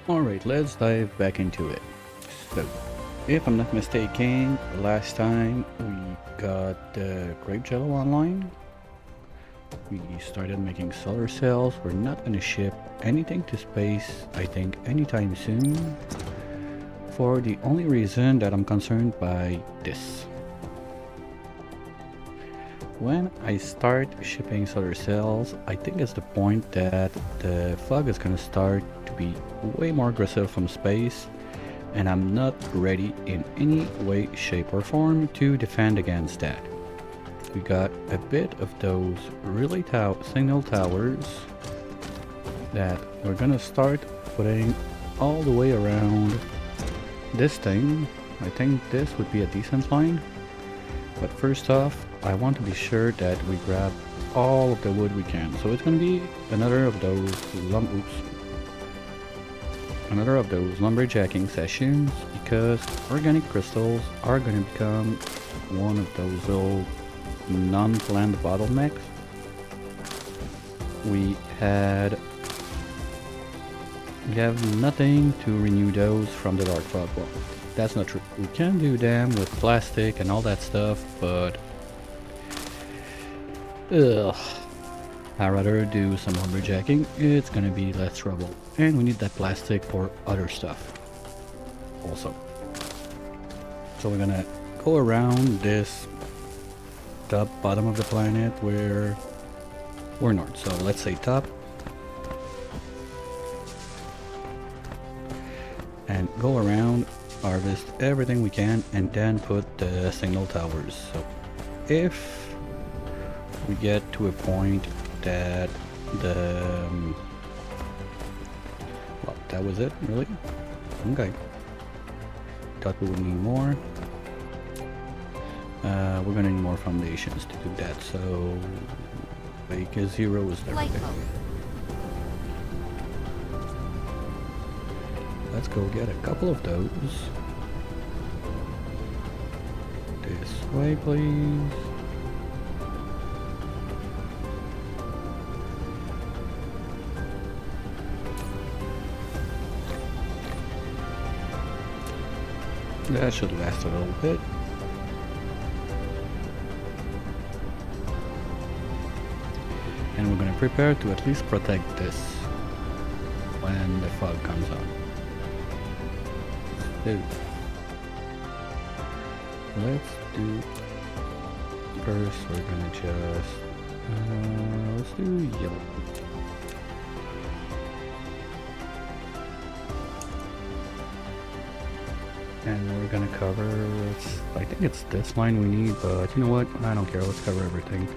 Alright, let's dive back into it. So, if I'm not mistaken, last time we got the grape jello online. We started making solar cells. We're not gonna ship anything to space, I think, anytime soon. For the only reason that I'm concerned by this. When I start shipping solar cells, I think it's the point that the fog is gonna start to be way more aggressive from space, and I'm not ready in any way, shape or form to defend against that. We got a bit of those relay signal towers that we're gonna start putting all the way around this thing. I think this would be a decent line. But first off, I want to be sure that we grab all of the wood we can. So it's going to be another of those lumberjacking sessions, because organic crystals are going to become one of those little non-planned bottlenecks. We have nothing to renew those from the dark fog. Well, that's not true. We can do them with plastic and all that stuff, but ugh, I'd rather do some lumberjacking. It's gonna be less trouble, and we need that plastic for other stuff also. So we're gonna go around this top bottom of the planet where we're north. So let's say top, and go around, harvest everything we can, and then put the signal towers. So if we get to a point that well, that was it, really? Okay. Thought we would need more. We're gonna need more foundations to do that, so make a 0 is everything. Let's go get a couple of those. This way, please. That should last a little bit. And we're going to prepare to at least protect this when the fog comes on. So, let's do, first we're going to just, let's do yellow. And we're gonna cover, I think it's this line we need, but you know what, I don't care, let's cover everything.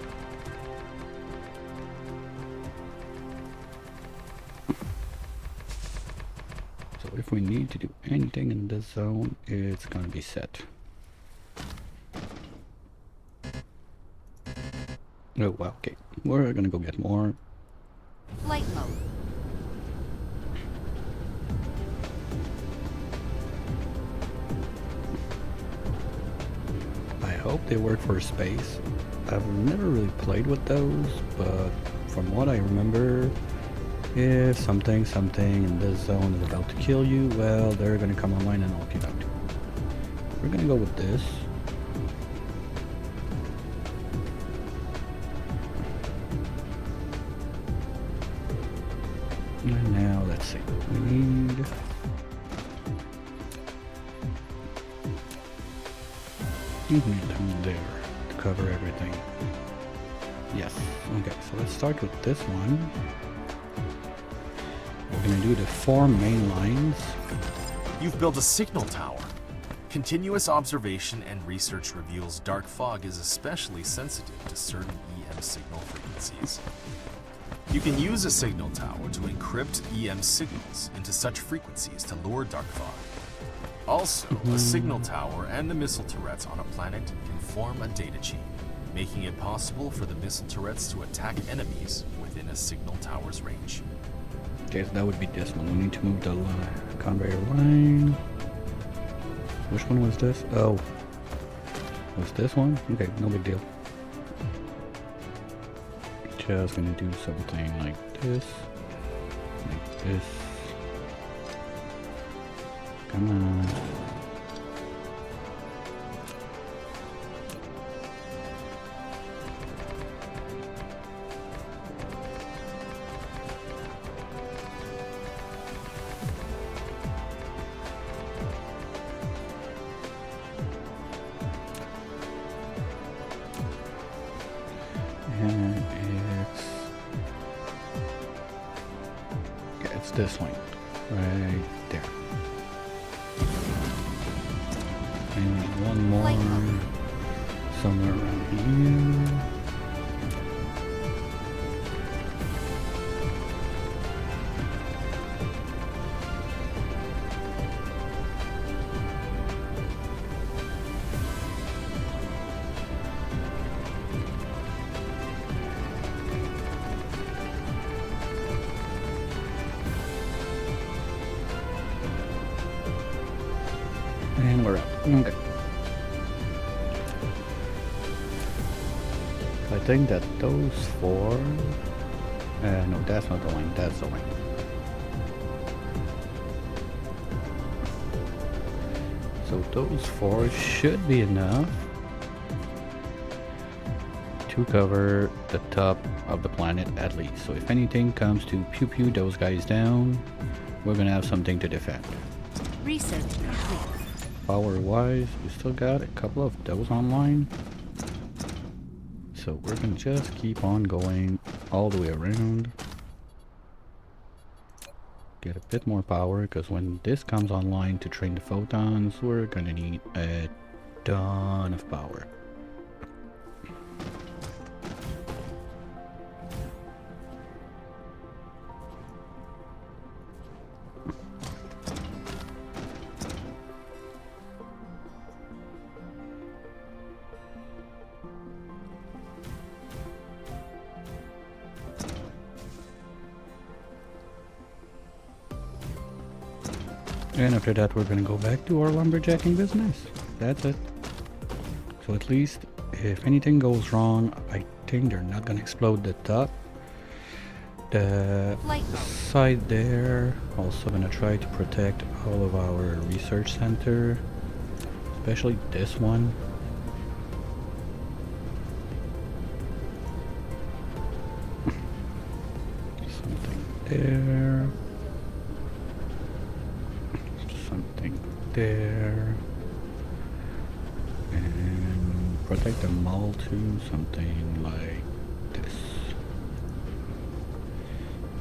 So if we need to do anything in this zone, it's gonna be set. Oh wow, okay, we're gonna go get more. Flight mode. I hope they work for space. I've never really played with those, but from what I remember, if something in this zone is about to kill you, well, they're gonna come online and help you out. We're gonna go with this. And now let's see, we need there to cover everything. Yes, okay, so let's start with this one. We're gonna do the 4 main lines. You've built a signal tower. Continuous observation and research reveals dark fog is especially sensitive to certain EM signal frequencies. You can use a signal tower to encrypt EM signals into such frequencies to lure dark fog. Also, a signal tower and the missile turrets on a planet can form a data chain, making it possible for the missile turrets to attack enemies within a signal tower's range. Okay, so that would be this one. We need to move the conveyor line. Which one was this? Oh, was this one? Okay, no big deal. Just gonna do something like this, Come on. And it's this one right there. And one more somewhere around here. And we're up. Okay. I think that those four... no, that's not the line. That's the line. So those four should be enough to cover the top of the planet at least. So if anything comes to pew pew those guys down, we're gonna have something to defend. Research complete. Power wise, we still got a couple of those online. So we're gonna just keep on going all the way around. Get a bit more power, because when this comes online to train the photons, we're gonna need a ton of power. And after that, we're gonna go back to our lumberjacking business. That's it. So at least, if anything goes wrong, I think they're not gonna explode the top. The Flight mode. side there, also gonna try to protect all of our research center, especially this one. Something there. Something there. And protect them all to something like this.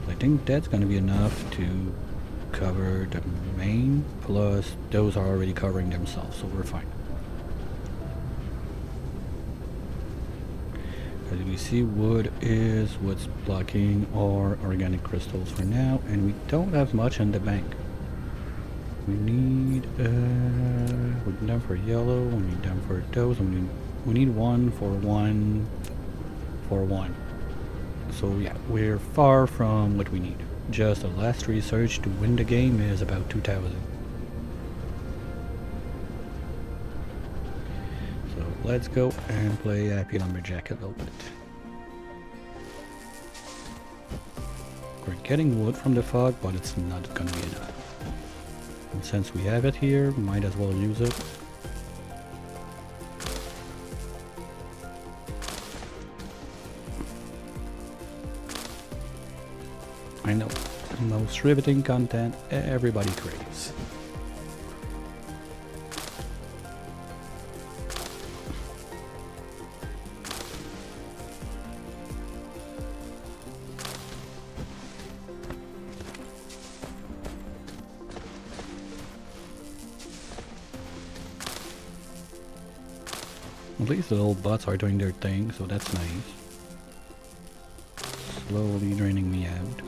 I think that's gonna be enough to cover the main, plus those are already covering themselves, so we're fine. As we see, wood is what's blocking our organic crystals for now, and we don't have much in the bank. We need them for yellow, we need them for those, and we need one for one for one. So yeah, we're far from what we need. Just the last research to win the game is about 2,000. So let's go and play Happy Lumberjack a little bit. We're getting wood from the fog, but it's not gonna be enough. And since we have it here, might as well use it. I know, the most riveting content everybody craves. At least the little bots are doing their thing, so that's nice. Slowly draining me out.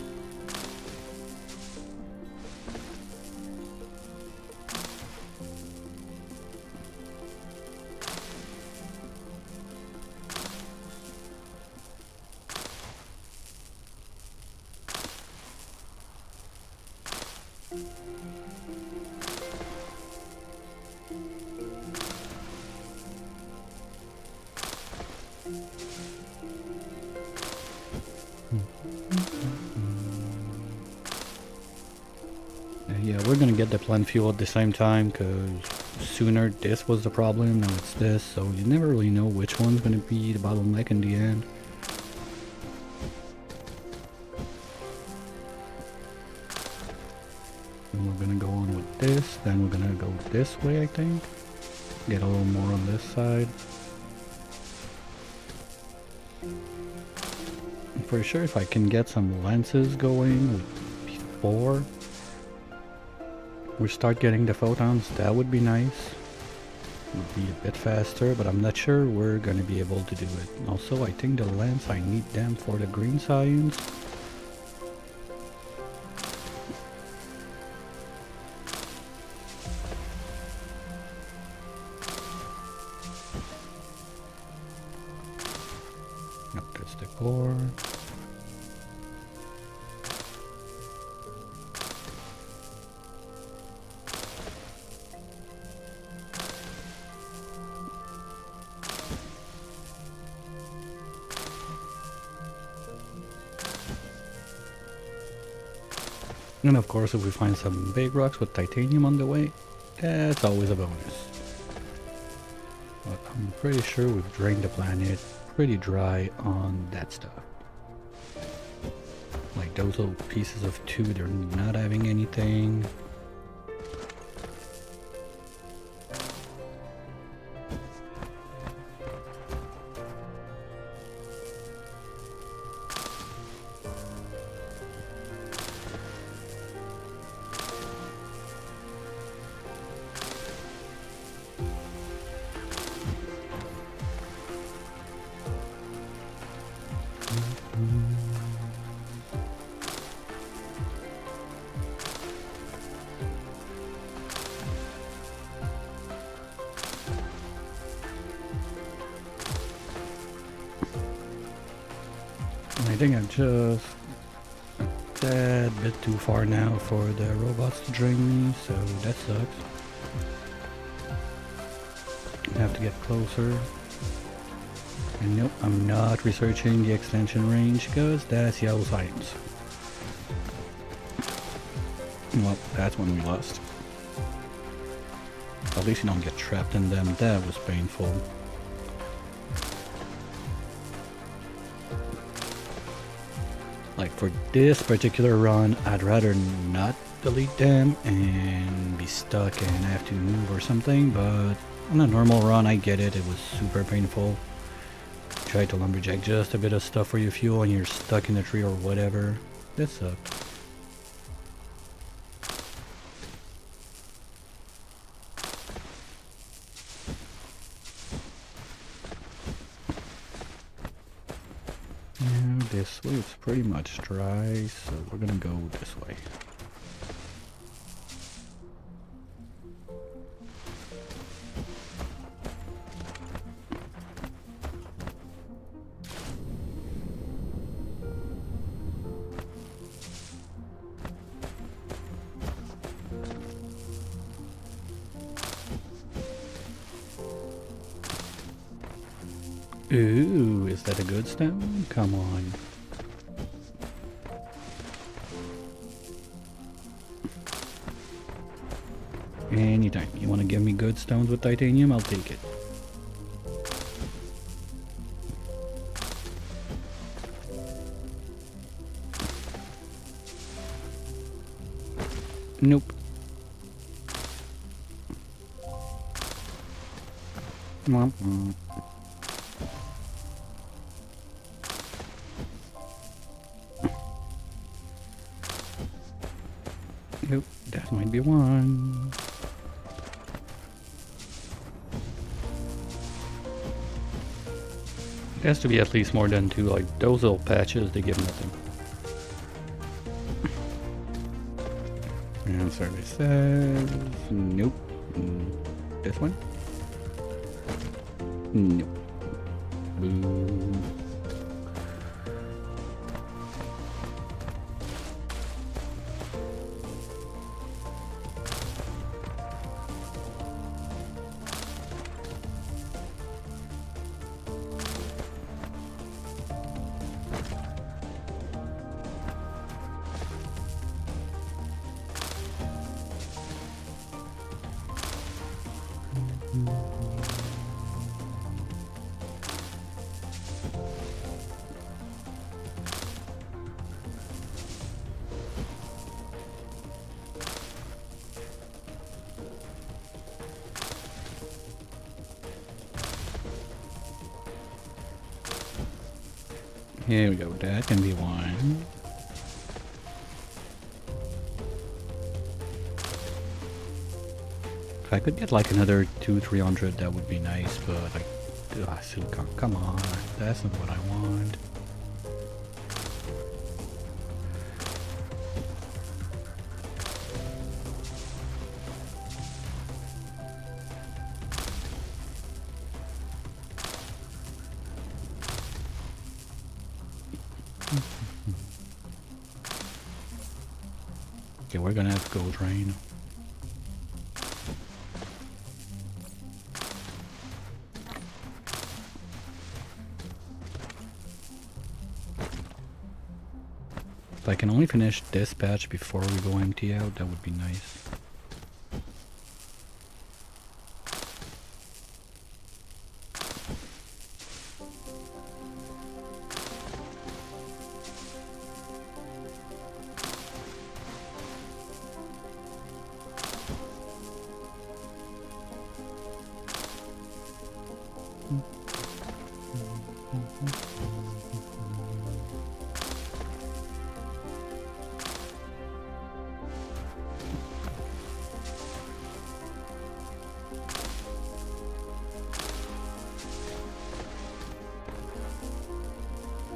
Yeah, we're gonna get the plant fuel at the same time, because sooner this was the problem, now it's this, so you never really know which one's going to be the bottleneck in the end. And we're going to go on with this, then we're going to go this way, I think. Get a little more on this side. I'm pretty sure if I can get some lenses going before we start getting the photons, that would be nice. Would be a bit faster, but I'm not sure we're gonna be able to do it. Also, I think the lens, I need them for the green science. Yep, that's the core. And of course, if we find some big rocks with titanium on the way, that's always a bonus. But I'm pretty sure we've drained the planet pretty dry on that stuff. Like those little pieces of two, they're not having anything. I think I'm just a tad bit too far now for the robots to drain me, so that sucks. I have to get closer. And nope, I'm not researching the extension range because that's yellow science. Well, that's when we lost. At least you don't get trapped in them. That was painful. Like for this particular run, I'd rather not delete them and be stuck and have to move or something, but on a normal run, I get it. It was super painful. Try to lumberjack just a bit of stuff for your fuel and you're stuck in a tree or whatever. That sucked. Yeah, this way it's pretty much dry, so we're gonna go this way. Ooh, is that a good stone? Come on. Anytime. You want to give me good stones with titanium? I'll take it. Nope. Nope, that might be one. It has to be at least more than two, like those little patches, they give nothing. And survey says, nope. This one? Nope. Boo. Here we go, that can be one. If I could get like another 200-300, that would be nice, but like, silicon, come on, that's not what I want. Okay, we're gonna have gold drain. If I can only finish this patch before we go empty out, that would be nice.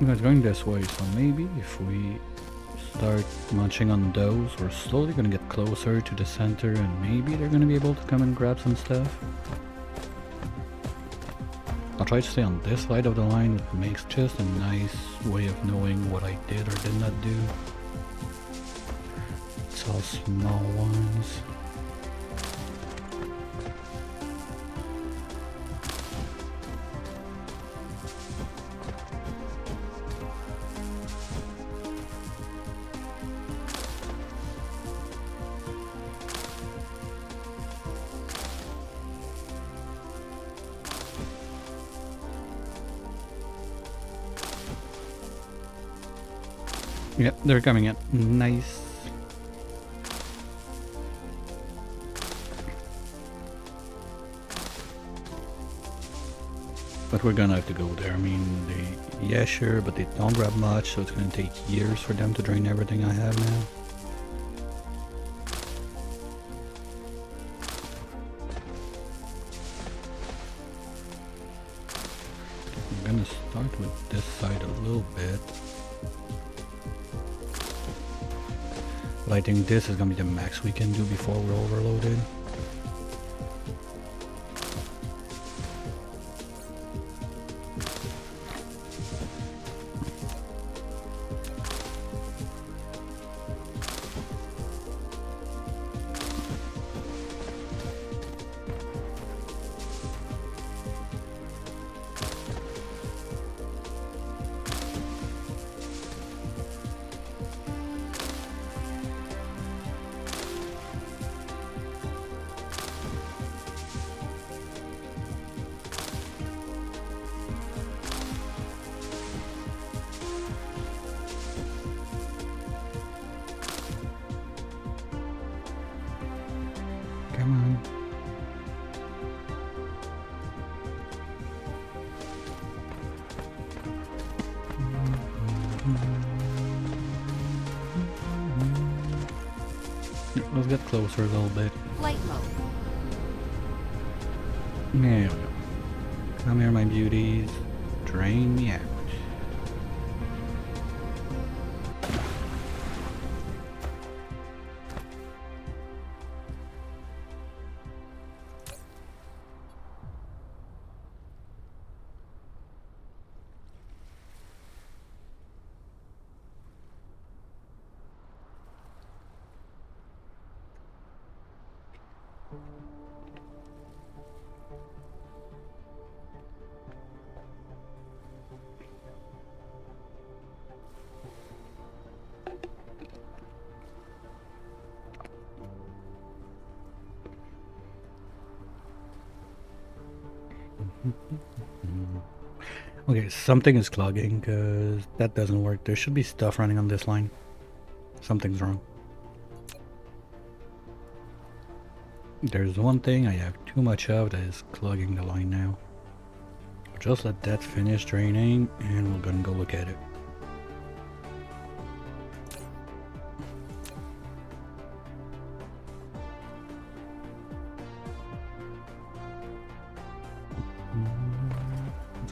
It's going this way, so maybe if we start munching on those, we're slowly gonna get closer to the center and maybe they're gonna be able to come and grab some stuff. I'll try to stay on this side of the line, it makes just a nice way of knowing what I did or did not do. It's all small ones. Yep, they're coming in. Nice. But we're gonna have to go there. I mean, yeah, sure, but they don't grab much, so it's gonna take years for them to drain everything I have now. I'm gonna start with this side a little bit. But I think this is gonna be the max we can do before we're overloaded. Come on. Let's get closer a little bit. Flight mode. There we go. Come here, my beauties. Drain me out. Okay, something is clogging because that doesn't work. There should be stuff running on this line. Something's wrong. There's one thing I have too much of that is clogging the line now. Just let that finish draining and we're gonna go look at it.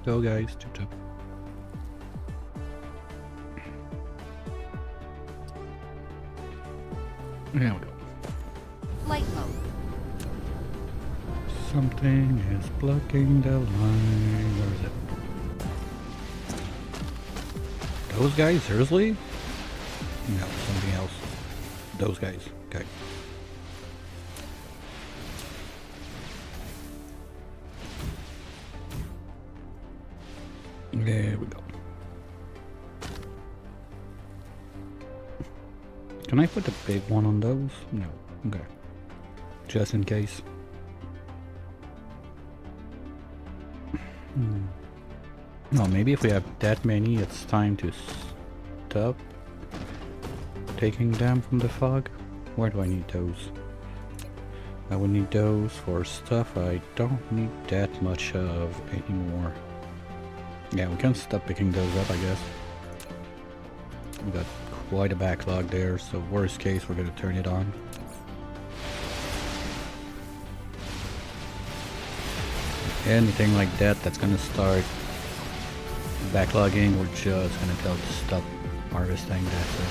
go, guys. Chip chip. There we go. Flight mode. Something is blocking the line. Where is it? Those guys? Seriously? No, something else. Those guys. Okay. There we go. Can I put the big one on those? No. Okay. Just in case. No, maybe if we have that many, it's time to stop taking them from the fog. Where do I need those? I would need those for stuff I don't need that much of anymore. Yeah, we can stop picking those up, I guess. We got quite a backlog there, so worst case, we're gonna turn it on. Anything like that that's gonna start backlogging, we're just gonna tell it to stop harvesting. That's it.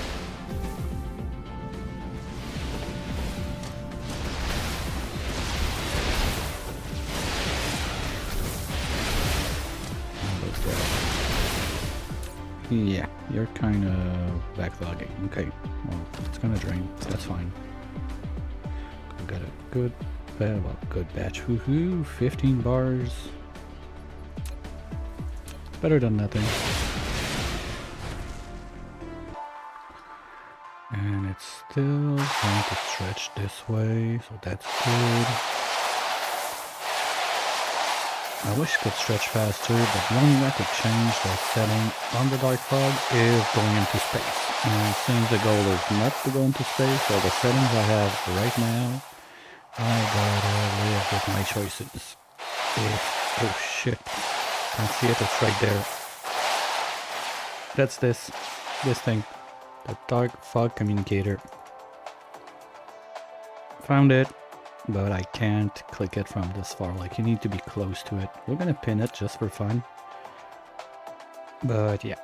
Yeah, you're kind of backlogging. Okay, well, it's gonna drain. That's fine. We got a good, good batch. Woohoo! 15 bars. Better than nothing. And it's still trying to stretch this way, so that's good. I wish it could stretch faster, but the only way I could change the setting on the dark fog is going into space. And since the goal is not to go into space, all the settings I have right now, I gotta live with my choices. Oh shit. Can't see it, it's right there. That's this thing. The dark fog communicator. Found it. But I can't click it from this far, like you need to be close to it. We're gonna pin it just for fun. But yeah.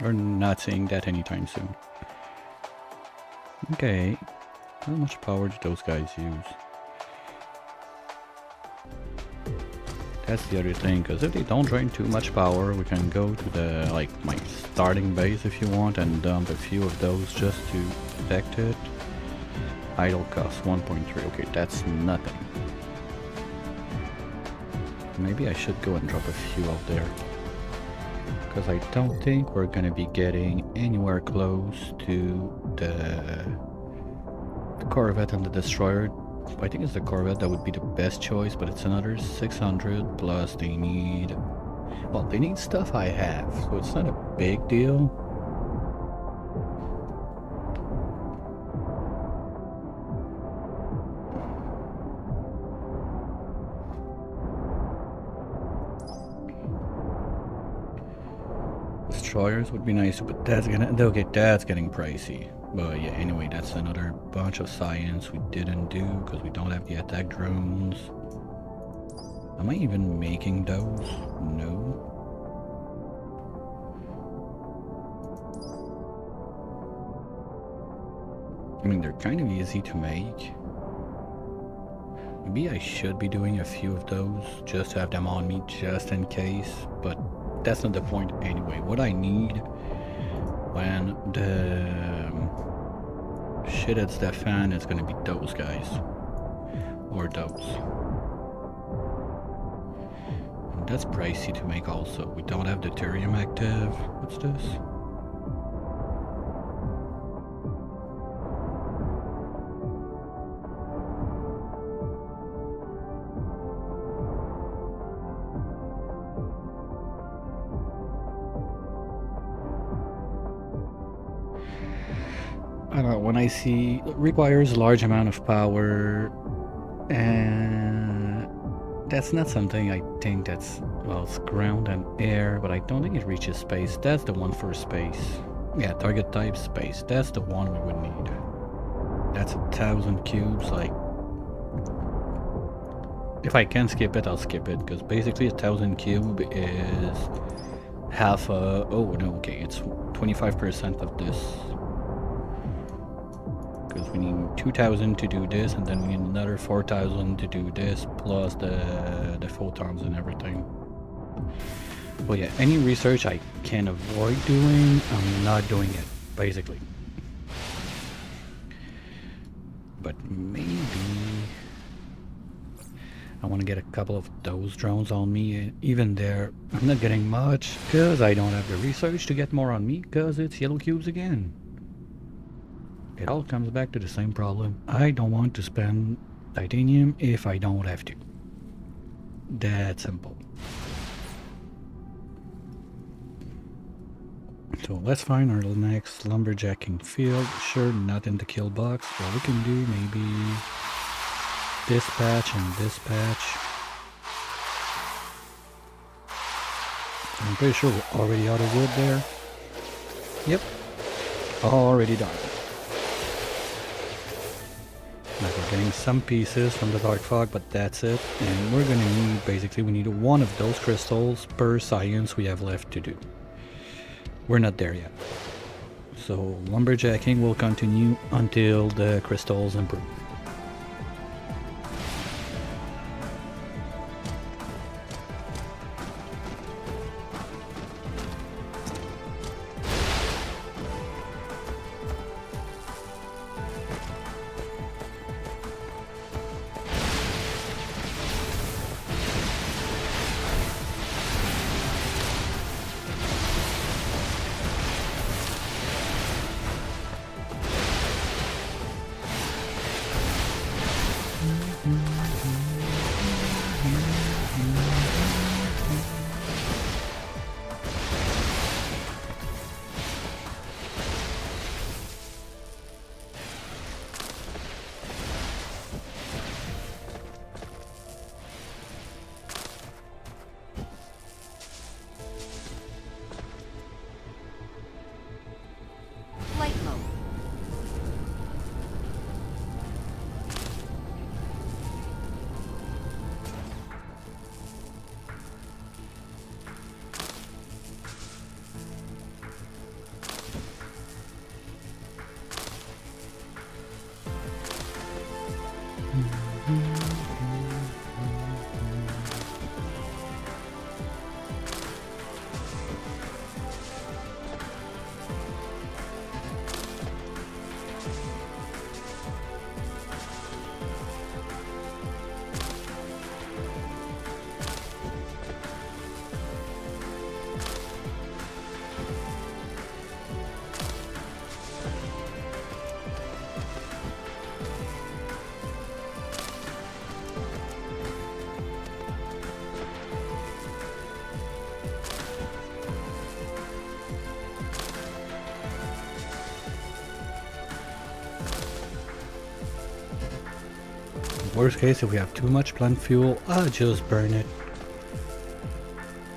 We're not seeing that anytime soon. Okay. How much power do those guys use? That's the other thing, because if they don't drain too much power, we can go to the, like, my starting base if you want and dump a few of those just to protect it. Idle cost 1.3. Okay, that's nothing. Maybe I should go and drop a few out there. Because I don't think we're going to be getting anywhere close to the Corvette and the Destroyer. I think it's the Corvette that would be the best choice, but it's another 600 plus they need... Well, they need stuff I have, so it's not a big deal. Destroyers would be nice, but that's getting pricey. But yeah, anyway, that's another bunch of science we didn't do because we don't have the attack drones. Am I even making those? No. I mean, they're kind of easy to make. Maybe I should be doing a few of those, just to have them on me just in case, but that's not the point anyway. What I need when the shit hits the fan is gonna be those guys. Or those. And that's pricey to make also. We don't have deuterium active. What's this? I don't know, when I see it requires a large amount of power, and that's not something I think that's, well, it's ground and air, but I don't think it reaches space. That's the one for space. Yeah, target type space. That's the one we would need. That's 1,000 cubes, like... If I can skip it, I'll skip it, because basically 1,000 cube is half a... Oh, no, okay, it's 25% of this. Because we need 2,000 to do this, and then we need another 4,000 to do this, plus the photons and everything. Well, yeah, any research I can avoid doing, I'm not doing it, basically. But maybe I want to get a couple of those drones on me. Even there, I'm not getting much, because I don't have the research to get more on me, because it's yellow cubes again. It all comes back to the same problem. I don't want to spend titanium if I don't have to. That simple. So let's find our next lumberjacking field. Sure, not in the kill box. What we can do, maybe this patch and this patch. I'm pretty sure we're already out of wood there. Yep, already done. Like we're getting some pieces from the dark fog, but that's it. And we're gonna need, basically, we need one of those crystals per science we have left to do. We're not there yet. So lumberjacking will continue until the crystals improve. Flight mode. Worst case, if we have too much plant fuel, I'll just burn it.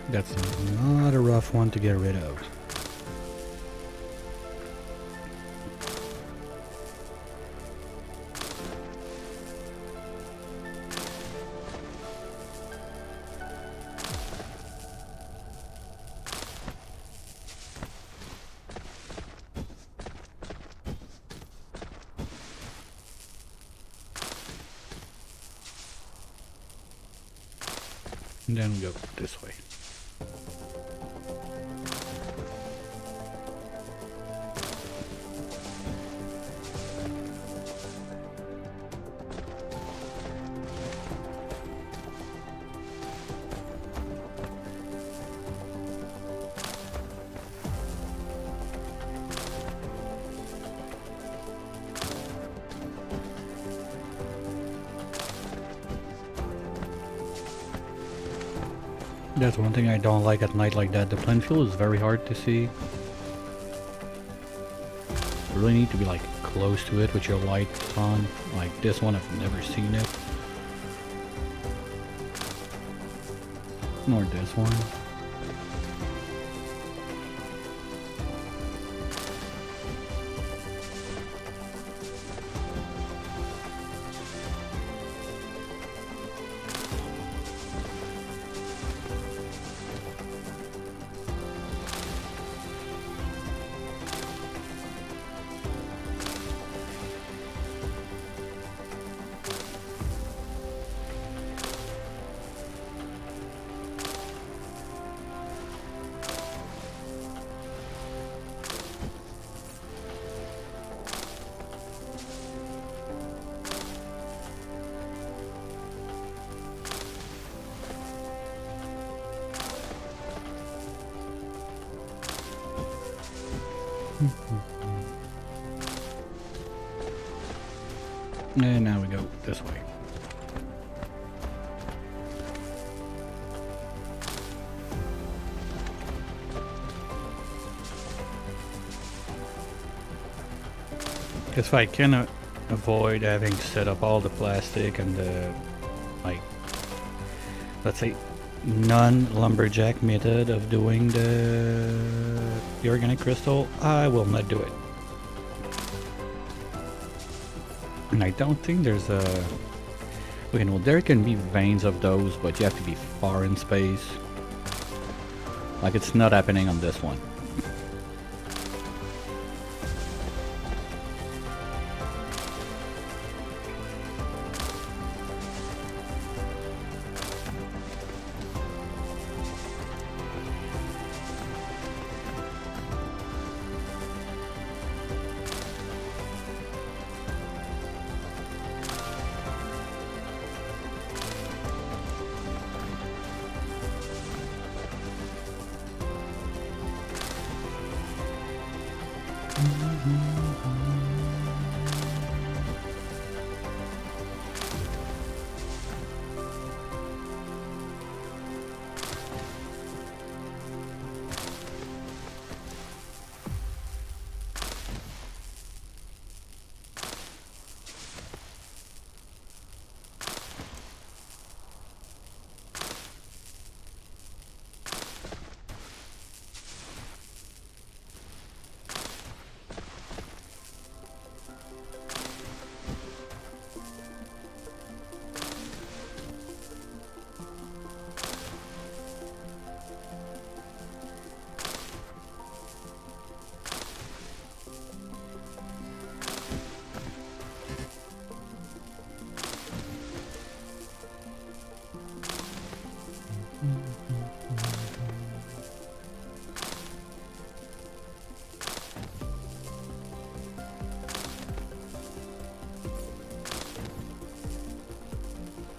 That's not a rough one to get rid of. And then we go this way. That's one thing I don't like at night like that. The plant fuel is very hard to see. You really need to be like close to it with your light on. Like this one, I've never seen it. Nor this one. And now we go this way. If I cannot avoid having set up all the plastic and the, like, let's say, non-lumberjack method of doing the organic crystal, I will not do it. And I don't think there's a... Okay, no, there can be veins of those, but you have to be far in space. Like, it's not happening on this one.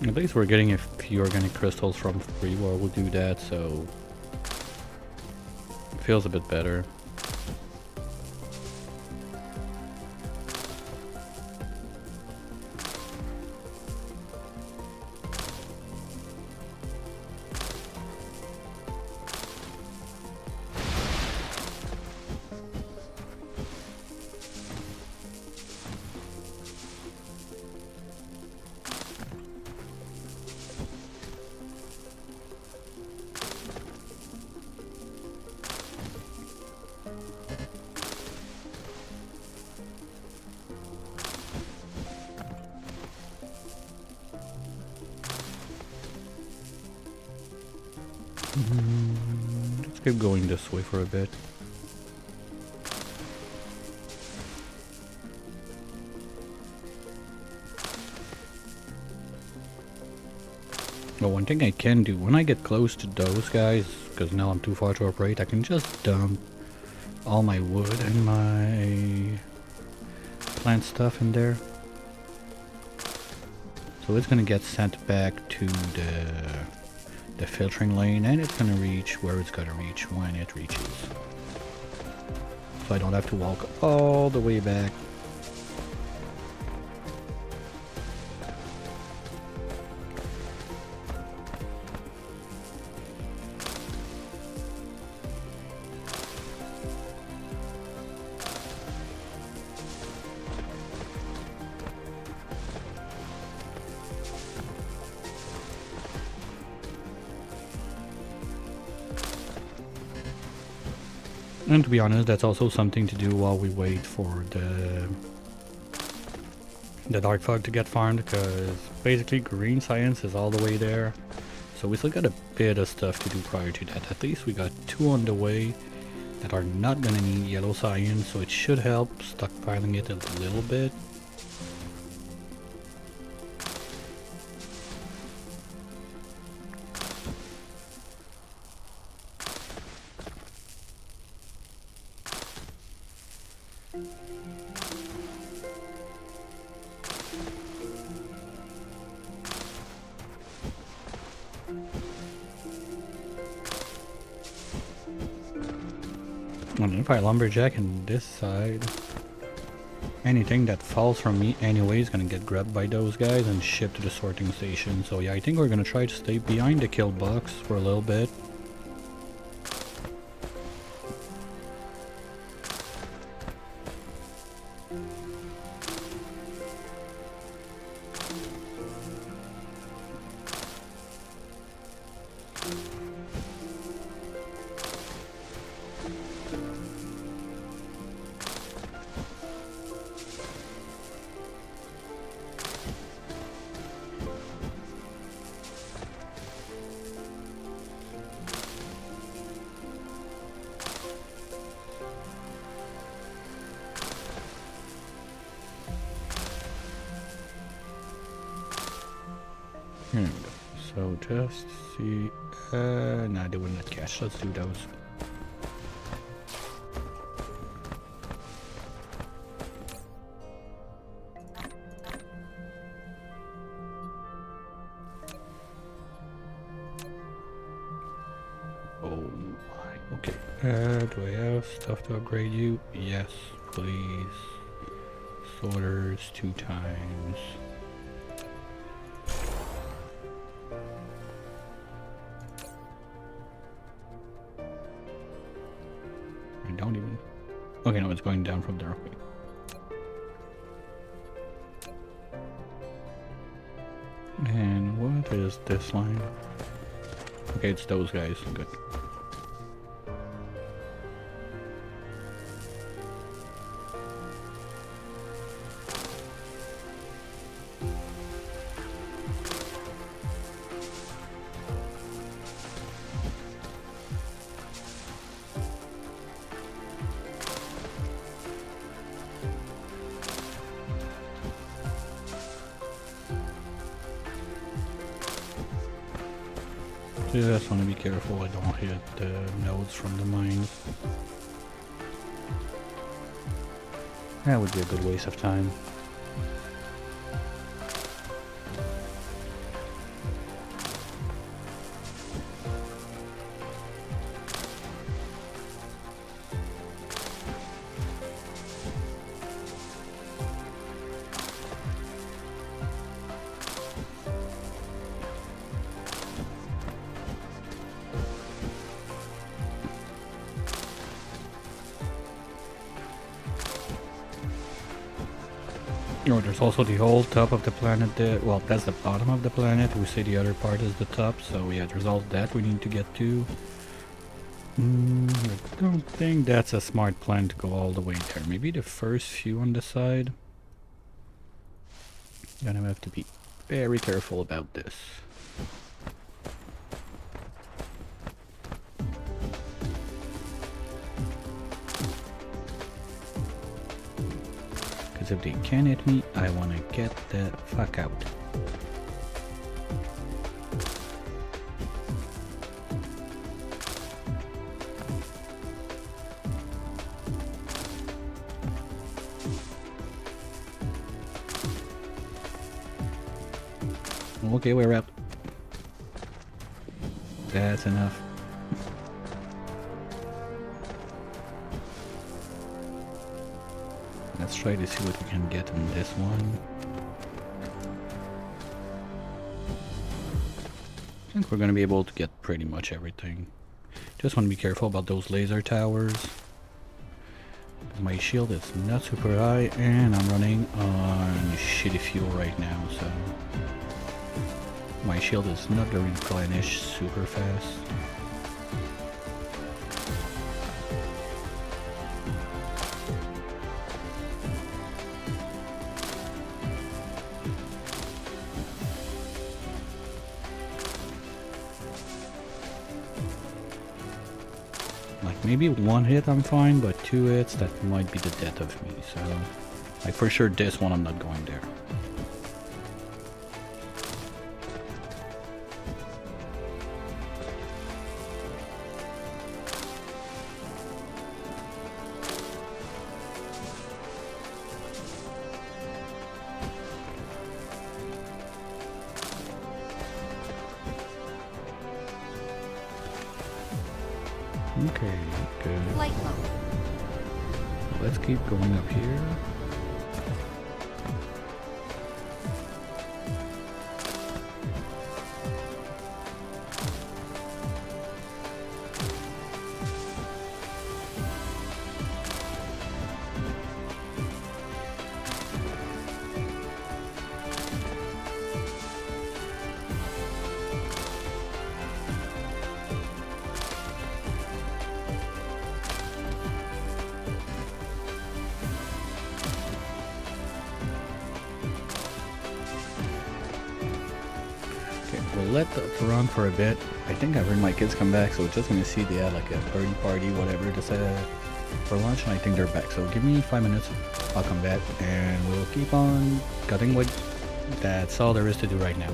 At least we're getting a few organic crystals from free while we do that, so it feels a bit better. Let's keep going this way for a bit. Well, one thing I can do, when I get close to those guys, because now I'm too far to operate, I can just dump all my wood and my plant stuff in there. So it's gonna get sent back to the filtering lane, and it's gonna reach where it's gonna reach when it reaches. So I don't have to walk all the way back. And to be honest, that's also something to do while we wait for the dark fog to get farmed, because basically green science is all the way there. So we still got a bit of stuff to do prior to that. At least we got 2 on the way that are not gonna need yellow science, so it should help stockpiling it a little bit. And if I lumberjack in this side, anything that falls from me anyway is gonna get grabbed by those guys and shipped to the sorting station. So yeah, I think we're gonna try to stay behind the kill box for a little bit. Here we go. So just see, nah, they wouldn't let cash. Let's do those. Oh my, okay. Do I have stuff to upgrade you? Yes, please. Sorters 2 times. I don't even... Okay, no, it's going down from there. Okay. And what is this line? Okay, it's those guys. Good. Just want to be careful I don't hit the nodes from the mines. That would be a good waste of time. Oh, there's also the whole top of the planet there. Well, that's the bottom of the planet. We say the other part is the top. So yeah, there's all that we need to get to. I don't think that's a smart plan to go all the way there. Maybe the first few on the side. Gonna have to be very careful about this. Because if they can hit me, I want to get the fuck out. Okay, we're out. That's enough. Let's try to see what we can get in this one. I think we're gonna be able to get pretty much everything. Just want to be careful about those laser towers. My shield is not super high and I'm running on shitty fuel right now, so my shield is not going to replenish super fast. Like maybe one hit I'm fine, but 2 hits that might be the death of me, so like for sure this one I'm not going there. Okay, good. Flight mode. Let's keep going up here. Okay, we'll let that run for a bit. I think I heard my kids come back, so we're just gonna see they had like a birdie party, whatever, just for lunch, and I think they're back. So give me 5 minutes, I'll come back, and we'll keep on cutting wood. That's all there is to do right now.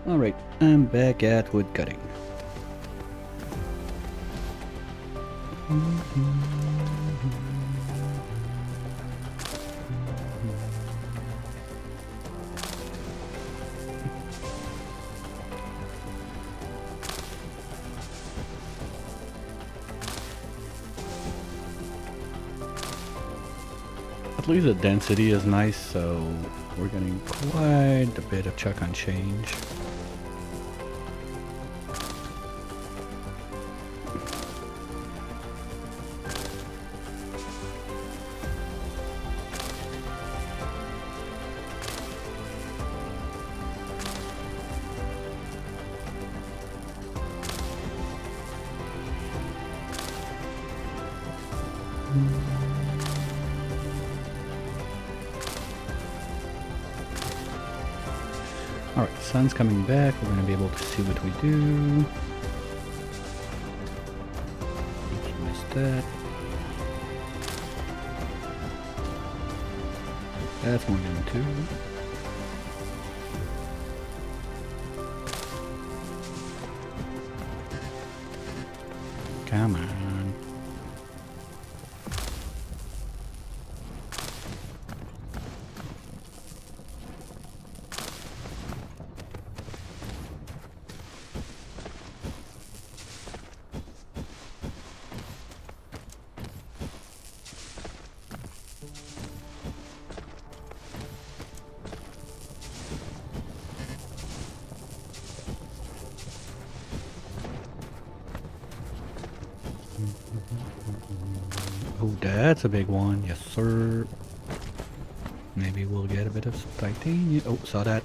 Alright, I'm back at wood cutting. At least the density is nice, so we're getting quite a bit of chuck on change. Alright, sun's coming back. We're going to be able to see what we do. Oops, missed that. That's more than 2. Come on. Oh, that's a big one. Yes, sir. Maybe we'll get a bit of titanium. Oh, saw that.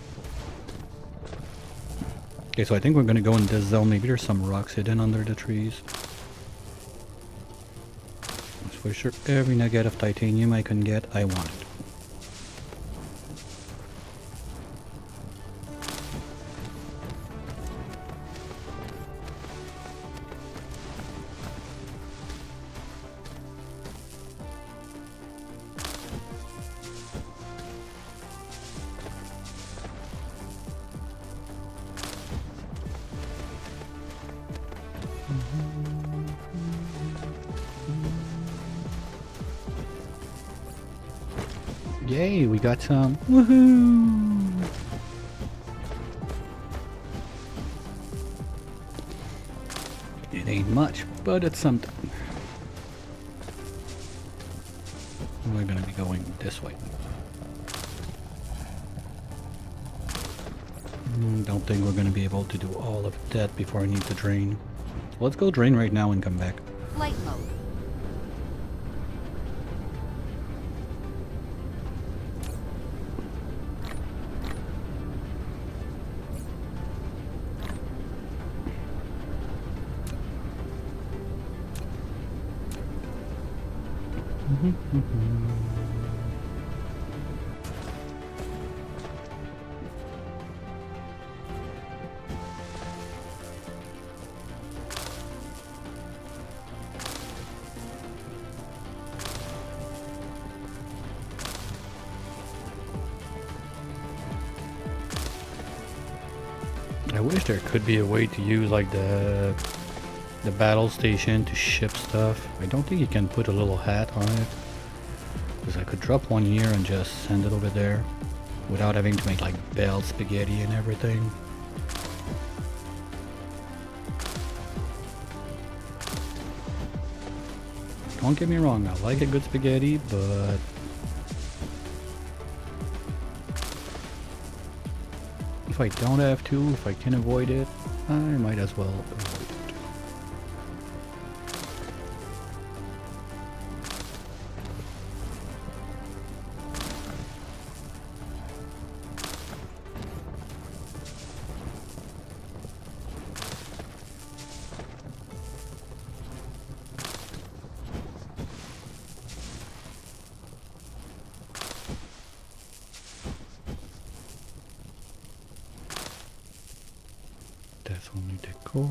Okay, so I think we're gonna go in this zone. Maybe there's some rocks hidden under the trees. That's for sure. Every nugget of titanium I can get, I want it. Yay, we got some. Woohoo! It ain't much, but it's something. We're gonna be going this way. Don't think we're gonna be able to do all of that before I need to drain. Let's go drain right now and come back. Light mode. I wish there could be a way to use like the battle station to ship stuff. I don't think you can put a little hat on it, because I could drop one here and just send it over there without having to make like bell spaghetti and everything. Don't get me wrong, I like a good spaghetti, but if I don't have to, if I can avoid it, I might as well avoid it. That's only decor.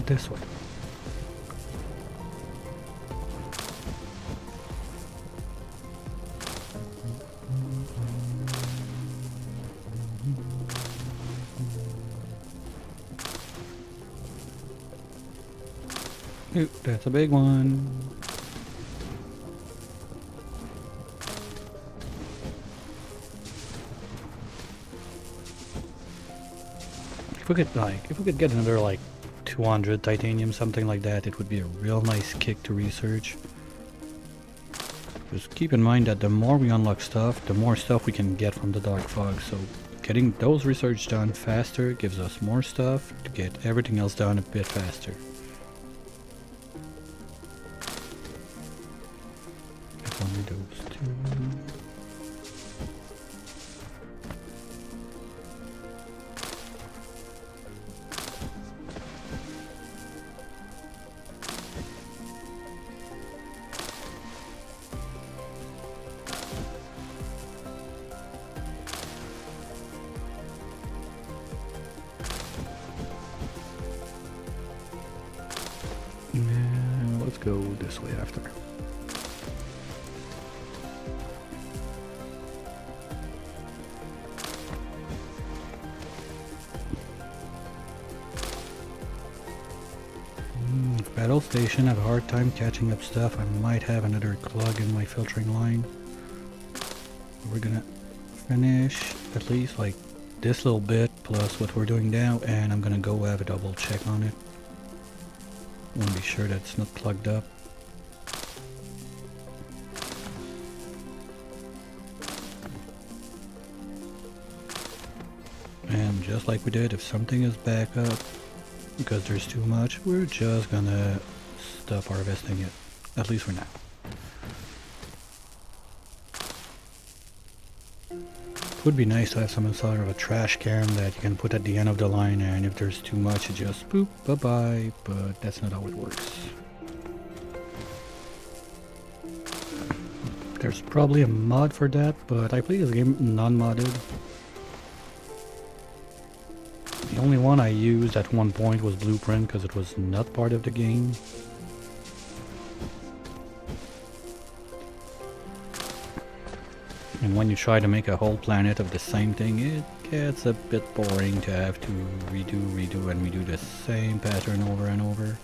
this way. Ooh, that's a big one. If we could get another like 200 titanium, something like that, it would be a real nice kick to research. Just keep in mind that the more we unlock stuff, the more stuff we can get from the Dark Fog, so getting those research done faster gives us more stuff to get everything else done a bit faster. If only those two. Let's go this way after. Battle station have a hard time catching up stuff. I might have another clog in my filtering line. We're gonna finish at least like this little bit plus what we're doing now, and I'm gonna go have a double check on it. Want to be sure that it's not plugged up. And just like we did, if something is back up because there's too much, we're just gonna stop harvesting it, at least for now. It would be nice to have some sort of a trash can that you can put at the end of the line, and if there's too much you just boop, bye-bye, but that's not how it works. There's probably a mod for that, but I play this game non-modded. The only one I used at one point was Blueprint because it was not part of the game. And when you try to make a whole planet of the same thing, it gets a bit boring to have to redo the same pattern over and over.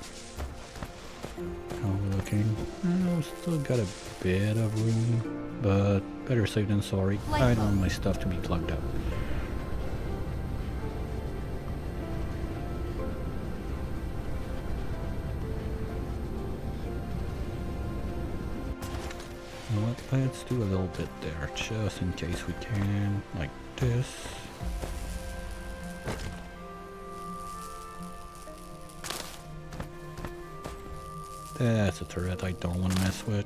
How are we looking? Oh, still got a bit of room, but better safe than sorry. I don't want my stuff to be plugged up. Let's do a little bit there, just in case we can, like this. That's a turret I don't want to mess with.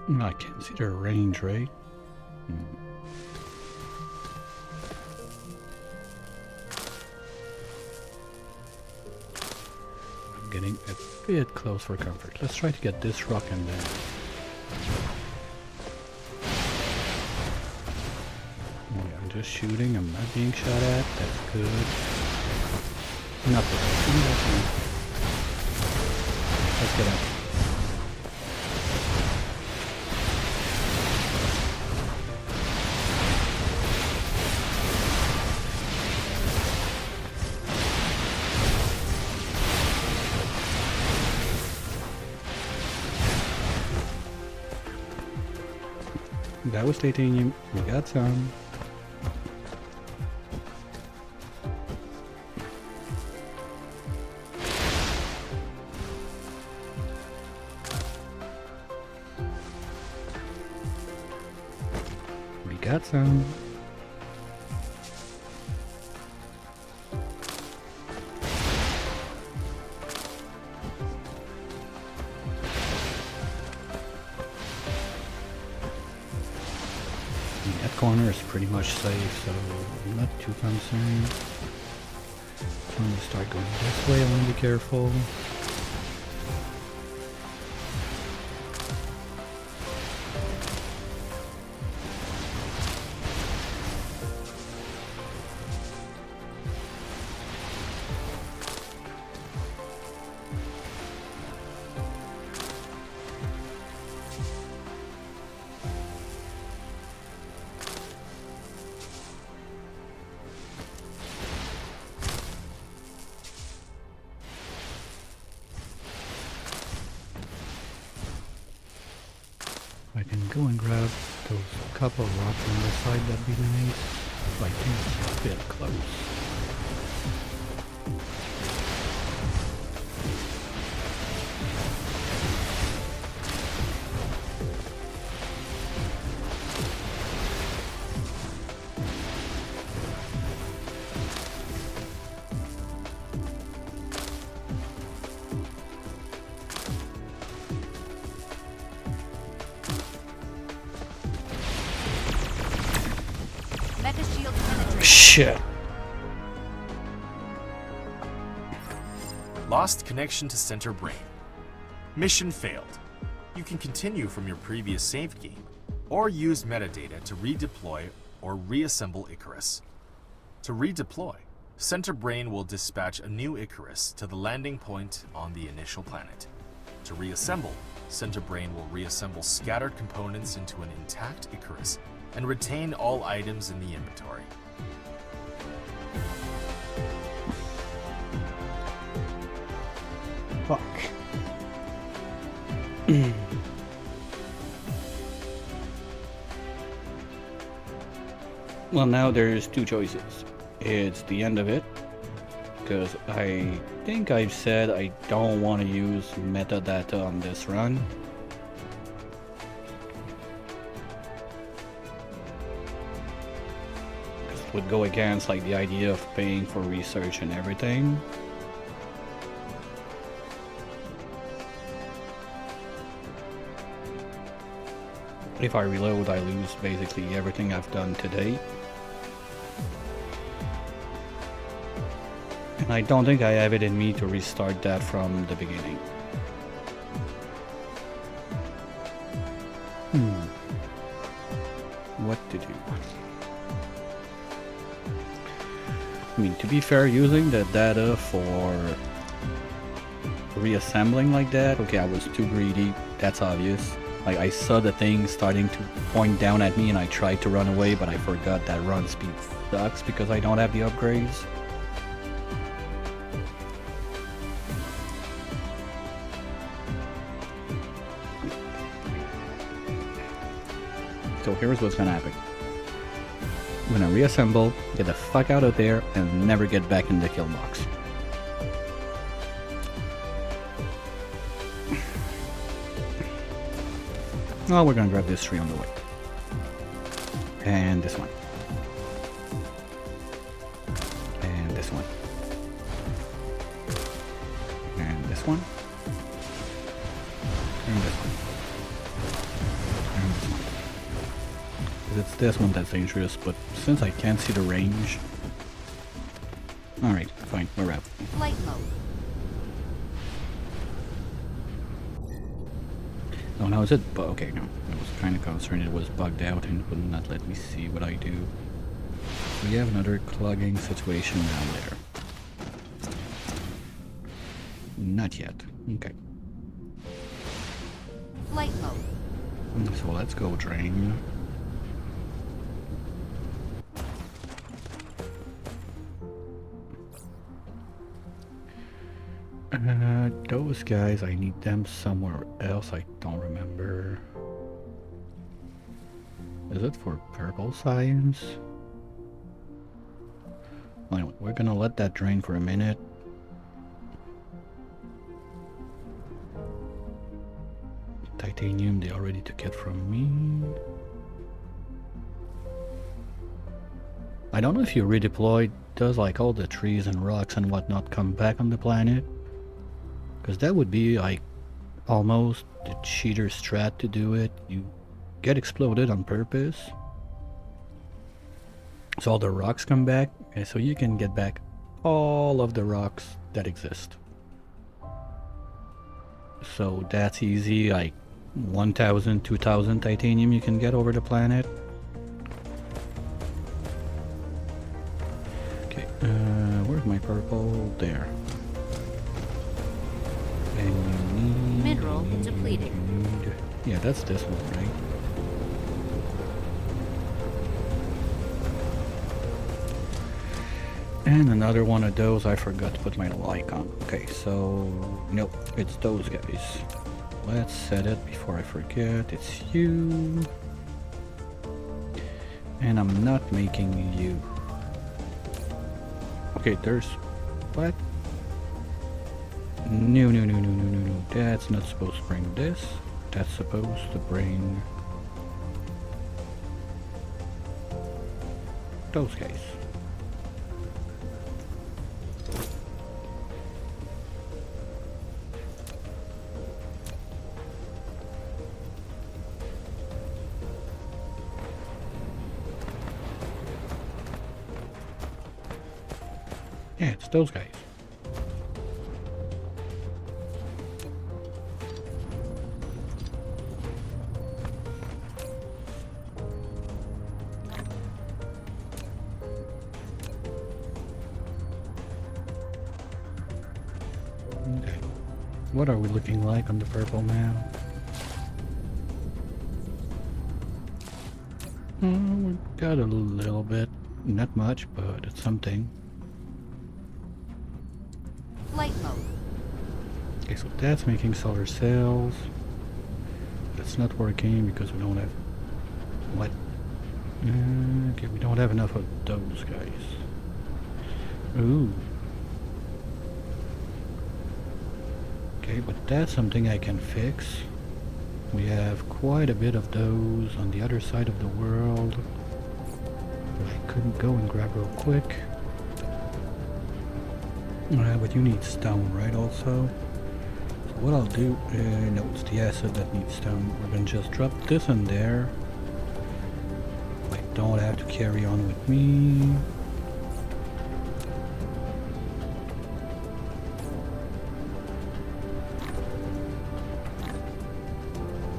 I can see their range, right? Getting a bit close for comfort. Let's try to get this rock and then. Yeah, I'm just shooting. I'm not being shot at. That's good. Not the. Let's get up. That was titanium. We got some. We got some. Corner is pretty much safe, so I'm not too concerned. I'm gonna start going this way. I want to be careful. go and grab those couple of rocks on the side, that'd be nice. I think it's a bit close. Mega shield penetrated. Shit! Lost connection to center brain. Mission failed. You can continue from your previous save game, or use metadata to redeploy or reassemble Icarus. To redeploy, center brain will dispatch a new Icarus to the landing point on the initial planet. To reassemble, center brain will reassemble scattered components into an intact Icarus and retain all items in the inventory. Fuck. Well, now there's two choices. It's the end of it, because I think I've said I don't want to use metadata on this run. It would go against like the idea of paying for research and everything. If I reload, I lose basically everything I've done to date. And I don't think I have it in me to restart that from the beginning. What to do? I mean, to be fair, using the data for reassembling like that, okay, I was too greedy, that's obvious. Like, I saw the thing starting to point down at me and I tried to run away, but I forgot that run speed sucks because I don't have the upgrades. So here's what's gonna happen. I'm gonna reassemble, get the fuck out of there, and never get back in the kill box. Well, we're gonna grab this tree on the way. And this one. And this one. And this one. And this one. And this one. 'Cause it's this one that's dangerous, but since I can't see the range... Alright, fine, we're out. Flight mode. Oh, now is it? Okay, no. I was kind of concerned it was bugged out and would not let me see what I do. We have another clogging situation down there. Not yet. Okay. Flight mode. So let's go drain. Those guys, I need them somewhere else. I don't remember. Is it for purple science? Well, anyway, we're gonna let that drain for a minute. Titanium, they already took it from me. I don't know if you redeploy, does like all the trees and rocks and whatnot come back on the planet? Because that would be like almost the cheater strat to do it. You get exploded on purpose. So all the rocks come back, and so you can get back all of the rocks that exist. So that's easy, like 1,000, 2,000 titanium you can get over the planet. Okay, where's my purple? There. And you need... Mineral depleted. Yeah, that's this one, right? And another one of those, I forgot to put my little icon. Okay, so... Nope, it's those guys. let's set it before I forget. It's you. And I'm not making you. Okay, there's... What? No, no, no, no, no, no, no. That's not supposed to bring this. That's supposed to bring... those guys. Yeah, it's those guys. Okay. What are we looking like on the purple now? We got a little bit. Not much, but it's something. Flight mode. Okay, so that's making solar cells. That's not working because we don't have... What? Okay, we don't have enough of those guys. Ooh. Okay, but that's something I can fix. We have quite a bit of those on the other side of the world. I couldn't go and grab real quick. But you need stone, right, also? So what I'll do... no, it's the acid that needs stone. We're gonna just drop this in there. I don't have to carry on with me.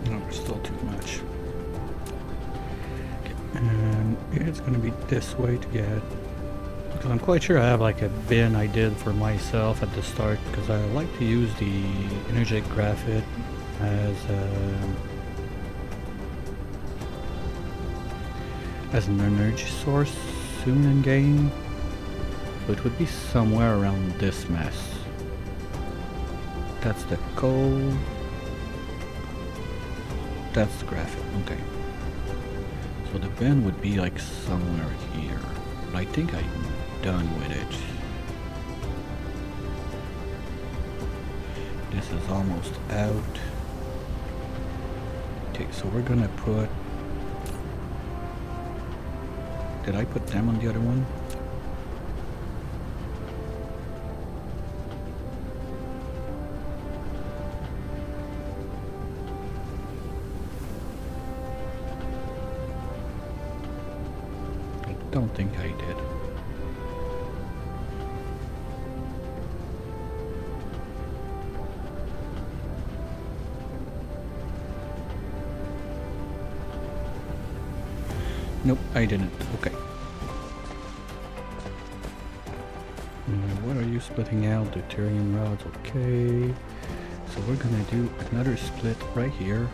No, still too much. Okay, and it's gonna be this way to get... Because I'm quite sure I have like a bin I did for myself at the start, because I like to use the energetic graphite as an energy source soon in game. So it would be somewhere around this mess. That's the coal. That's the graphite. Okay. So the bin would be like somewhere here. But I think I'm done with it. This is almost out. Okay, so we're gonna put... Did I put them on the other one? I don't think I did. Nope, I didn't. Okay. What are you splitting out? Deuterium rods, okay. So we're gonna do another split right here.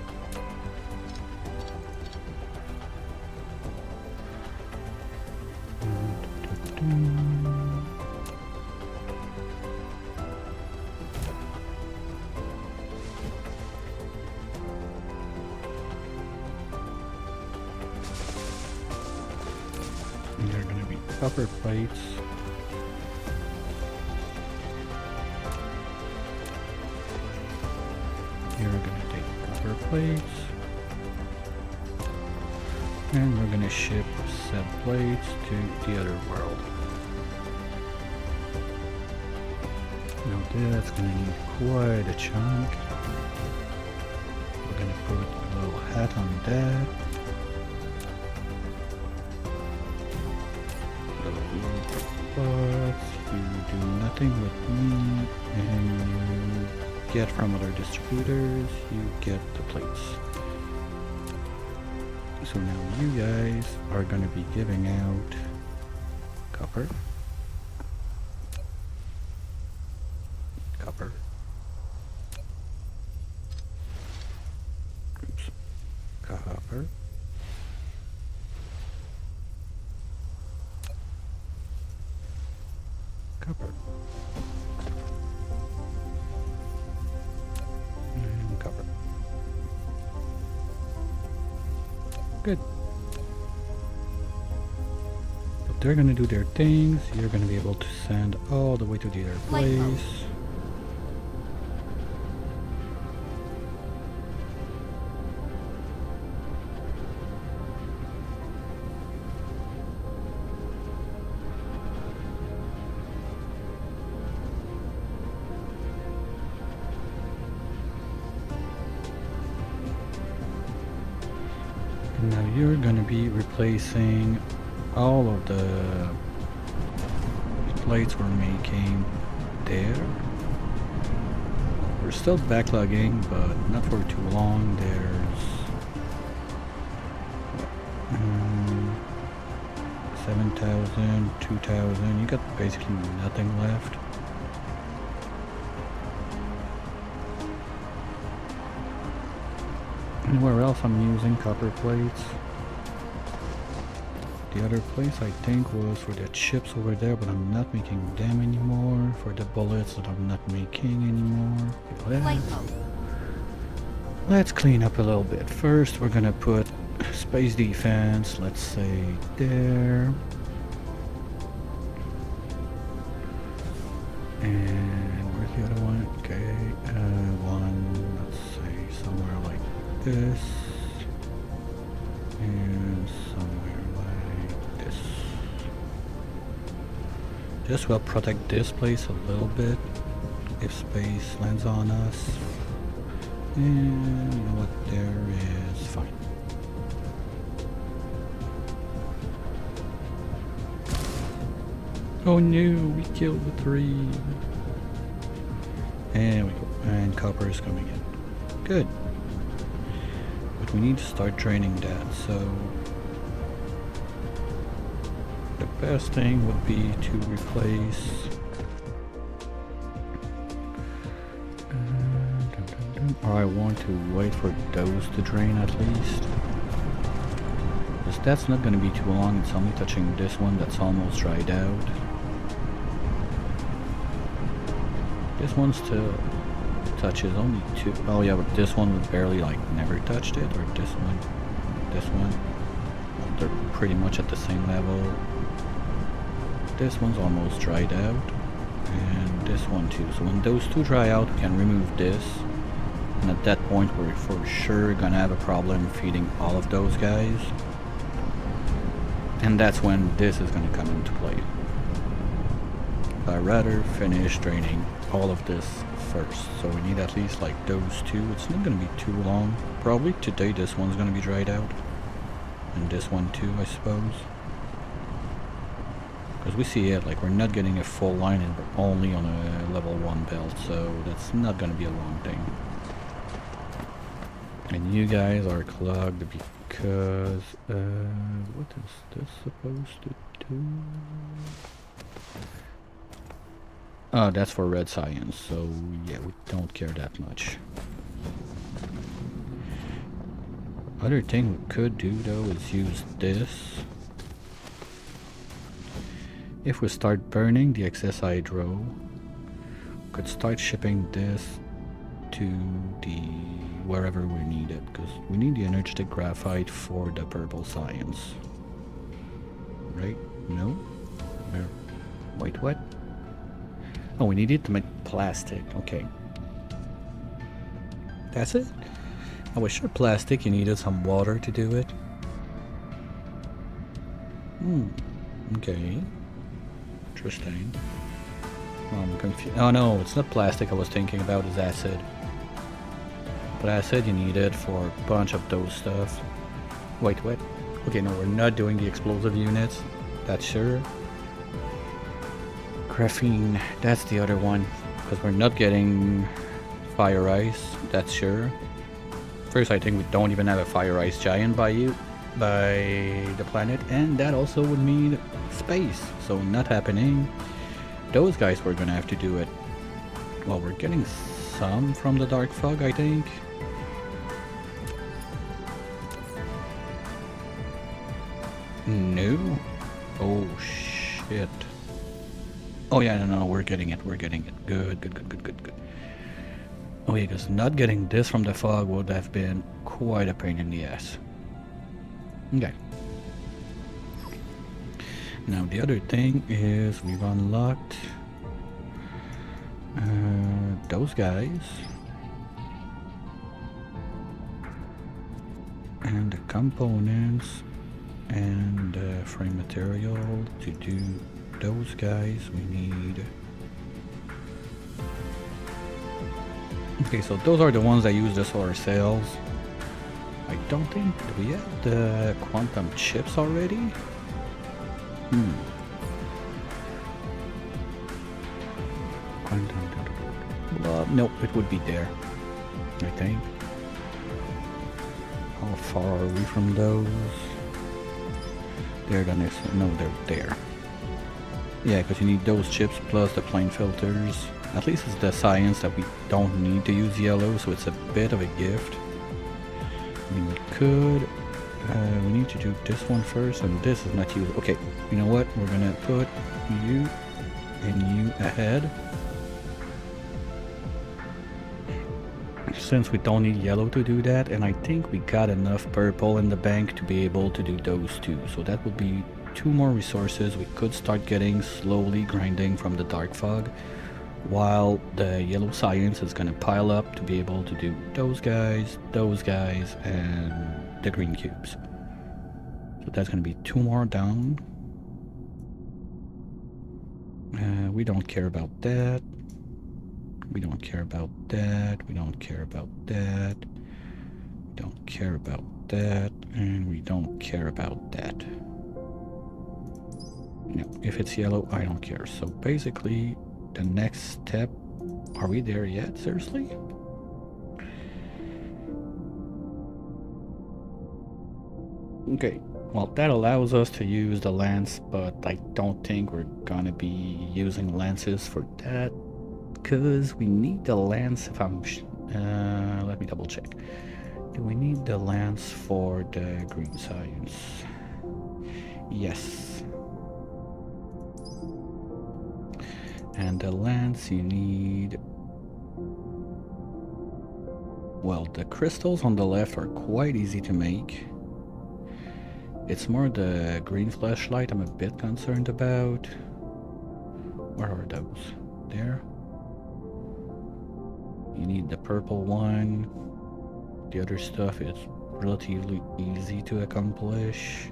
They're gonna be copper plates. Here we're gonna take copper plates. And we're gonna ship said plates to the other world. Now that's gonna need quite a chunk. We're gonna put a little hat on that. But you do nothing with me, and you get from other distributors, you get the plates. So now you guys are going to be giving out copper, copper, oops, copper, copper, and copper. Good. If they're gonna do their things, you're gonna be able to send all the way to the other Light mode. place. Now you're gonna be replacing all of the plates we're making there. We're still backlogging, but not for too long. There's 7,000, 2,000. You got basically nothing left. Anywhere else I'm using copper plates. The other place I think was for the chips over there, but I'm not making them anymore. For the bullets that I'm not making anymore. Light mode. Let's clean up a little bit. First we're gonna put space defense, let's say there. And where's the other one? Okay, one, let's say somewhere like this, and somewhere like this. This will protect this place a little bit if space lands on us. And you know what, there is fine. Oh no, we killed the 3. And we go, and copper is coming in. Good. But we need to start draining that, so the best thing would be to replace or I want to wait for those to drain at least, because that's not going to be too long. It's only touching this one that's almost dried out. This one still touches only 2. Oh yeah, but this one was barely, like, never touched it, or this one. Well, they're pretty much at the same level. This one's almost dried out, and this one too. So when those two dry out, we can remove this, and at that point we're for sure gonna have a problem feeding all of those guys, and that's when this is gonna come into play. I'd rather finish draining all of this first, so we need at least like those two. It's not gonna be too long. Probably today this one's gonna be dried out, and this one too, I suppose. Because we see it, like, we're not getting a full line and we're only on a level 1 belt, so that's not gonna be a long thing. And you guys are clogged because, what is this supposed to do? Oh, that's for red science, so yeah, we don't care that much. Other thing we could do though is use this. If we start burning the excess hydro, we could start shipping this to the wherever we need it, because we need the energetic graphite for the purple science. Right? No? Where? Wait, what? Oh, we need it to make plastic. Okay. That's it? I was sure plastic you needed some water to do it. Okay. Interesting. I'm confused. Oh no, it's not plastic I was thinking about, is acid. But acid you need it for a bunch of those stuff. Wait, what? Okay, no, we're not doing the explosive units. That's sure. Graphene, that's the other one. Because we're not getting fire ice, that's sure. First, I think we don't even have a fire ice giant by the planet, and that also would mean space, so not happening. Those guys were gonna have to do it. Well, we're getting some from the dark fog, I think. No. Oh shit. Oh yeah, no, we're getting it. Good. Oh yeah, because not getting this from the fog would have been quite a pain in the ass. Okay. Now the other thing is we've unlocked those guys and the components and the frame material. To do those guys we need. Okay, so those are the ones that use the solar cells. I don't think, do we have the quantum chips already? Nope, it would be there, I think. How far are we from those? They're the next, no, they're there. Yeah, because you need those chips plus the plane filters. At least it's the science that we don't need to use yellow, so it's a bit of a gift. I mean, we could, we need to do this one first, and this is not used. Okay, you know what? We're gonna put you and you ahead. Since we don't need yellow to do that, and I think we got enough purple in the bank to be able to do those two. So that would be 2 more resources we could start getting slowly grinding from the dark fog, while the yellow science is gonna pile up to be able to do those guys, and the green cubes. So that's gonna be 2 more down. We don't care about that. We don't care about that. We don't care about that. We don't care about that. And we don't care about that. No, if it's yellow, I don't care. So basically, the next step... Are we there yet? Seriously? Okay. Well, that allows us to use the lance, but I don't think we're gonna be using lances for that. Because we need the lance if I'm... let me double check. Do we need the lance for the green science? Yes. And the lance you need... Well, the crystals on the left are quite easy to make. It's more the green flashlight I'm a bit concerned about. Where are those? There. You need the purple one. The other stuff is relatively easy to accomplish.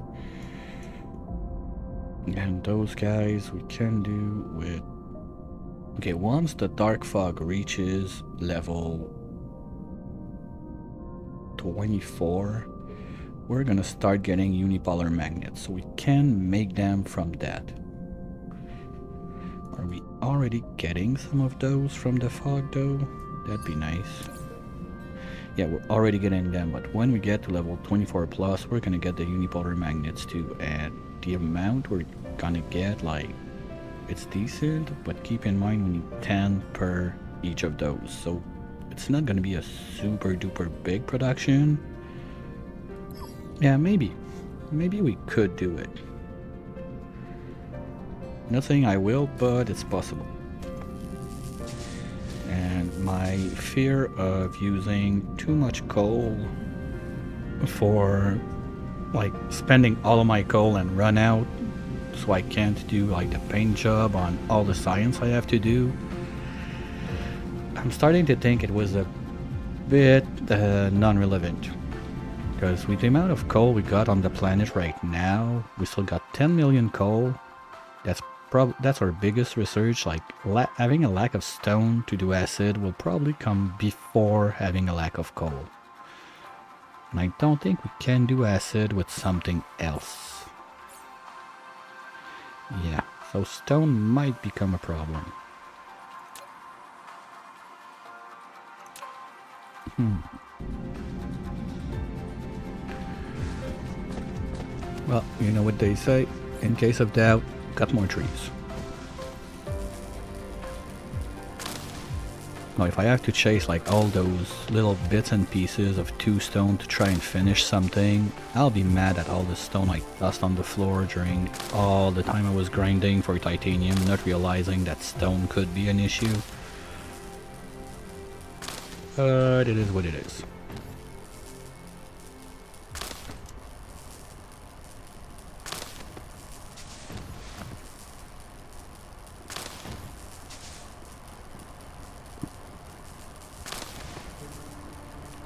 And those guys we can do with... Okay, once the dark fog reaches level 24, we're gonna start getting unipolar magnets, so we can make them from that. Are we already getting some of those from the fog though? That'd be nice. Yeah, we're already getting them, but when we get to level 24 plus, we're gonna get the unipolar magnets too, and the amount we're gonna get, like, it's decent, but keep in mind we need 10 per each of those, so it's not gonna be a super duper big production. Yeah, maybe we could do it. Not saying I will, but it's possible. And my fear of using too much coal for, like, spending all of my coal and run out, so I can't do, like, the paint job on all the science I have to do. I'm starting to think it was a bit non-relevant. Because with the amount of coal we got on the planet right now, we still got 10 million coal. That's our biggest research. Like, having a lack of stone to do acid will probably come before having a lack of coal. And I don't think we can do acid with something else. Yeah, so stone might become a problem. Well, you know what they say, in case of doubt, cut more trees. Now, if I have to chase like all those little bits and pieces of 2 stone to try and finish something, I'll be mad at all the stone I tossed on the floor during all the time I was grinding for titanium, not realizing that stone could be an issue. But it is what it is.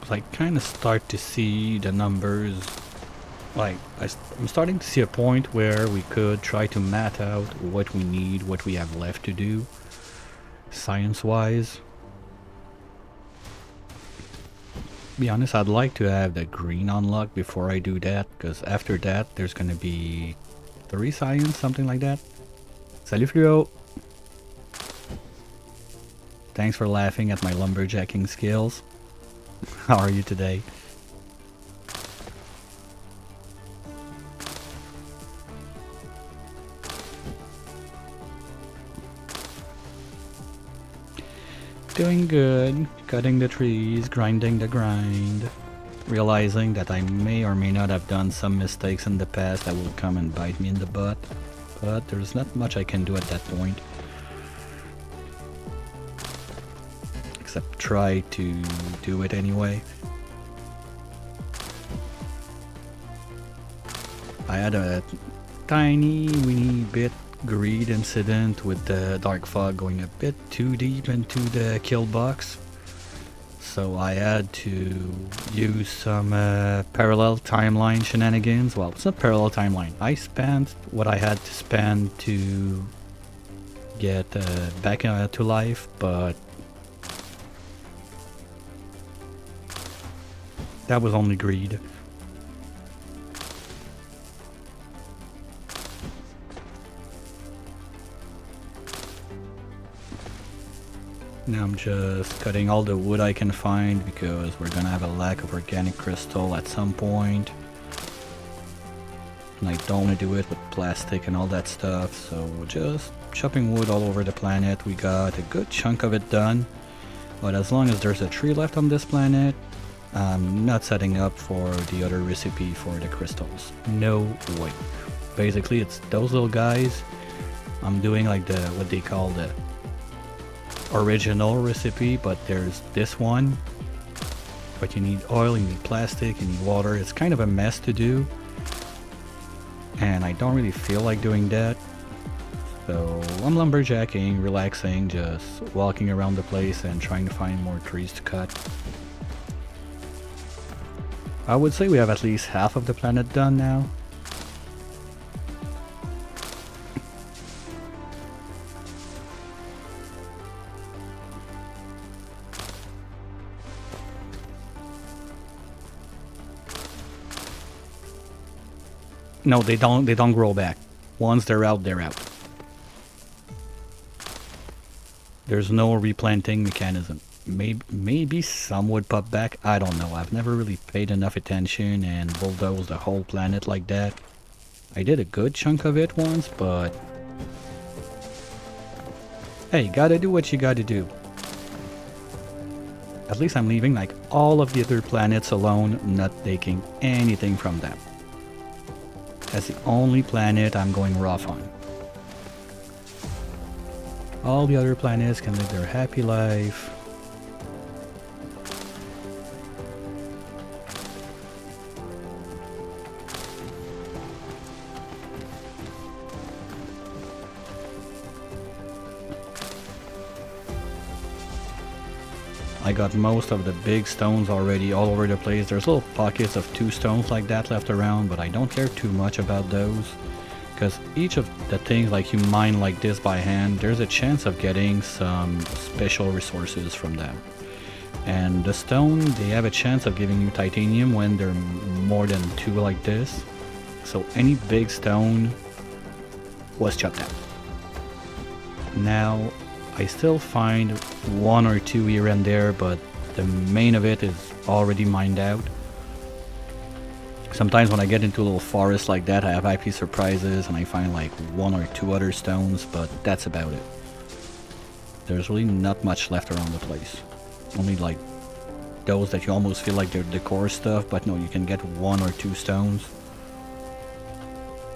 I kind of start to see the numbers. Like, I'm starting to see a point where we could try to map out what we need, what we have left to do, science-wise. Be honest, I'd like to have the green unlocked before I do that, because after that, there's gonna be 3 science, something like that. Salut Fluo! Thanks for laughing at my lumberjacking skills. How are you today? Doing good, cutting the trees, grinding the grind, realizing that I may or may not have done some mistakes in the past that will come and bite me in the butt, but there's not much I can do at that point. Except try to do it anyway. I had a tiny weeny bit greed incident with the dark fog going a bit too deep into the kill box, so I had to use some parallel timeline shenanigans. Well, it's not parallel timeline. I spent what I had to spend to get back to life, but that was only greed. Now I'm just cutting all the wood I can find because we're gonna have a lack of organic crystal at some point. And I don't want to do it with plastic and all that stuff, so just chopping wood all over the planet. We got a good chunk of it done, but as long as there's a tree left on this planet, I'm not setting up for the other recipe for the crystals. No way. Basically, it's those little guys. I'm doing like the what they call the original recipe, but there's this one. But you need oil, you need plastic, you need water. It's kind of a mess to do, and I don't really feel like doing that. So I'm lumberjacking, relaxing, just walking around the place and trying to find more trees to cut. I would say we have at least half of the planet done now. No, they don't grow back. Once they're out, they're out. There's no replanting mechanism. Maybe some would pop back. I don't know. I've never really paid enough attention and bulldozed the whole planet like that. I did a good chunk of it once, but hey, gotta do what you gotta do. At least I'm leaving like all of the other planets alone, not taking anything from them. That's the only planet I'm going rough on. All the other planets can live their happy life. I got most of the big stones already all over the place. There's little pockets of 2 stones like that left around, but I don't care too much about those, because each of the things like you mine like this by hand, there's a chance of getting some special resources from them. And the stone, they have a chance of giving you titanium when they're more than 2 like this. So any big stone was chopped out. Now I still find 1 or 2 here and there, but the main of it is already mined out. Sometimes when I get into a little forest like that, I have happy surprises and I find like 1 or 2 other stones, but that's about it. There's really not much left around the place. Only like those that you almost feel like they're decor stuff, but no, you can get 1 or 2 stones.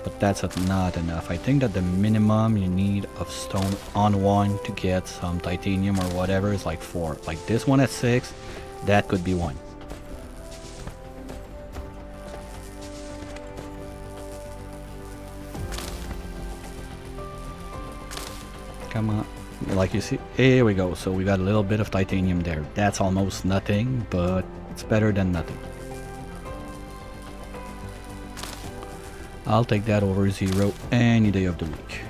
But that's not enough. I think that the minimum you need of stone on one to get some titanium or whatever is like 4. Like this one at 6, that could be 1. Come on. Like you see, here we go. So we got a little bit of titanium there. That's almost nothing, but It's better than nothing. I'll take that over 0 any day of the week.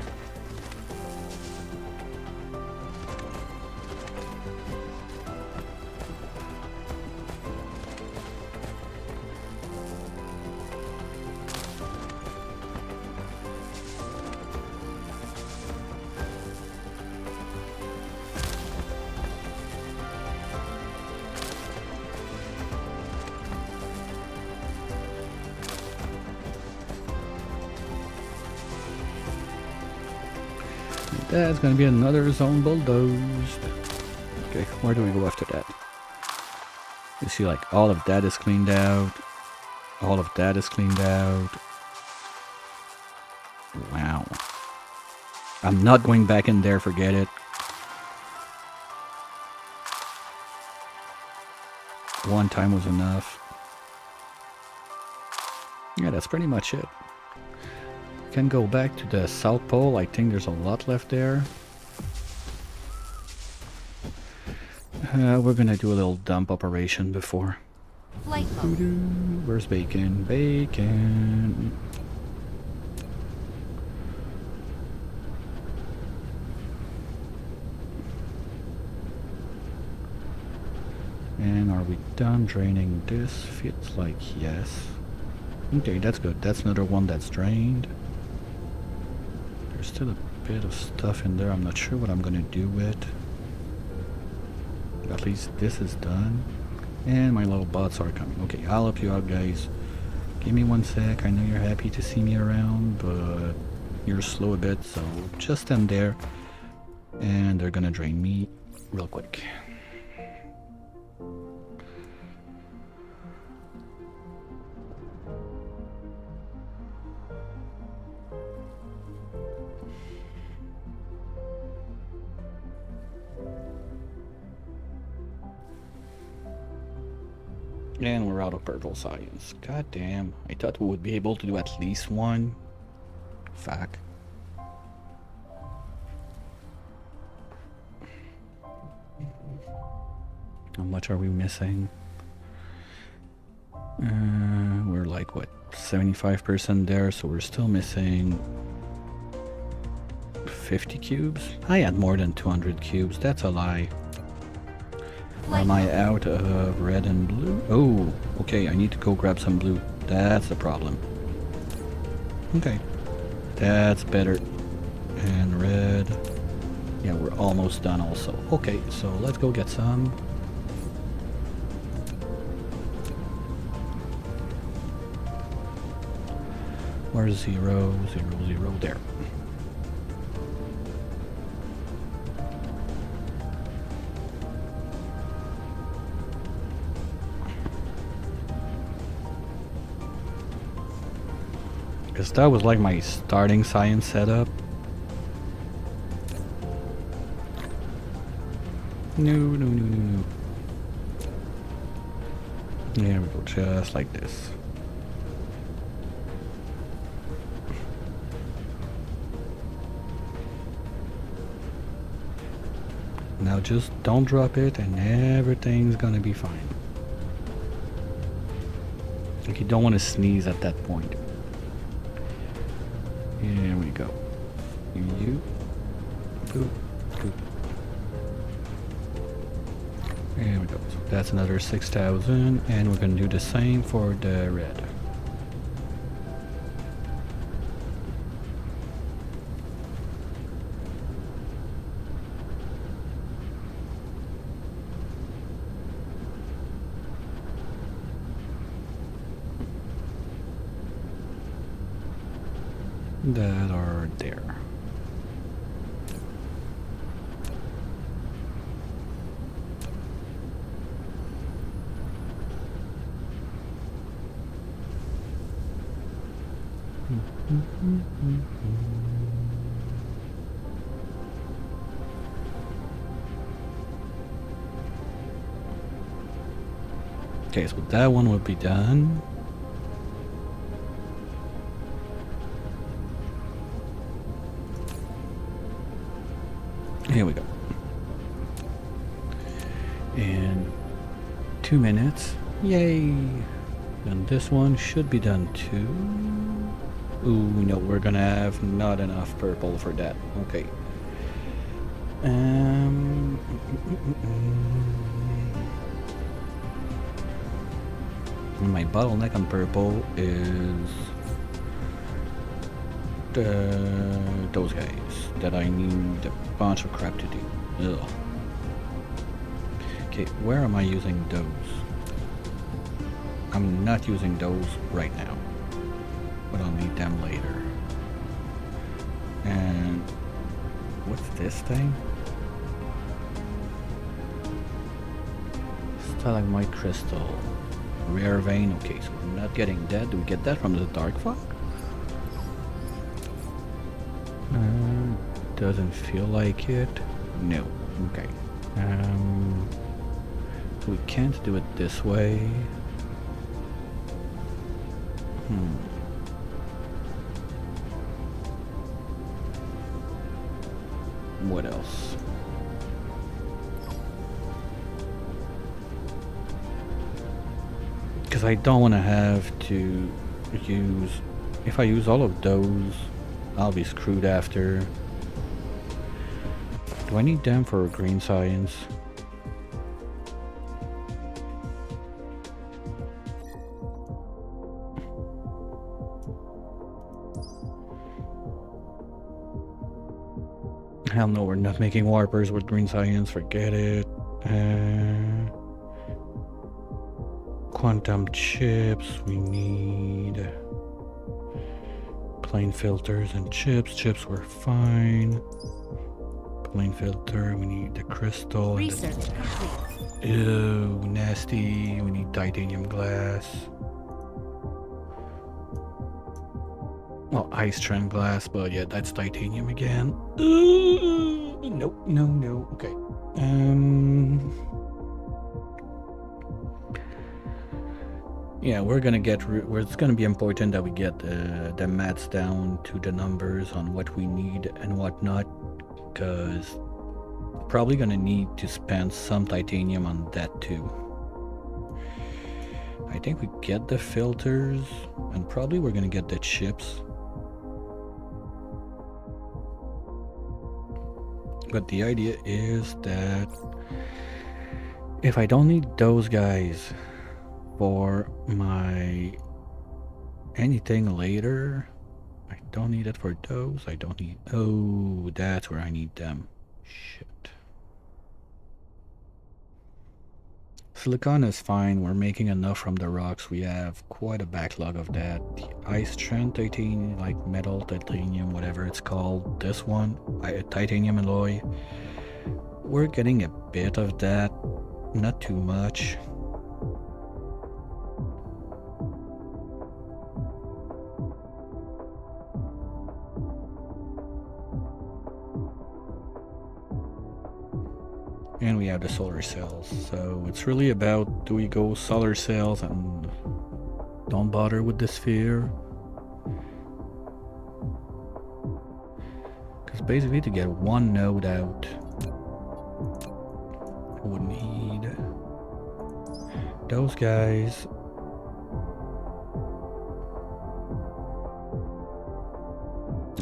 That's gonna be another zone bulldozed. Okay, where do we go after that? You see, like, all of that is cleaned out. All of that is cleaned out. Wow. I'm not going back in there, forget it. One time was enough. Yeah, that's pretty much it. Can go back to the South Pole. I think there's a lot left there. We're gonna do a little dump operation before. Flight mode. Where's Bacon? Bacon. And are we done draining this? Feels like yes. Okay, that's good. That's another one that's drained. There's still a bit of stuff in there. I'm not sure what I'm gonna do with. At least this is done. And my little bots are coming. Okay, I'll help you out, guys. Give me 1 sec. I know you're happy to see me around, but you're slow a bit, so just stand there. And they're gonna drain me real quick. And we're out of purple science. God damn. I thought we would be able to do at least one. Fuck. How much are we missing? We're like, what, 75% there, so we're still missing 50 cubes? I had more than 200 cubes. That's a lie. Am I out of red and blue? Oh, okay, I need to go grab some blue. That's the problem. Okay, that's better. And red. Yeah, we're almost done also. Okay, so let's go get some. Where's 0, 0, 0? There. Because that was like my starting science setup. No, no, no, no, no. There we go, just like this. Now just don't drop it and everything's gonna be fine. Like, you don't want to sneeze at that point. Here we go. You. Boop. Boop. There we go. So that's another 6,000, and we're gonna do the same for the red. That are there. Okay, so that one will be done. Here we go. In 2 minutes, Yay! And this one should be done too. Ooh, no, we're gonna have not enough purple for that. Okay. My bottleneck on purple is those guys that I need a bunch of crap to do. Ugh. Okay, where am I using those? I'm not using those right now, but I'll need them later. And what's this thing? Stalagmite crystal. Rare vein. Okay, so we're not getting that. Do we get that from the dark fog? Doesn't feel like it. No. Okay. So we can't do it this way. What else? Because I don't want to have to use... If I use all of those, I'll be screwed after. Do I need them for green science? Hell no, we're not making warpers with green science, forget it. Quantum chips, we need plain filters and chips. Chips were fine. Plain filter, we need the crystal. Research complete. Ew, nasty. We need titanium glass. Well, ice trend glass, but yeah, that's titanium again. Nope, no. Okay. Yeah, we're gonna get. It's gonna be important that we get the maths down to the numbers on what we need and what not, because probably gonna need to spend some titanium on that too. I think we get the filters, and probably we're gonna get the chips. But the idea is that if I don't need those guys for my anything later, I don't need it for those. I don't need... Oh, that's where I need them. Shit. Silicon is fine. We're making enough from the rocks. We have quite a backlog of that. The ice strength titanium, like metal titanium, whatever it's called. This one, titanium alloy. We're getting a bit of that, not too much. And we have the solar cells, so it's really about, do we go solar cells and don't bother with the sphere? Because basically to get one node out, I would need those guys.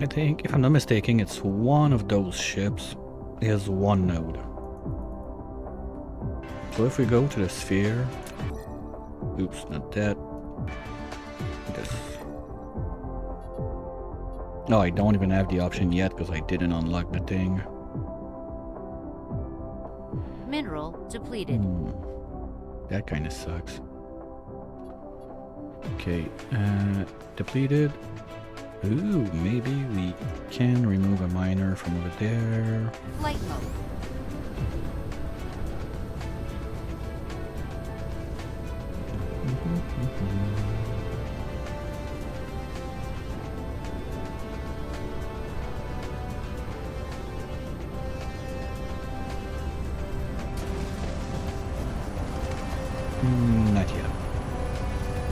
I think, if I'm not mistaken, it's one of those ships is one node. So if we go to the sphere, oops, not that, this. No, I don't even have the option yet because I didn't unlock the thing. Mineral depleted. That kind of sucks. Okay, depleted. Ooh, maybe we can remove a miner from over there. Flight mode. Not yet,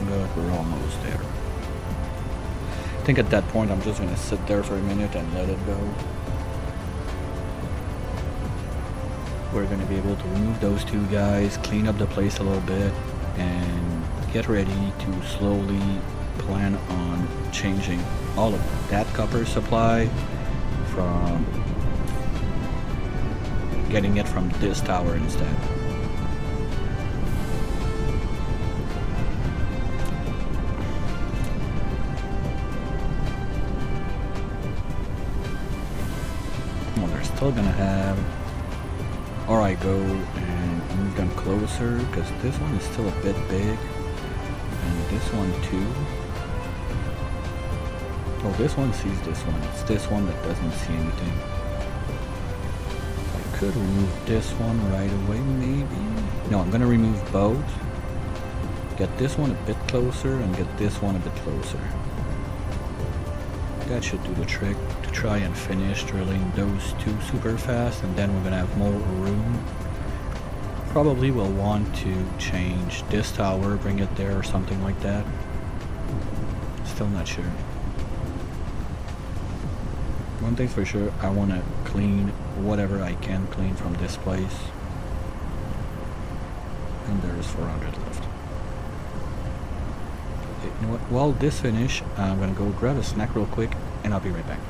but we're almost there. I think at that point I'm just gonna sit there for a minute and let it go. We're gonna be able to remove those two guys, clean up the place a little bit, and get ready to slowly plan on changing all of that copper supply from getting it from this tower instead. Well, they're still gonna have, or I go and move them closer because this one is still a bit big, and this one too. Oh, this one sees this one. It's this one that doesn't see anything. I could remove this one right away, maybe. No, I'm gonna remove both. Get this one a bit closer and get this one a bit closer. That should do the trick to try and finish drilling those two super fast, and then we're gonna have more room. Probably will want to change this tower, bring it there or something like that. Still not sure. One thing's for sure, I want to clean whatever I can clean from this place. And there's 400 left. Okay, you know what? While this finish, I'm gonna go grab a snack real quick, and I'll be right back.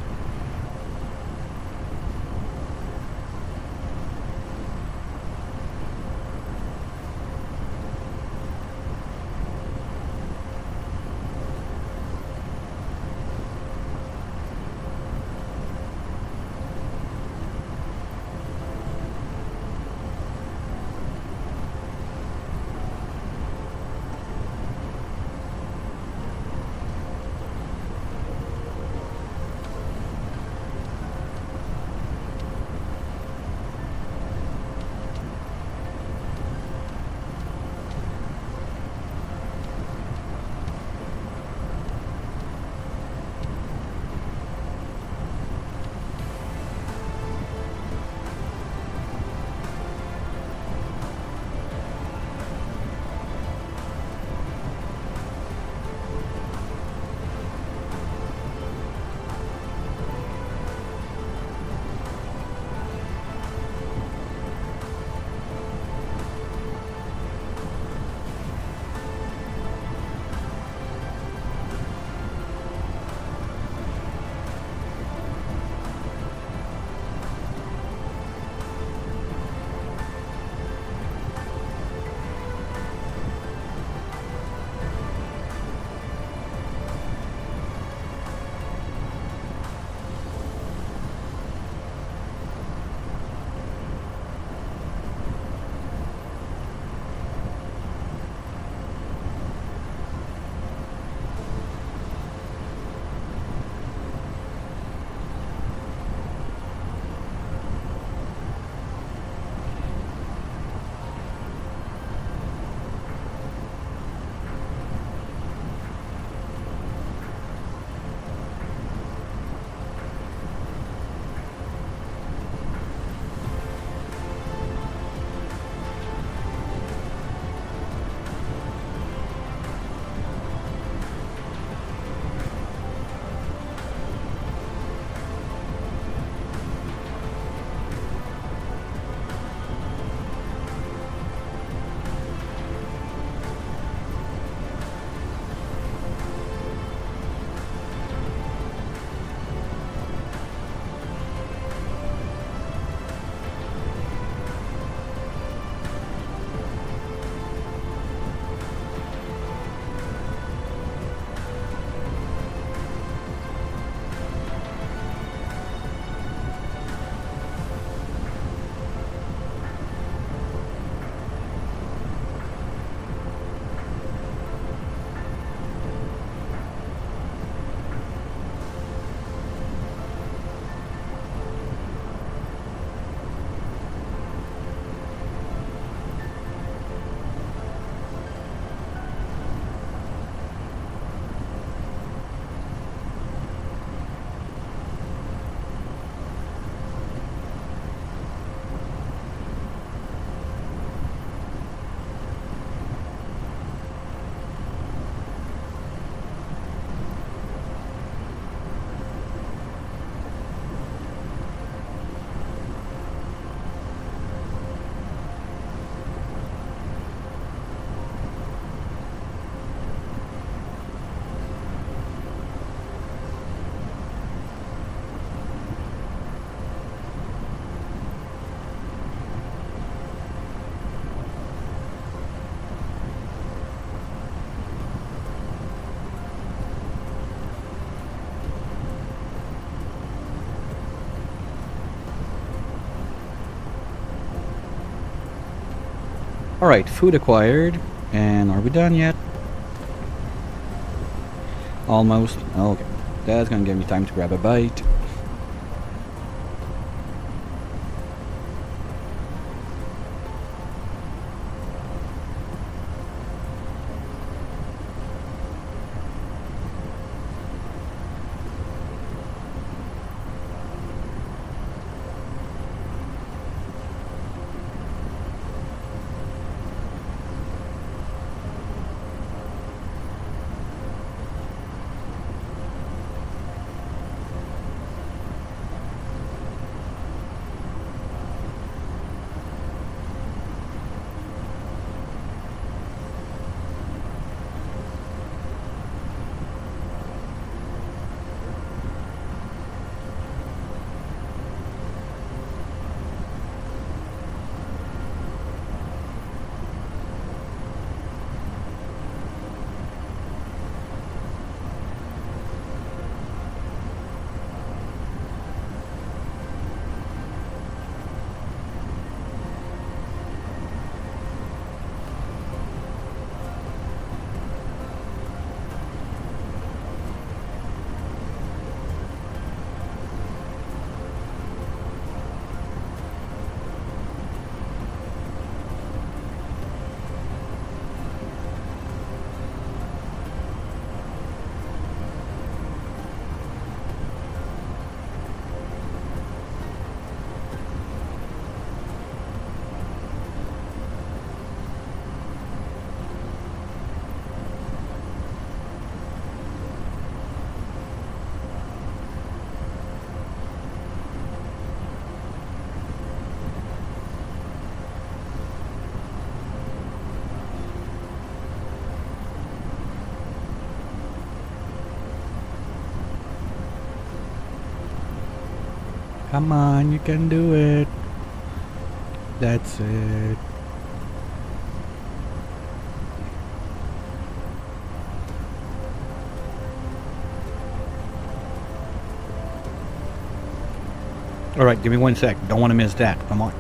Alright, food acquired. And are we done yet? Almost. Okay. That's gonna give me time to grab a bite. Come on, you can do it. That's it. Alright, give me 1 sec. Don't want to miss that. Come on.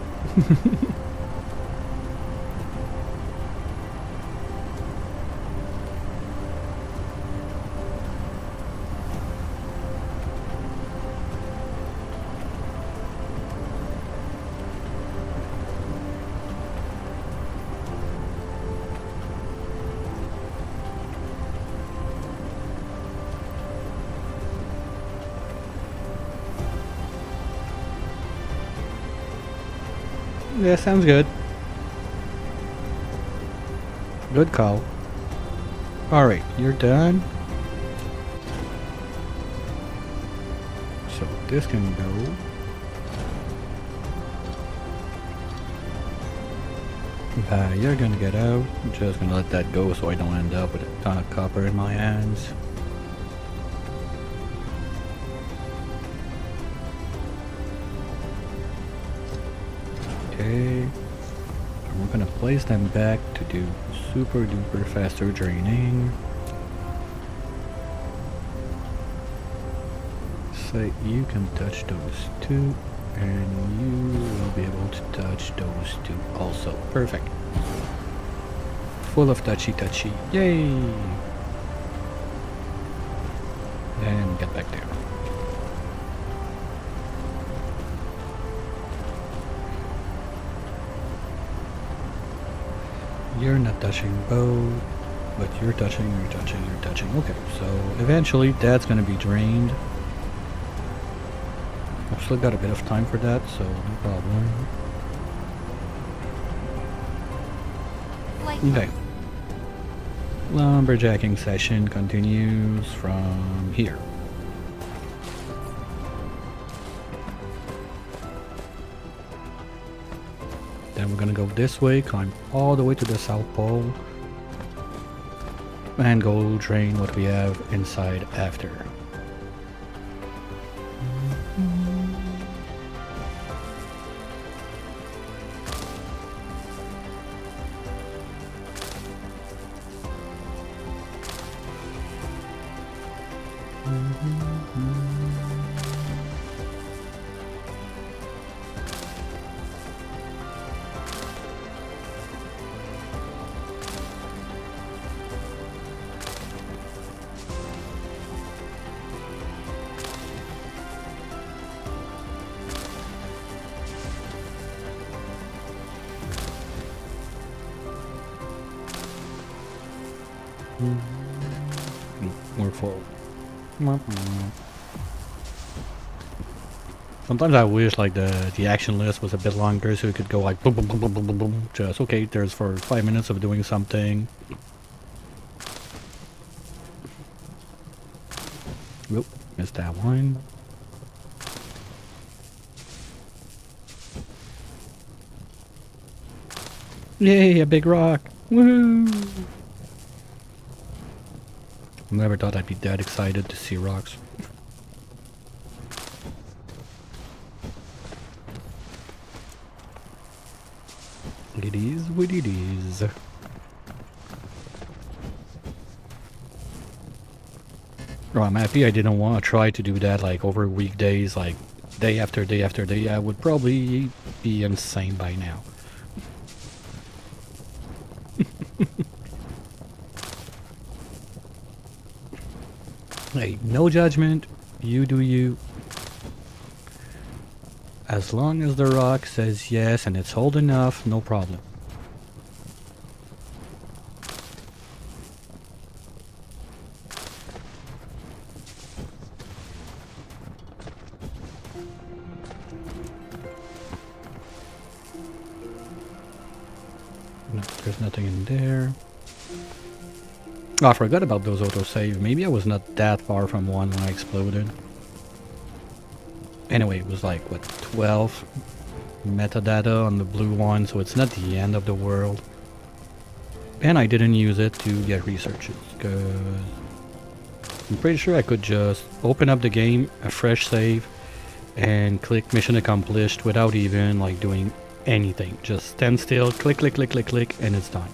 Yeah, sounds good. Good call. Alright, you're done. So this can go. You're gonna get out. I'm just gonna let that go so I don't end up with a ton of copper in my hands. Okay. We're gonna place them back to do super duper faster draining. So you can touch those two, and you will be able to touch those two also. Perfect. Full of touchy. Yay! And get back there. You're not touching both, but you're touching. Okay, so eventually that's gonna be drained. I've still got a bit of time for that, so no problem. Okay. Lumberjacking session continues from here. Then we're gonna go this way, climb all the way to the South Pole, and go drain what we have inside after. We're full. Sometimes I wish like the action list was a bit longer so it could go like boom boom boom boom boom boom boom. Just okay, there's for 5 minutes of doing something. Oop, missed that one. Yay, a big rock! Woohoo! Never thought I'd be that excited to see rocks. It is what it is. Oh, I'm happy I didn't want to try to do that like over weekdays, like day after day after day. I would probably be insane by now. Hey, no judgment. You do you. As long as the rock says yes and it's old enough, no problem. No, there's nothing in there. Oh, I forgot about those autosave. Maybe I was not that far from one when I exploded. Anyway, it was like, what, 12 metadata on the blue one, so it's not the end of the world. And I didn't use it to get researches, because I'm pretty sure I could just open up the game, a fresh save, and click mission accomplished without even like doing anything. Just stand still, click, click, click, click, click, and it's done.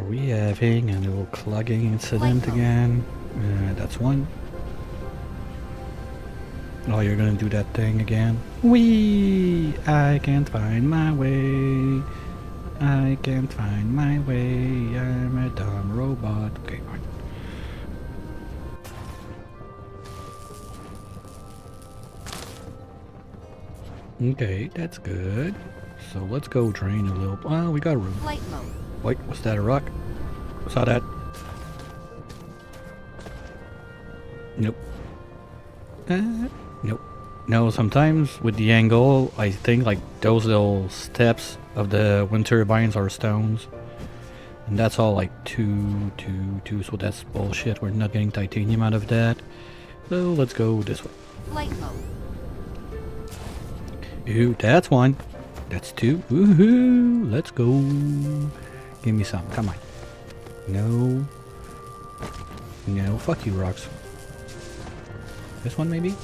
We having a little clogging incident again. That's one. Oh, you're gonna do that thing again? Whee! I can't find my way. I can't find my way. I'm a dumb robot. Okay, fine. Okay, that's good. So let's go drain a little. Well, we got room. Flight mode. Wait, was that a rock? Saw that. Nope. Nope. No, sometimes with the angle, I think like those little steps of the wind turbines are stones. And that's all like 2, 2, 2, so that's bullshit. We're not getting titanium out of that. So let's go this way. Flight mode. Ooh, that's one. That's two. Woohoo! Let's go. Give me some. Come on. No. No. Fuck you, rocks. This one, maybe?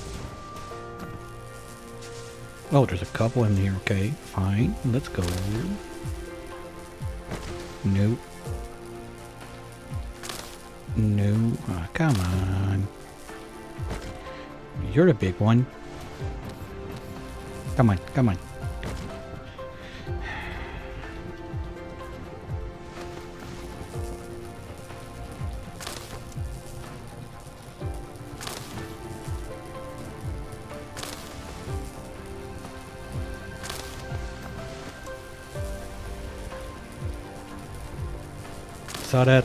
Oh, there's a couple in here. Okay, fine. Let's go. Nope. No. Ah, come on. You're the big one. Come on, come on. Saw that.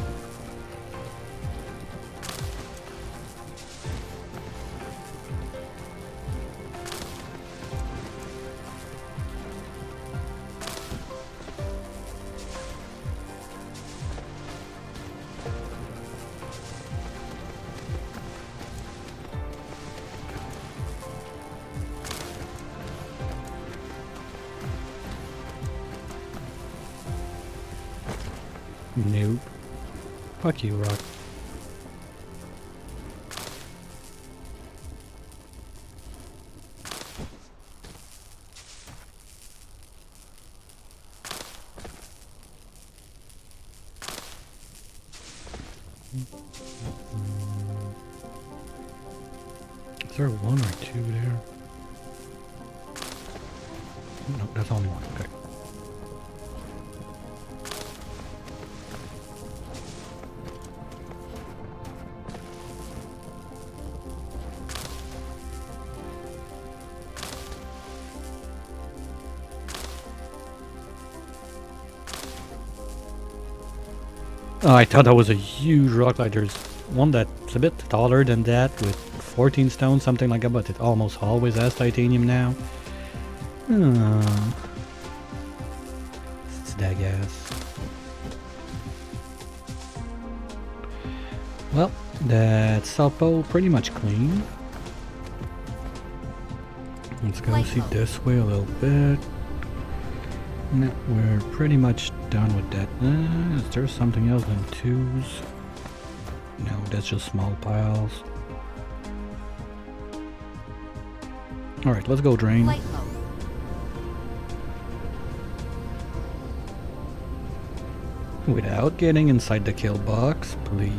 Nope. Fuck you, rock. Is there one or two there? No, that's only one. Okay. Oh, I thought that was a huge rock. Like there's one that's a bit taller than that with 14 stones, something like that, but it almost always has titanium now. It's that gas. Well, that South Pole pretty much clean. Let's go see this way a little bit. No, we're pretty much done with that. Is there something else than twos? No, that's just small piles. Alright, let's go drain. Light mode. Without getting inside the kill box, please.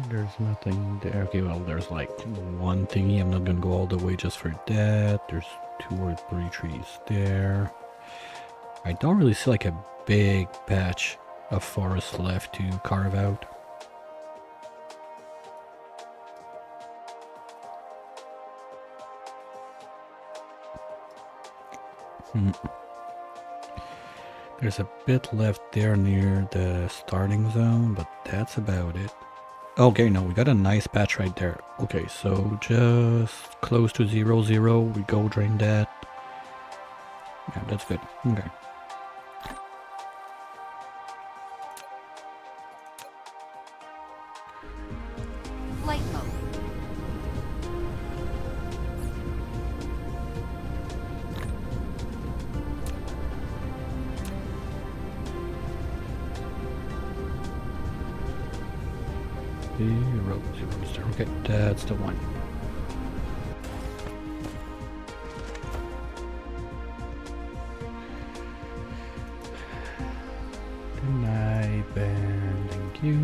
There's nothing there. Okay, well, there's like one thingy. I'm not gonna go all the way just for that. There's 2 or 3 trees there. I don't really see like a big patch of forest left to carve out. There's a bit left there near the starting zone, but that's about it. Okay, no, we got a nice patch right there. Okay, so just close to 0, we go drain that. Yeah, that's good. Okay. Light mode. Zero. Okay, that's the one. Good night, Ben. Thank you.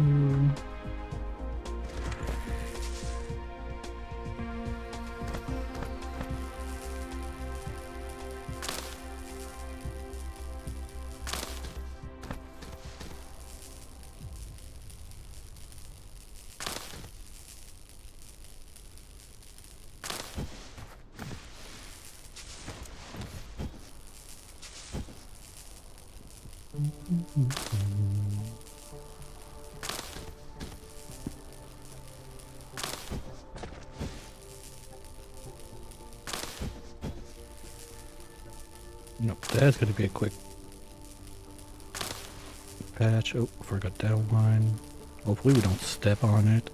Nope, that's gonna be a quick patch. Oh, forgot that one. Hopefully we don't step on it.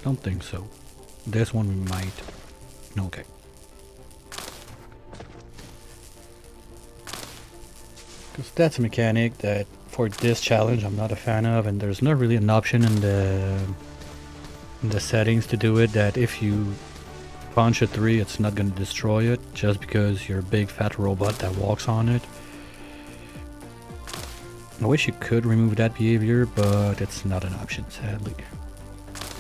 Don't think so. This one we might. Okay. Because that's a mechanic that for this challenge I'm not a fan of, and there's not really an option in the settings to do it that if you punch a 3 it's not going to destroy it just because you're a big fat robot that walks on it. I wish you could remove that behavior, but it's not an option, sadly.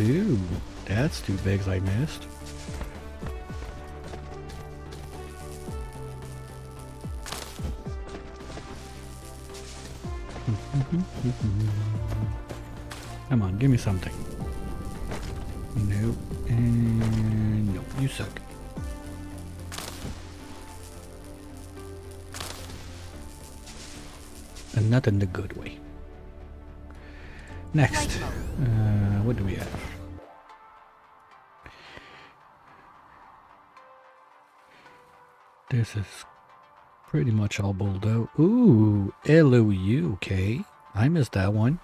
Ooh, that's 2 bigs I missed. Come on, give me something. No, and no, you suck. And not in the good way. Next, what do we have? This is pretty much all bowled out. Ooh, LOU, okay. I missed that one.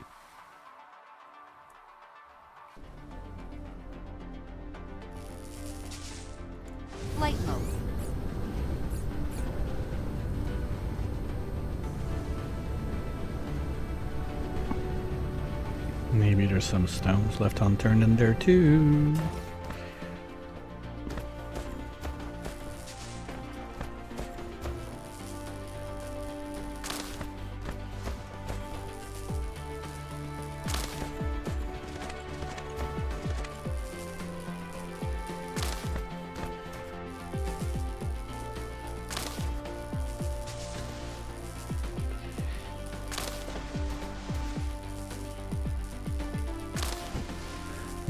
Light mode. Maybe there's some stones left unturned in there too.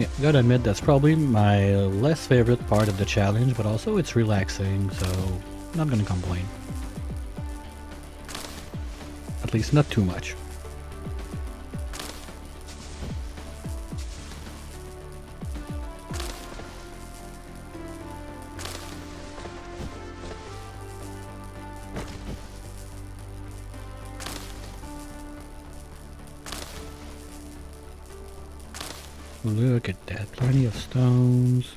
Yeah, gotta admit that's probably my less favorite part of the challenge, but also it's relaxing, so not gonna complain. At least not too much. Look at that, plenty of stones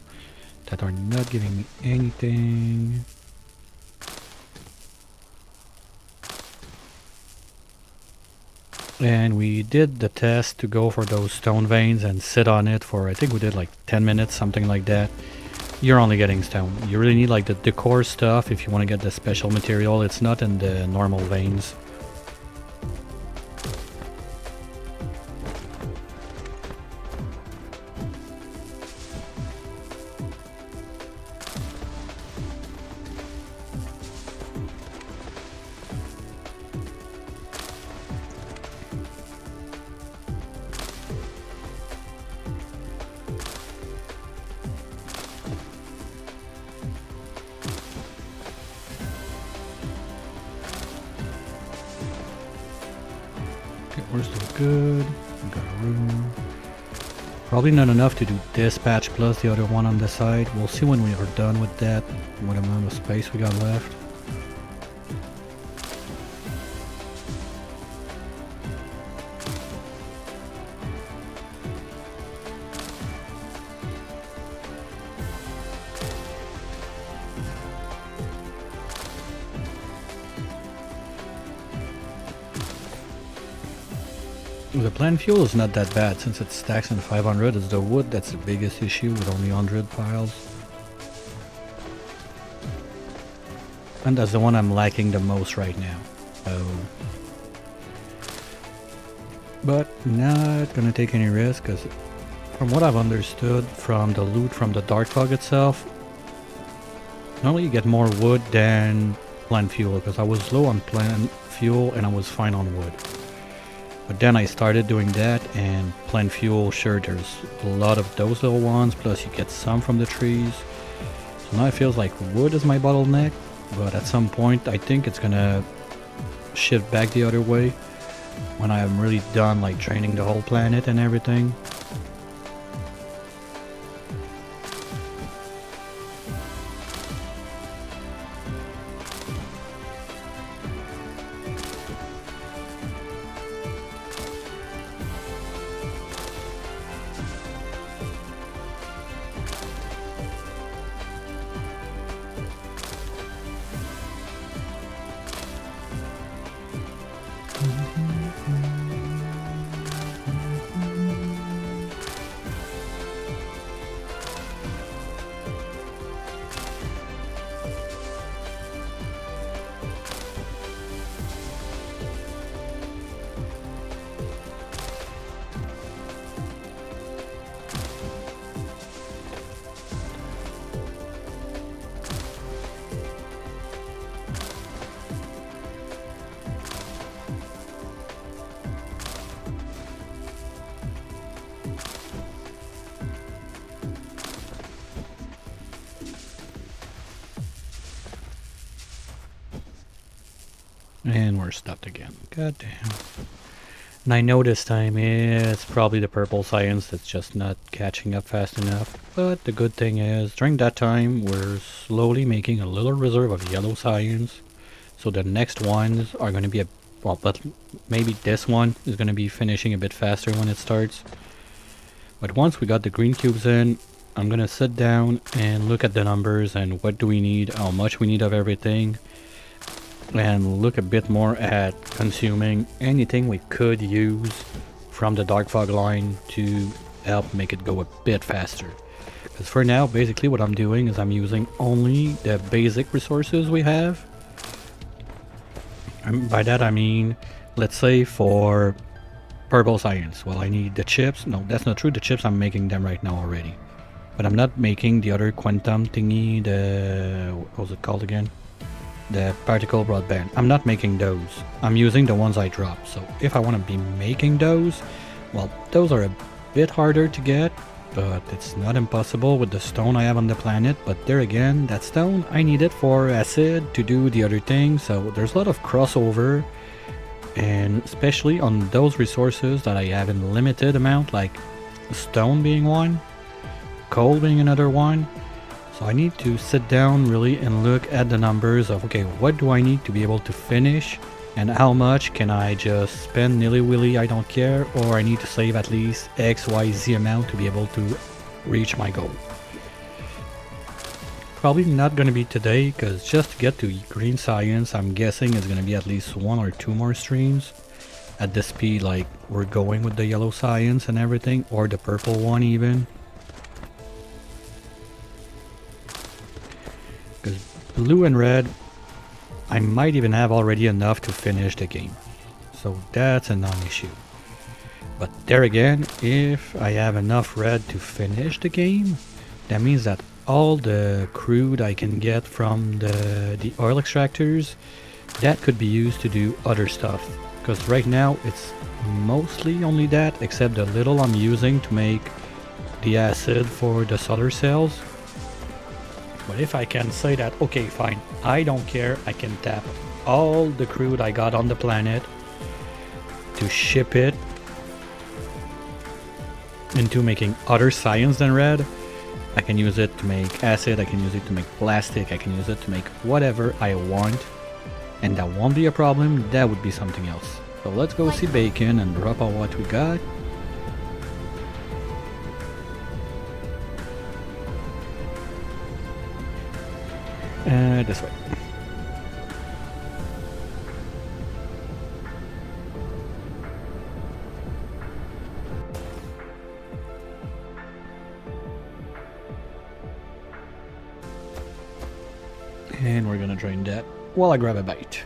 that are not giving me anything. And we did the test to go for those stone veins and sit on it for, I think we did like 10 minutes, something like that. You're only getting stone. You really need like the decor stuff if you want to get the special material. It's not in the normal veins. Okay, we're still good. We got a room. Probably not enough to do this patch plus the other one on the side. We'll see when we are done with that, what amount of space we got left. The plant fuel is not that bad since it stacks in 500. It's the wood that's the biggest issue with only 100 piles. And that's the one I'm lacking the most right now. So, but not gonna take any risk because from what I've understood from the loot from the Dark Fog itself, normally you get more wood than plant fuel because I was low on plant fuel and I was fine on wood. But then I started doing that, and plant fuel, sure, there's a lot of those little ones, plus you get some from the trees. So now it feels like wood is my bottleneck, but at some point I think it's gonna shift back the other way when I'm really done like training the whole planet and everything. And we're stopped again. God damn. And I know this time it's probably the purple science that's just not catching up fast enough. But the good thing is, during that time, we're slowly making a little reserve of yellow science. So the next ones are going to be a... Well, but maybe this one is going to be finishing a bit faster when it starts. But once we got the green cubes in, I'm going to sit down and look at the numbers and what do we need, how much we need of everything. And look a bit more at consuming anything we could use from the Dark Fog line to help make it go a bit faster. Because for now, basically what I'm doing is I'm using only the basic resources we have. And by that I mean, let's say for purple science, well, I need the chips. No, that's not true. The chips, I'm making them right now already. But I'm not making the other quantum thingy, the... what was it called again? The particle broadband. I'm not making those. I'm using the ones I dropped. So if I want to be making those, well, those are a bit harder to get. but it's not impossible with the stone I have on the planet. But there again, that stone, I need it for acid to do the other thing, so there's a lot of crossover, and especially on those resources that I have in limited amount, like stone being one, coal being another one. So I need to sit down really and look at the numbers of, okay, what do I need to be able to finish, and how much can I just spend nilly-willy, I don't care, or I need to save at least X, Y, Z amount to be able to reach my goal. Probably not going to be today, because just to get to green science, I'm guessing it's going to be at least 1 or 2 more streams at the speed like we're going with the yellow science and everything, or the purple one even. Because blue and red, I might even have already enough to finish the game, so that's a non-issue. But there again, if I have enough red to finish the game, that means that all the crude I can get from the oil extractors, that could be used to do other stuff. Because right now it's mostly only that, except the little I'm using to make the acid for the solar cells. But if I can say that, okay, fine, I don't care, I can tap all the crude I got on the planet to ship it into making other science than red. I can use it to make acid, I can use it to make plastic, I can use it to make whatever I want. And that won't be a problem, that would be something else. So let's go see Bacon and drop out what we got. This way. And we're gonna drain that while I grab a bite.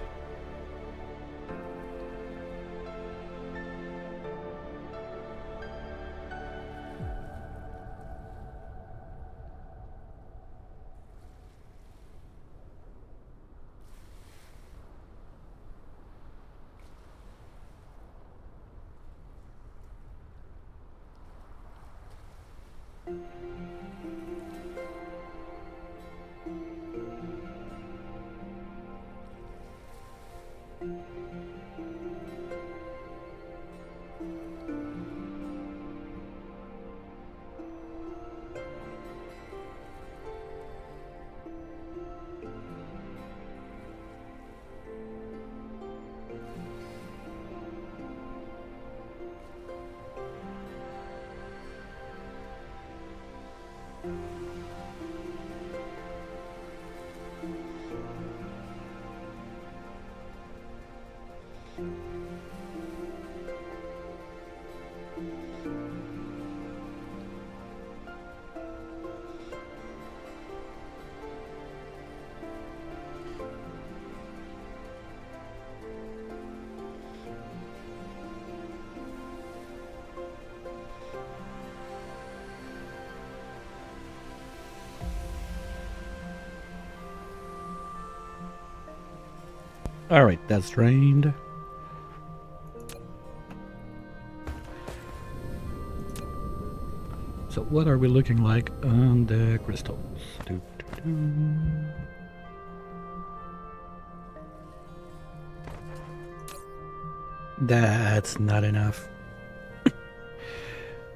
Alright, that's drained. So what are we looking like on the crystals? That's not enough.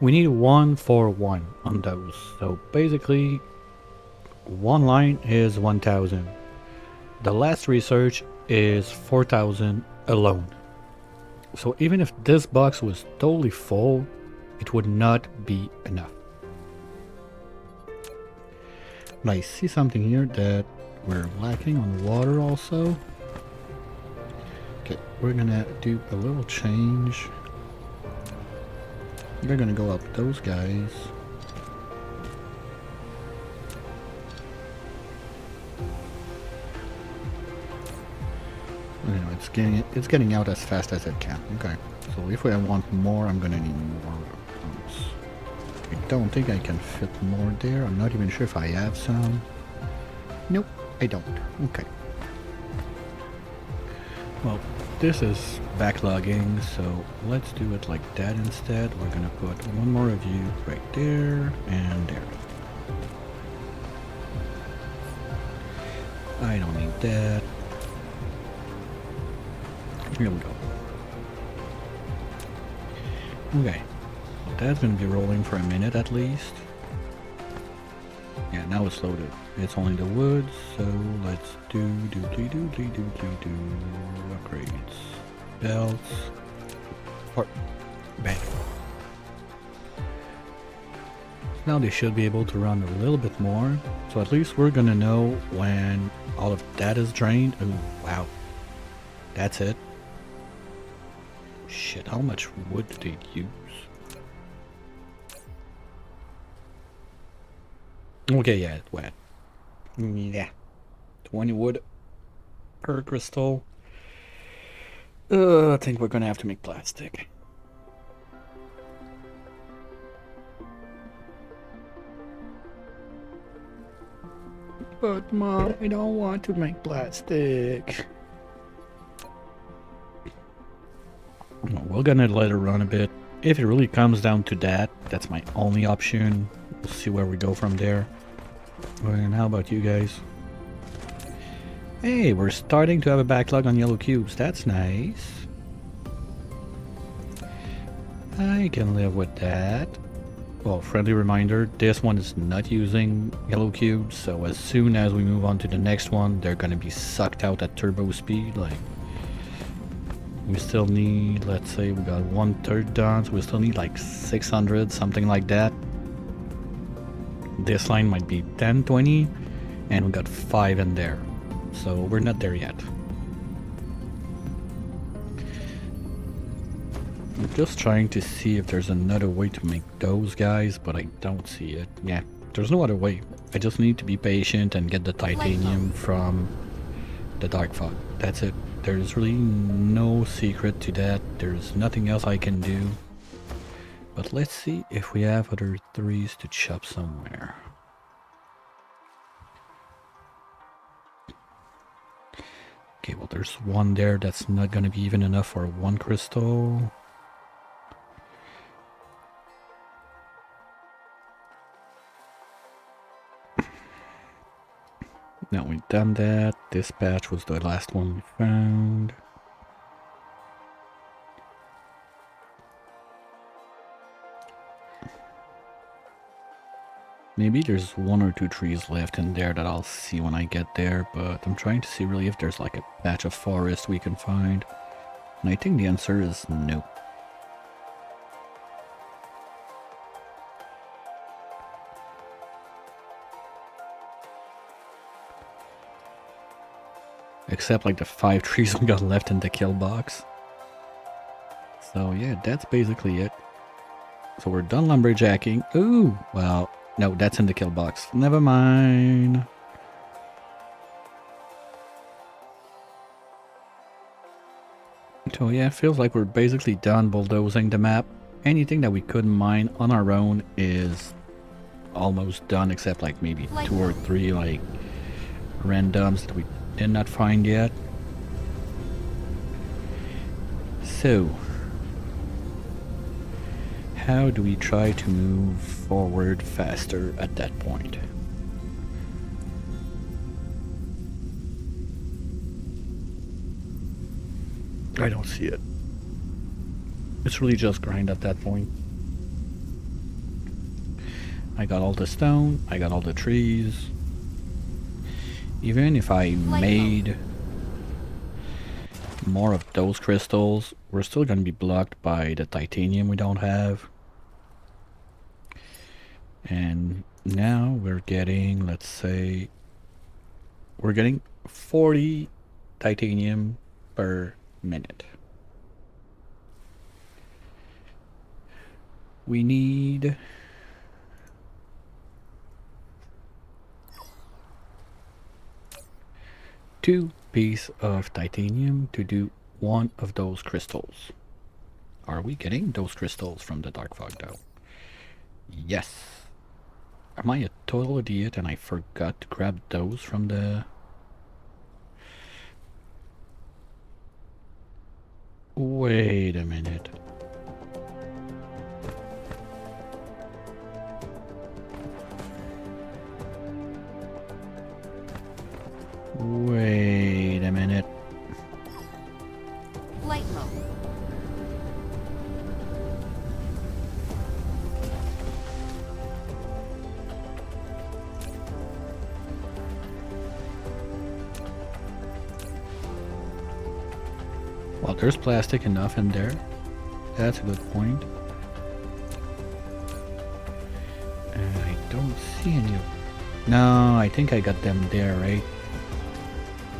We need 1 for 1 on those. So basically, one line is 1,000. The last research is 4,000 alone. So even if this box was totally full, it would not be enough. But I see something here that we're lacking on water also. Okay, we're gonna do a little change. We're gonna go up those guys. Anyway, it's getting out as fast as it can. Okay, so if I want more, I'm gonna need more pumps. I don't think I can fit more there. I'm not even sure if I have some. Nope, I don't. Okay. Well, this is backlogging, so let's do it like that instead. We're gonna put one more of you right there and there. I don't need that. Here we go. Okay, well, that's gonna be rolling for a minute at least. Yeah, now it's loaded. It's only the wood, so let's do upgrades. Belts. Or bang. Now they should be able to run a little bit more. So at least we're gonna know when all of that is drained. Oh wow. That's it. Shit, how much wood did they use? Okay, yeah, it's wet. Yeah. 20 wood per crystal. I think we're gonna have to make plastic. But Mom, I don't want to make plastic. We're gonna let it run a bit. If it really comes down to that, that's my only option. We'll see where we go from there. And how about you guys? Hey, we're starting to have a backlog on yellow cubes. That's nice. I can live with that. Well, friendly reminder, this one is not using yellow cubes, so as soon as we move on to the next one, they're gonna be sucked out at turbo speed. Like, we still need, let's say we got 1/3 done, so we still need like 600, something like that. This line might be 10, 20, and we got 5 in there. So we're not there yet. I'm just trying to see if there's another way to make those guys, but I don't see it. Yeah, there's no other way. I just need to be patient and get the titanium from the dark fog. That's it. There's really no secret to that. There's nothing else I can do. But let's see if we have other 3s to chop somewhere. Okay, well there's one there that's not gonna be even enough for 1 crystal. Now we've done that. This patch was the last one we found. Maybe there's 1 or 2 trees left in there that I'll see when I get there, but I'm trying to see really if there's like a patch of forest we can find. And I think the answer is no. Except like the 5 trees we got left in the kill box. So yeah, that's basically it. So we're done lumberjacking. Ooh, well, no, that's in the kill box. Never mind. So yeah, it feels like we're basically done bulldozing the map. Anything that we couldn't mine on our own is almost done, except like maybe 2 or 3 like randoms that we did not find yet. So how do we try to move forward faster at that point? I don't see it. It's really just grind at that point. I got all the stone, I got all the trees. Even if I made more of those crystals, we're still going to be blocked by the titanium we don't have. And now we're getting, let's say, we're getting 40 titanium per minute. We need 2 pieces of titanium to do 1 of those crystals. Are we getting those crystals from the dark fog though? Yes. Am I a total idiot and I forgot to grab those from the... Wait a minute. Wait a minute. Light mode. Well, there's plastic enough in there. That's a good point. And I don't see any. No, I think I got them there, right?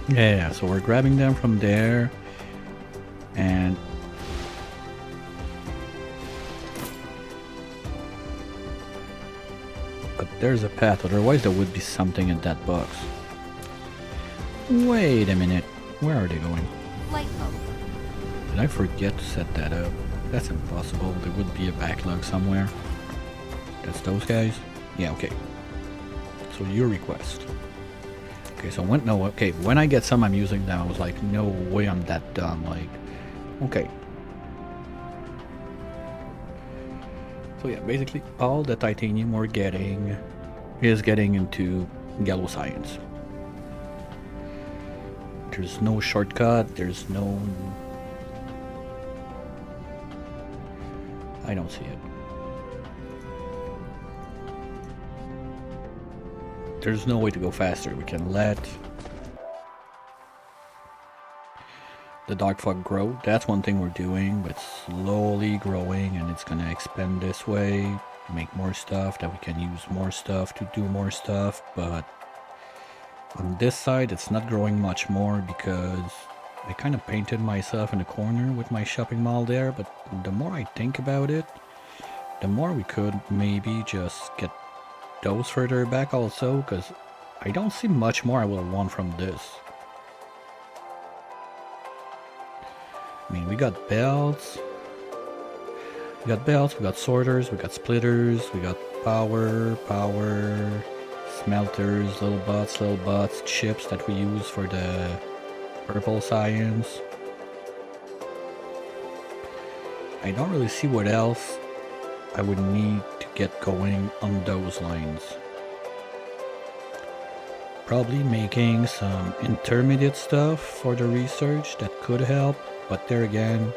Yeah, so we're grabbing them from there. And but there's a path, otherwise there would be something in that box. Wait a minute. Where are they going? Light mode. Did I forget to set that up? That's impossible. There would be a backlog somewhere. That's those guys? Yeah, okay. So your request. Okay, so when I get some I'm using them, I was like, no way I'm that dumb. Like, okay. So yeah, basically all the titanium we're getting is getting into Gallo Science. There's no shortcut, there's no... I don't see it. There's no way to go faster. We can let the dark fog grow. That's one thing we're doing, but slowly growing, and it's gonna expand this way, make more stuff, that we can use more stuff to do more stuff. But on this side it's not growing much more because I kind of painted myself in a corner with my shopping mall there. But the more I think about it, the more we could maybe just get those further back also, because I don't see much more I will want from this. I mean, we got belts, we got sorters, we got splitters, we got power, smelters, little butts, chips that we use for the purple science. I don't really see what else I would need to get going on those lines. Probably making some intermediate stuff for the research that could help, but there again,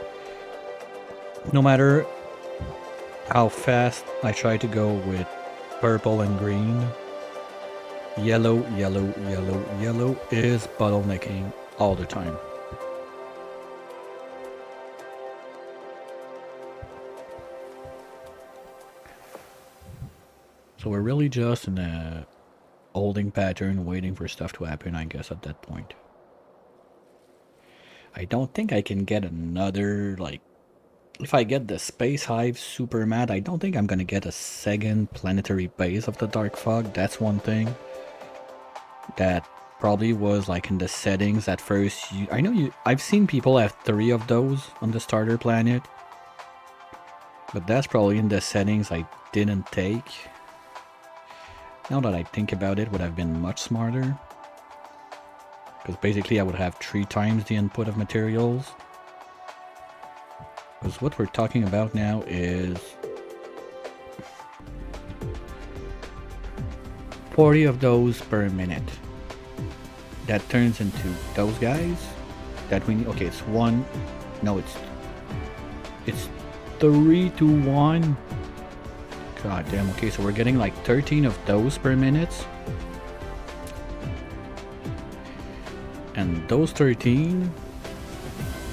no matter how fast I try to go with purple and green, yellow is bottlenecking all the time. So we're really just in a holding pattern, waiting for stuff to happen, I guess, at that point. I don't think I can get another, like, if I get the Space Hive super mad, I don't think I'm gonna get a second planetary base of the Dark Fog. That's one thing that probably was like in the settings at first. I've seen people have 3 of those on the starter planet, but that's probably in the settings I didn't take. Now that I think about it, would have been much smarter, because basically I would have 3 times the input of materials. Because what we're talking about now is 40 of those per minute. That turns into those guys that we need. Okay, it's 1. No, it's 3 to 1. God damn. Okay, so we're getting like 13 of those per minute. And those 13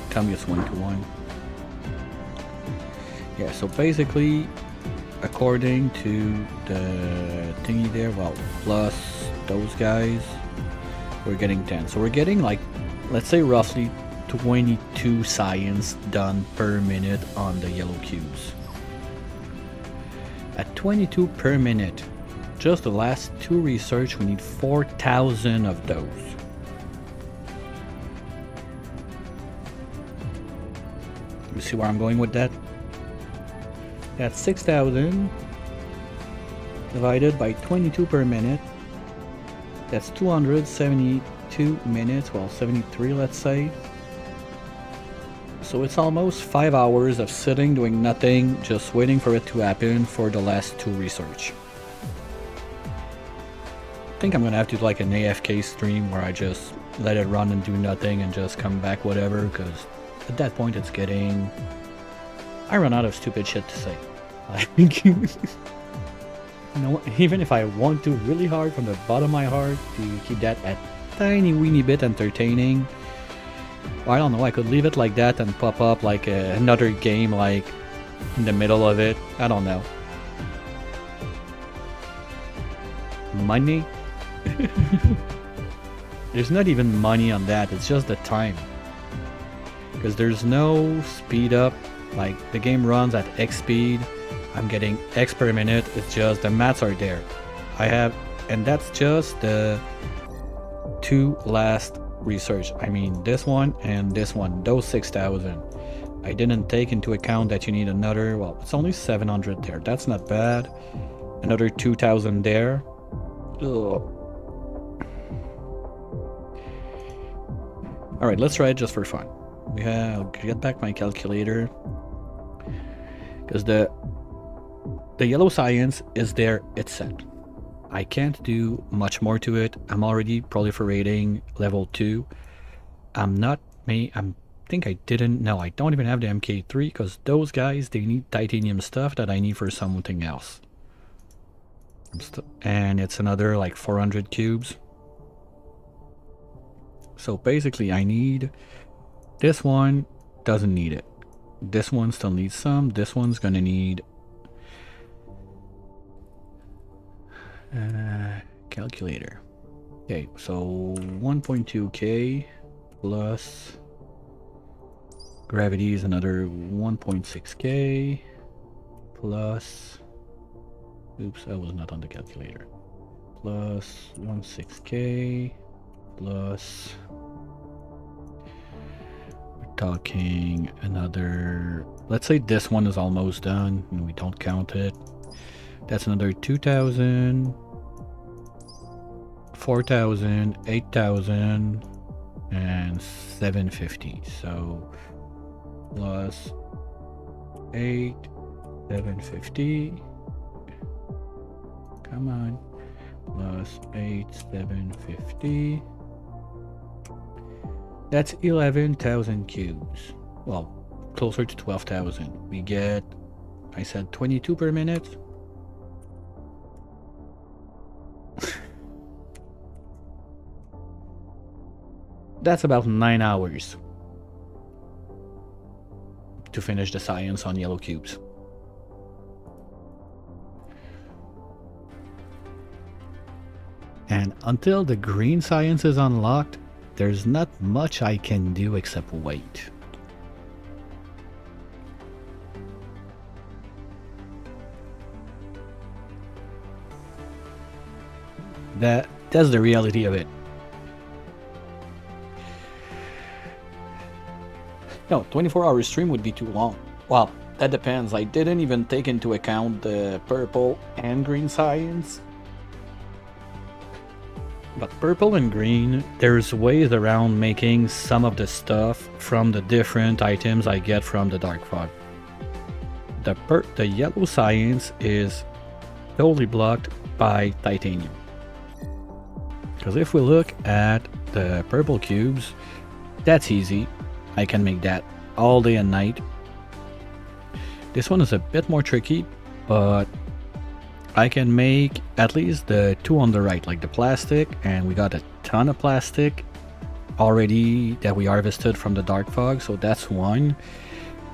come just 1 to 1. Yeah, so basically, according to the thingy there, well, plus those guys, we're getting 10. So we're getting like, let's say roughly 22 science done per minute on the yellow cubes. At 22 per minute, just the last 2 research, we need 4,000 of those. You see where I'm going with that? That's 6,000 divided by 22 per minute. That's 272 minutes, well, 73 let's say. So it's almost 5 hours of sitting doing nothing, just waiting for it to happen for the last 2 research. I think I'm gonna have to do like an AFK stream where I just let it run and do nothing and just come back whatever, because at that point it's getting... I run out of stupid shit to say. Like, you know, even if I want to really hard from the bottom of my heart to keep that a tiny weeny bit entertaining, well, I don't know, I could leave it like that and pop up like another game like in the middle of it. I don't know. Money? There's not even money on that, it's just the time. Because there's no speed up, like the game runs at X speed. I'm getting X per minute, it's just the maths are there. I have, and that's just the 2 last research. I mean this one and this one, those 6,000. I didn't take into account that you need another, well, it's only 700 there, that's not bad. Another 2,000 there. Ugh. Alright, let's try it just for fun. I'll get back my calculator. Because the yellow science is there, it's set. I can't do much more to it. I'm already proliferating level 2. I think I didn't, no, I don't even have the MK3 because those guys, they need titanium stuff that I need for something else. And it's another like 400 cubes. So basically I need, this one doesn't need it. This one still needs some. This one's gonna need calculator. Okay, so 1.2k plus gravity is another 1.6k plus, oops, I was not on the calculator, plus 16k plus, we're talking another, let's say this one is almost done and we don't count it. That's another 2,000, 4,000, 8,000, and 750. So plus 8, 750. Come on. Plus 8, 750. That's 11,000 cubes. Well, closer to 12,000. We get, I said 22 per minute. That's about 9 hours to finish the science on yellow cubes. And until the green science is unlocked, there's not much I can do except wait. That's the reality of it. No, 24-hour stream would be too long. Well, that depends. I didn't even take into account the purple and green science. But purple and green, there's ways around making some of the stuff from the different items I get from the Dark Fog. The yellow science is totally blocked by titanium. Because if we look at the purple cubes, that's easy. I can make that all day and night. This one is a bit more tricky, but I can make at least the 2 on the right, like the plastic, and we got a ton of plastic already that we harvested from the Dark Fog, so that's one.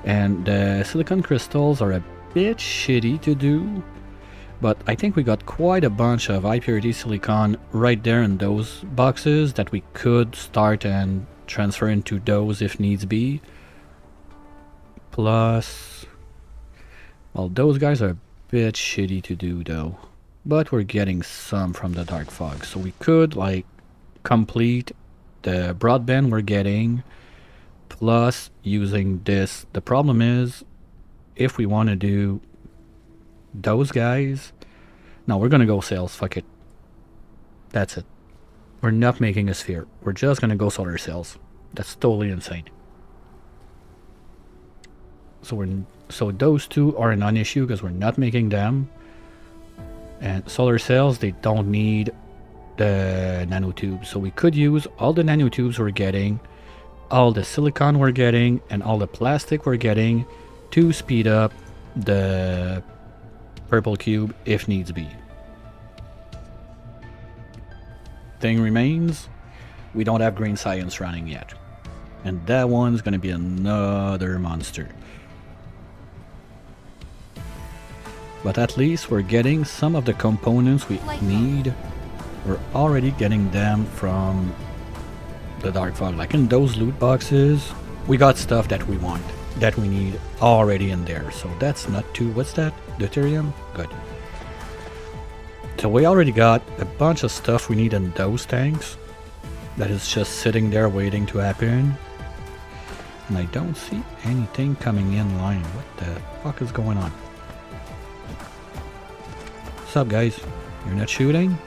And the silicon crystals are a bit shitty to do, but I think we got quite a bunch of high purity silicon right there in those boxes that we could start and transfer into those if needs be. Plus, well, those guys are a bit shitty to do though, but we're getting some from the Dark Fog, so we could like complete the broadband we're getting plus using this. The problem is if we want to do those guys, no, we're gonna go sales, fuck it, that's it. We're not making a sphere, we're just gonna go solar cells. That's totally insane. so those two are a non-issue because we're not making them. And solar cells, they don't need the nanotubes, so we could use all the nanotubes we're getting, all the silicon we're getting, and all the plastic we're getting to speed up the purple cube if needs be. Thing remains, we don't have green science running yet, and that one's gonna be another monster. But at least we're getting some of the components we need. We're already getting them from the Dark Fog. Like in those loot boxes, we got stuff that we want, that we need already in there. So that's not too... What's that? Deuterium? Good. So we already got a bunch of stuff we need in those tanks. That is just sitting there waiting to happen. And I don't see anything coming in line. What the fuck is going on? What's up, guys? You're not shooting?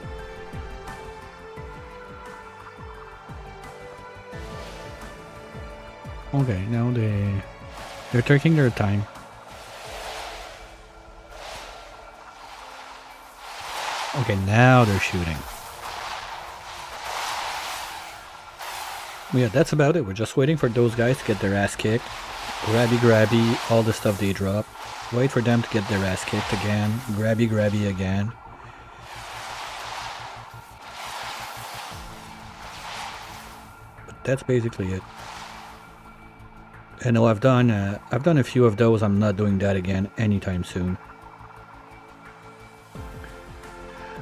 Okay, now they're taking their time. Okay, now they're shooting. Yeah, that's about it. We're just waiting for those guys to get their ass kicked. Grabby, all the stuff they drop. Wait for them to get their ass kicked again. Grabby again. But that's basically it. I know I've done a few of those. I'm not doing that again anytime soon.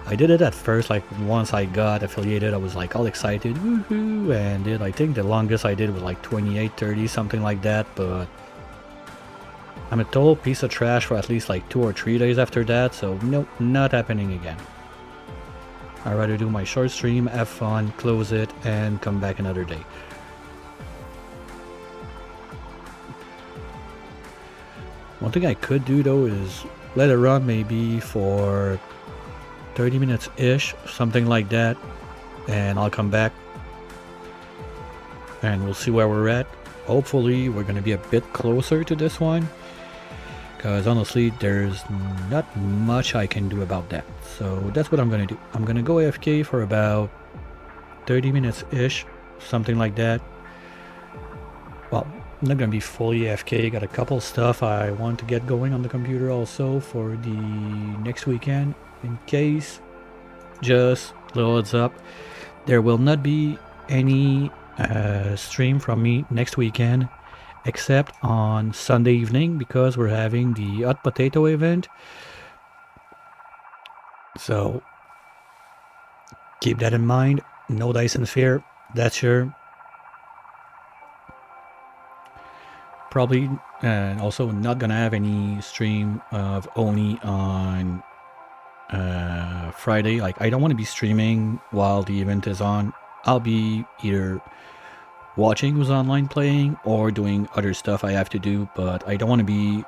I did it at first, like once I got affiliated, I was like all excited, woohoo, and I think the longest I did was like 28, 30, something like that, but I'm a total piece of trash for at least like 2 or 3 days after that, so nope, not happening again. I'd rather do my short stream, have fun, close it, and come back another day. One thing I could do though is let it run maybe for 30 minutes-ish, something like that, and I'll come back and we'll see where we're at. Hopefully we're going to be a bit closer to this one, because honestly there's not much I can do about that. So that's what I'm going to do. I'm going to go AFK for about 30 minutes-ish, something like that. Well, I'm not going to be fully AFK. Got a couple stuff I want to get going on the computer also for the next weekend. In case, just little heads up, there will not be any stream from me next weekend except on Sunday evening, because we're having the hot potato event. So keep that in mind. No Dyson Sphere, that's sure. Probably also not gonna have any stream of Oni on Friday. Like, I don't want to be streaming while the event is on. I'll be either watching who's online playing or doing other stuff I have to do, but I don't want to be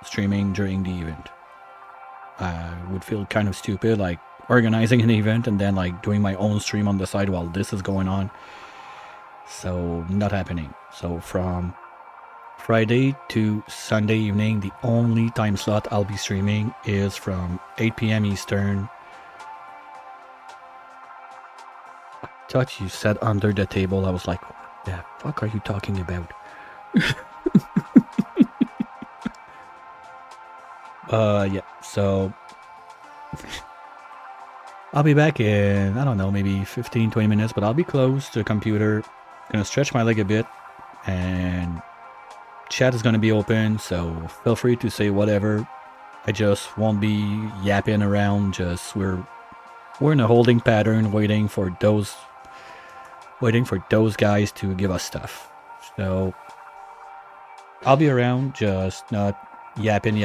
streaming during the event. I would feel kind of stupid, like organizing an event and then like doing my own stream on the side while this is going on. So not happening. So from Friday to Sunday evening, the only time slot I'll be streaming is from 8 p.m. Eastern. I thought you said under the table. I was like, what the fuck are you talking about? Yeah, so I'll be back in, I don't know, maybe 15-20 minutes, but I'll be close to the computer. Gonna stretch my leg a bit, and chat is going to be open, so feel free to say whatever. I just won't be yapping around. Just we're in a holding pattern, waiting for those guys to give us stuff. So I'll be around, just not yapping.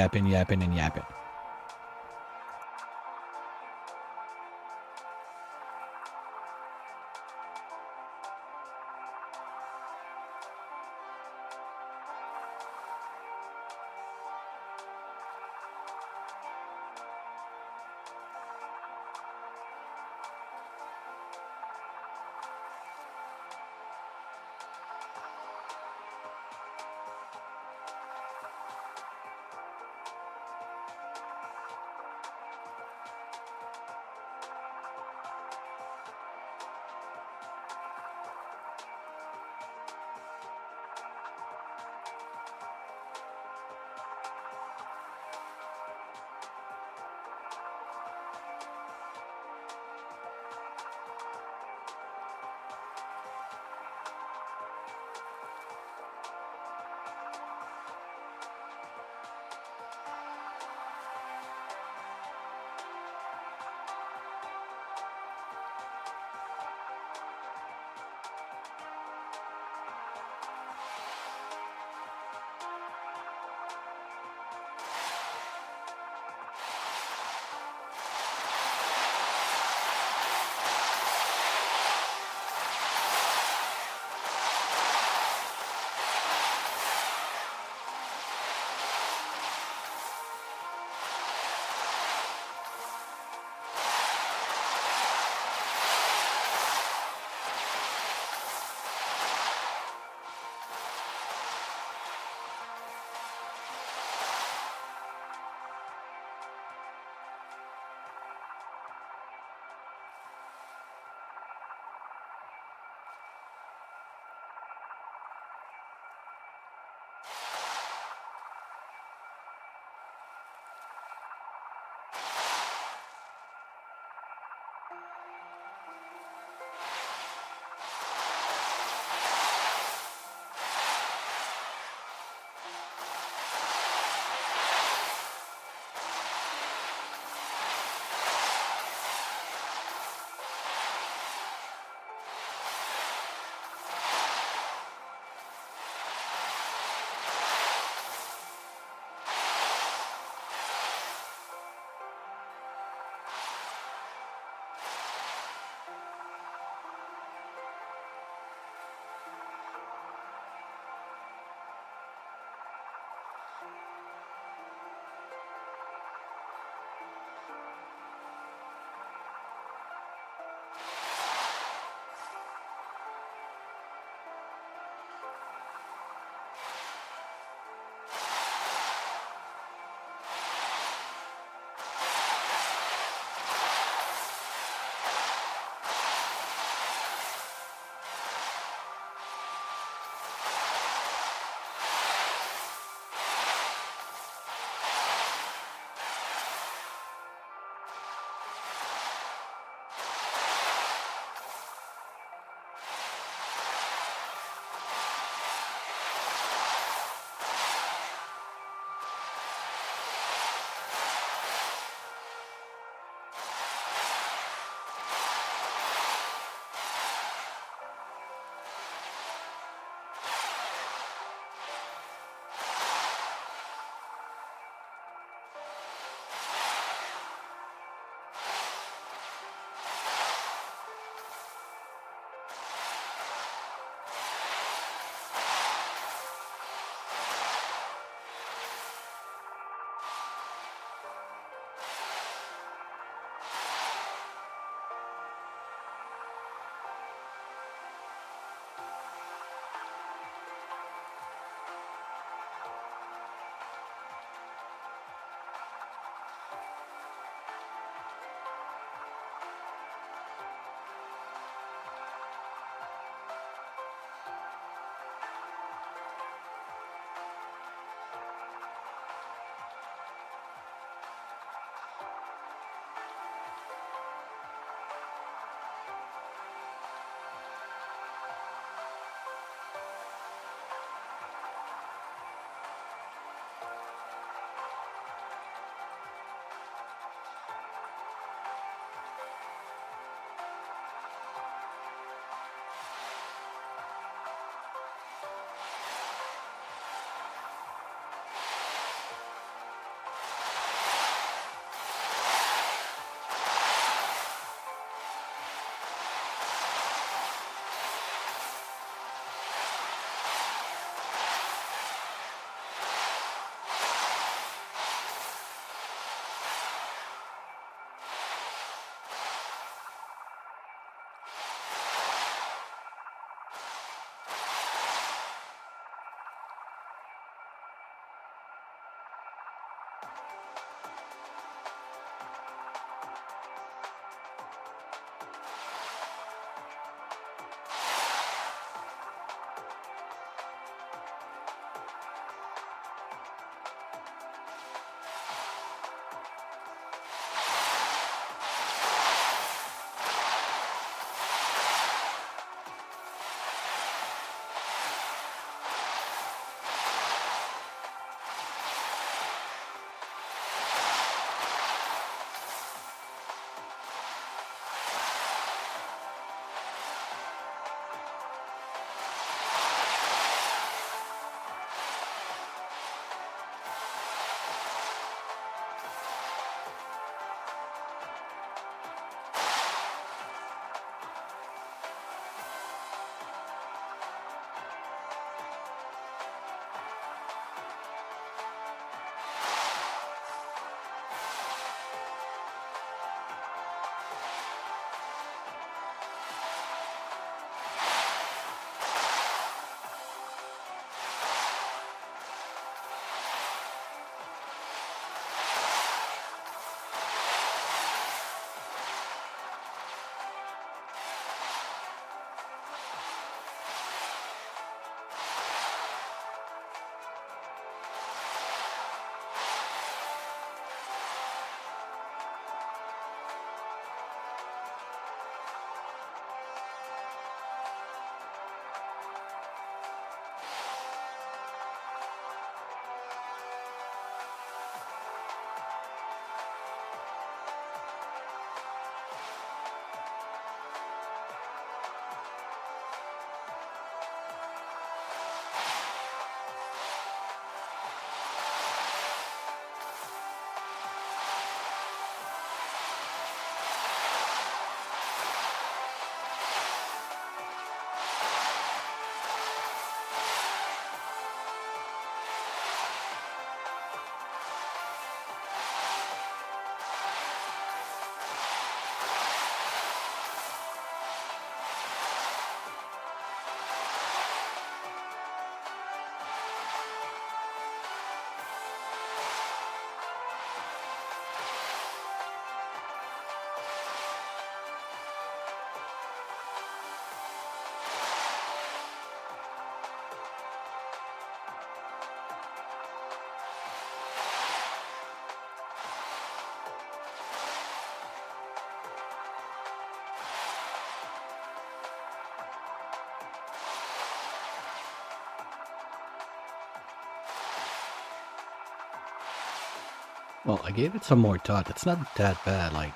Well, I gave it some more thought. It's not that bad. Like,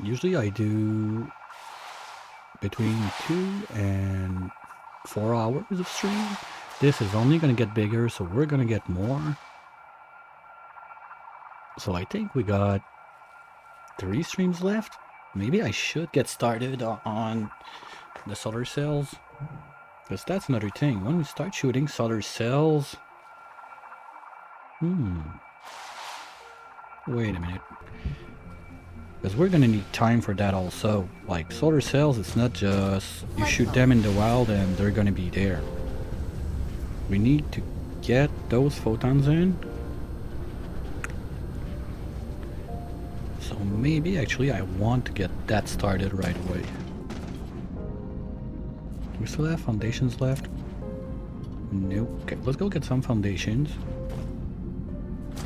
usually I do between 2 and 4 hours of stream. This is only going to get bigger, so we're going to get more. So I think we got 3 streams left. Maybe I should get started on the solar cells. Because that's another thing. When we start shooting solar cells... Wait a minute. Because we're gonna need time for that also. Like, solar cells, it's not just you shoot them in the wild and they're gonna be there. We need to get those photons in. So maybe actually I want to get that started right away. Do we still have foundations left? Nope. Okay, let's go get some foundations.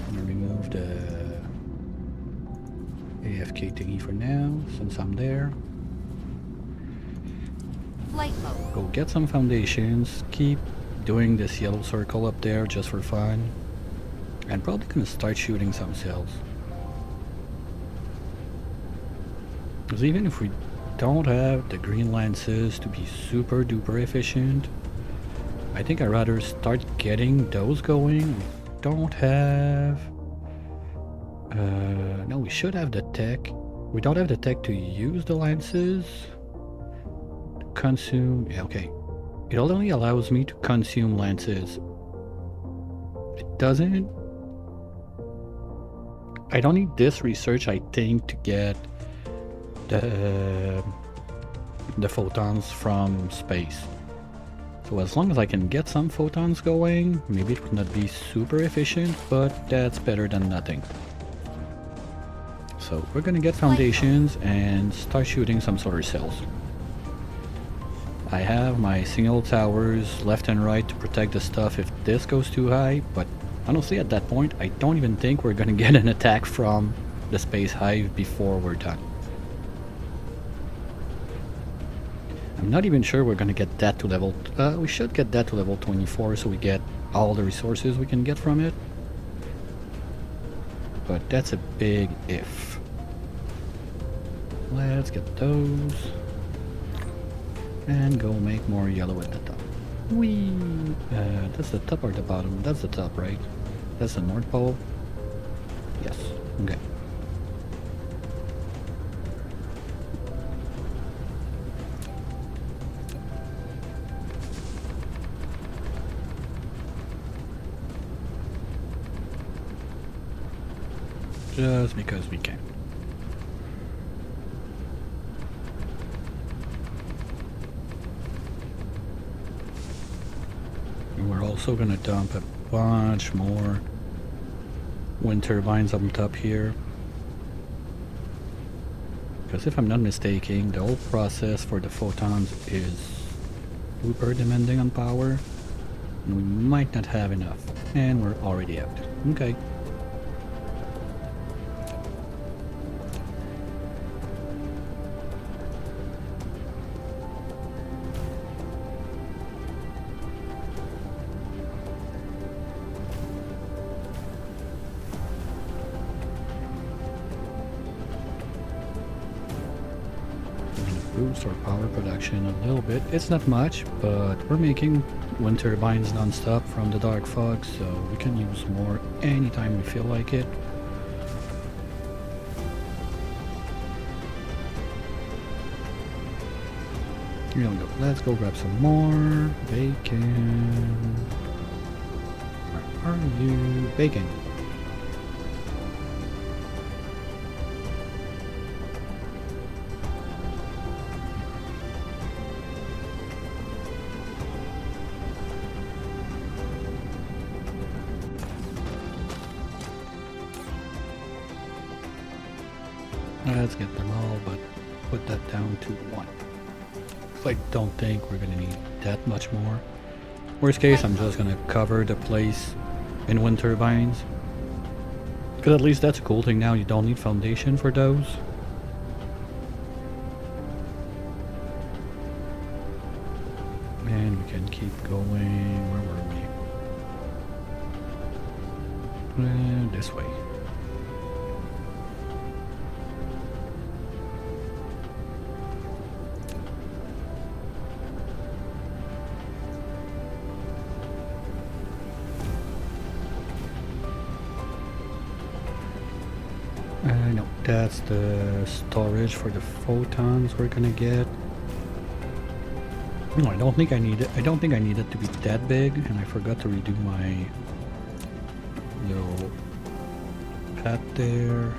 I'm gonna remove the AFK thingy for now, since I'm there. Flight mode. Go get some foundations, keep doing this yellow circle up there just for fun, and probably gonna start shooting some cells. Because even if we don't have the green lances to be super duper efficient, I think I'd rather start getting those going. We don't have... no, we should have the tech. We don't have the tech to use the lances. To consume... Yeah, okay. It only allows me to consume lances. It doesn't... I don't need this research, I think, to get the photons from space. So as long as I can get some photons going, maybe it would not be super efficient, but that's better than nothing. So we're gonna get foundations and start shooting some solar cells. I have my signal towers left and right to protect the stuff if this goes too high, but honestly at that point I don't even think we're gonna get an attack from the space hive before we're done. I'm not even sure we're gonna get that to level... we should get that to level 24 so we get all the resources we can get from it. But that's a big if. Let's get those. And go make more yellow at the top. Whee! That's the top or the bottom? That's the top, right? That's the North Pole? Yes. Okay. Just because we can. And we're also gonna dump a bunch more wind turbines on top here. Because if I'm not mistaken, the whole process for the photons is super demanding on power. And we might not have enough. And we're already out. Okay. Boost our power production a little bit. It's not much, but we're making wind turbines non-stop from the dark fog, so we can use more anytime we feel like it. Here we go. Let's go grab some more bacon. Where are you? Bacon. Let's get them all, but put that down to 1. I don't think we're gonna need that much more. Worst case, I'm just gonna cover the place in wind turbines. Because at least that's a cool thing now, you don't need foundation for those. And we can keep going. Where were we? This way. No, that's the storage for the photons we're gonna get. No, I don't think I need it. I don't think I need it to be that big, and I forgot to redo my little pad there.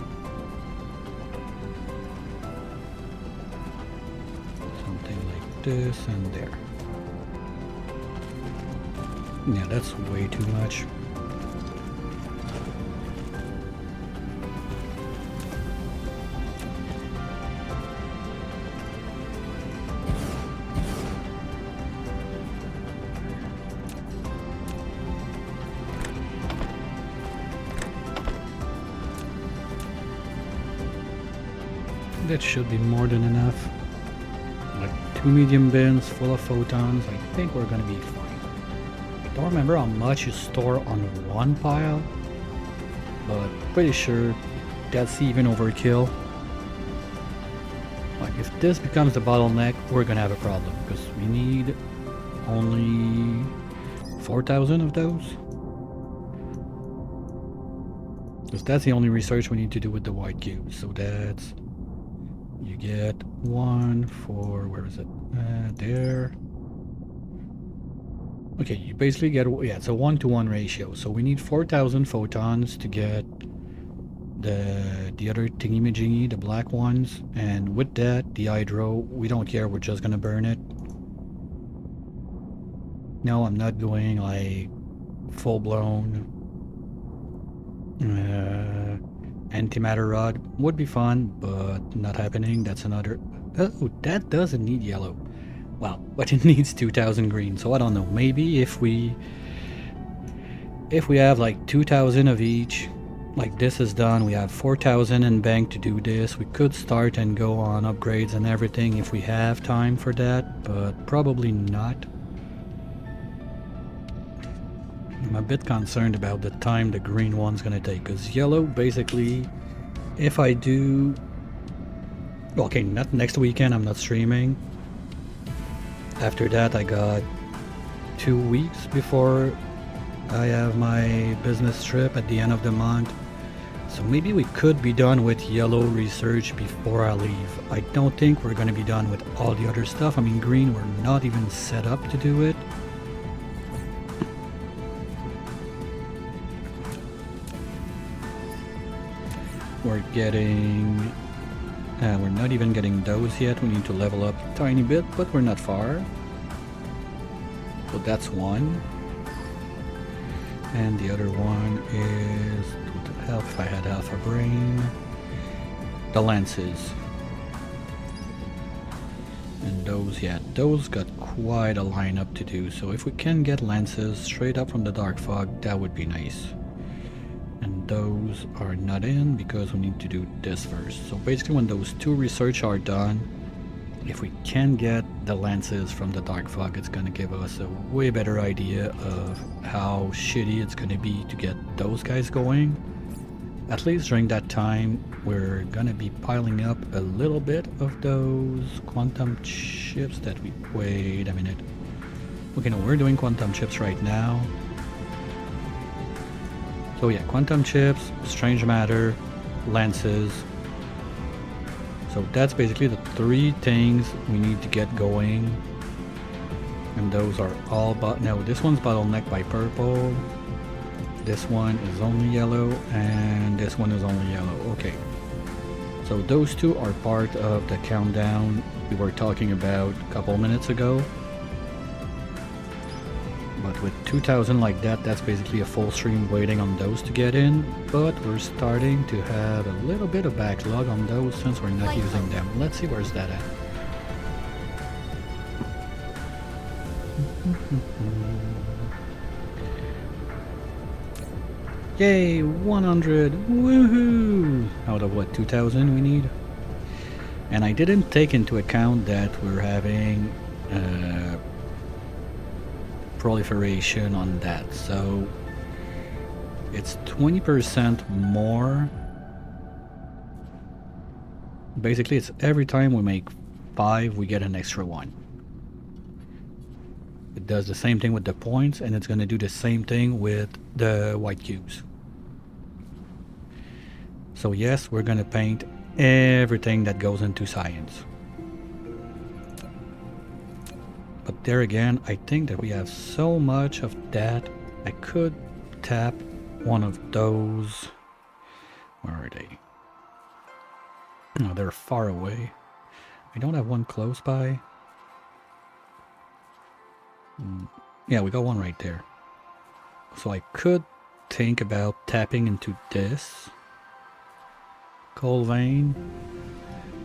Something like this and there. Yeah, that's way too much. That should be more than enough. Like 2 medium bins full of photons. I think we're gonna be fine. I don't remember how much you store on one pile, but pretty sure that's even overkill. Like if this becomes the bottleneck, we're gonna have a problem because we need only 4,000 of those. Because that's the only research we need to do with the white cube. So that's... You get 1 for... Where is it? There. Okay, you basically get... Yeah, it's a 1-to-1 ratio. So we need 4,000 photons to get the other thingy-majiggy, the black ones. And with that, the hydro, we don't care. We're just gonna burn it. No, I'm not going like full-blown antimatter rod. Would be fun, but not happening. That's another... Oh, that doesn't need yellow. Well, but it needs 2,000 green, so I don't know. Maybe if we have like 2,000 of each, like this is done, we have 4,000 in bank to do this. We could start and go on upgrades and everything if we have time for that, but probably not. I'm a bit concerned about the time the green one's gonna take, because yellow, basically, if I do... Okay, not next weekend, I'm not streaming. After that, I got 2 weeks before I have my business trip at the end of the month. So maybe we could be done with yellow research before I leave. I don't think we're gonna be done with all the other stuff. I mean, green, we're not even set up to do it. We're getting... we're not even getting those yet. We need to level up a tiny bit, but we're not far. So that's one. And the other one is... What the hell, if I had half a brain... The lances. And those, yeah, those got quite a lineup to do. So if we can get lances straight up from the Dark Fog, that would be nice. And those are not in because we need to do this first. So basically when those 2 research are done, if we can get the lances from the Dark Fog, it's gonna give us a way better idea of how shitty it's gonna be to get those guys going. At least during that time, we're gonna be piling up a little bit of those quantum chips that we... Wait a minute. Okay, no, we're doing quantum chips right now. So yeah, quantum chips, strange matter, lances. So that's basically the 3 things we need to get going. And those are all no, this one's bottlenecked by purple. This one is only yellow, and this one is only yellow. Okay. So those 2 are part of the countdown we were talking about a couple minutes ago. But with 2,000 like that, that's basically a full stream waiting on those to get in. But we're starting to have a little bit of backlog on those since we're not using them. Let's see where's that at. Yay, 100! Woohoo! Out of what, 2,000 we need? And I didn't take into account that we're having proliferation on that, so it's 20% more. Basically, it's every time we make 5, we get an extra 1. It does the same thing with the points, and it's going to do the same thing with the white cubes. So yes, we're going to paint everything that goes into science. But there again, I think that we have so much of that, I could tap one of those. Where are they? No, they're far away. I don't have one close by. Yeah, we got one right there. So I could think about tapping into this coal vein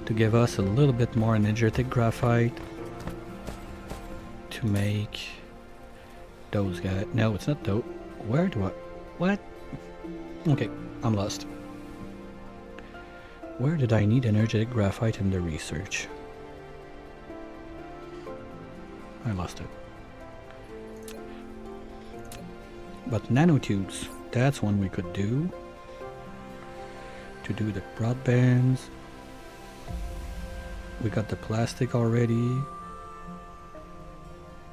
to give us a little bit more energetic graphite to make those guys. No, it's not those. Where do I... What? Okay, I'm lost. Where did I need energetic graphite in the research? I lost it. But nanotubes, that's one we could do. To do the broadbands. We got the plastic already.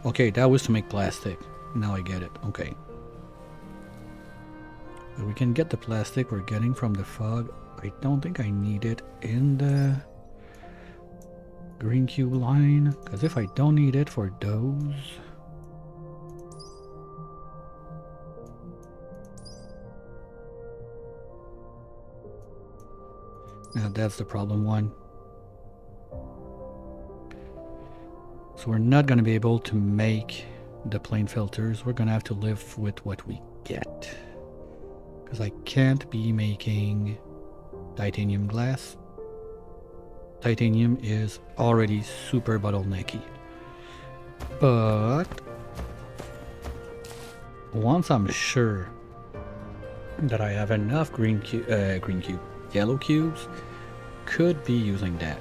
Okay, that was to make plastic. Now I get it. Okay. But we can get the plastic we're getting from the fog. I don't think I need it in the green cube line, because if I don't need it for those... Now that's the problem one. So we're not going to be able to make the plane filters, we're gonna have to live with what we get. Because I can't be making titanium glass. Titanium is already super bottlenecky. But once I'm sure that I have enough yellow cubes, could be using that.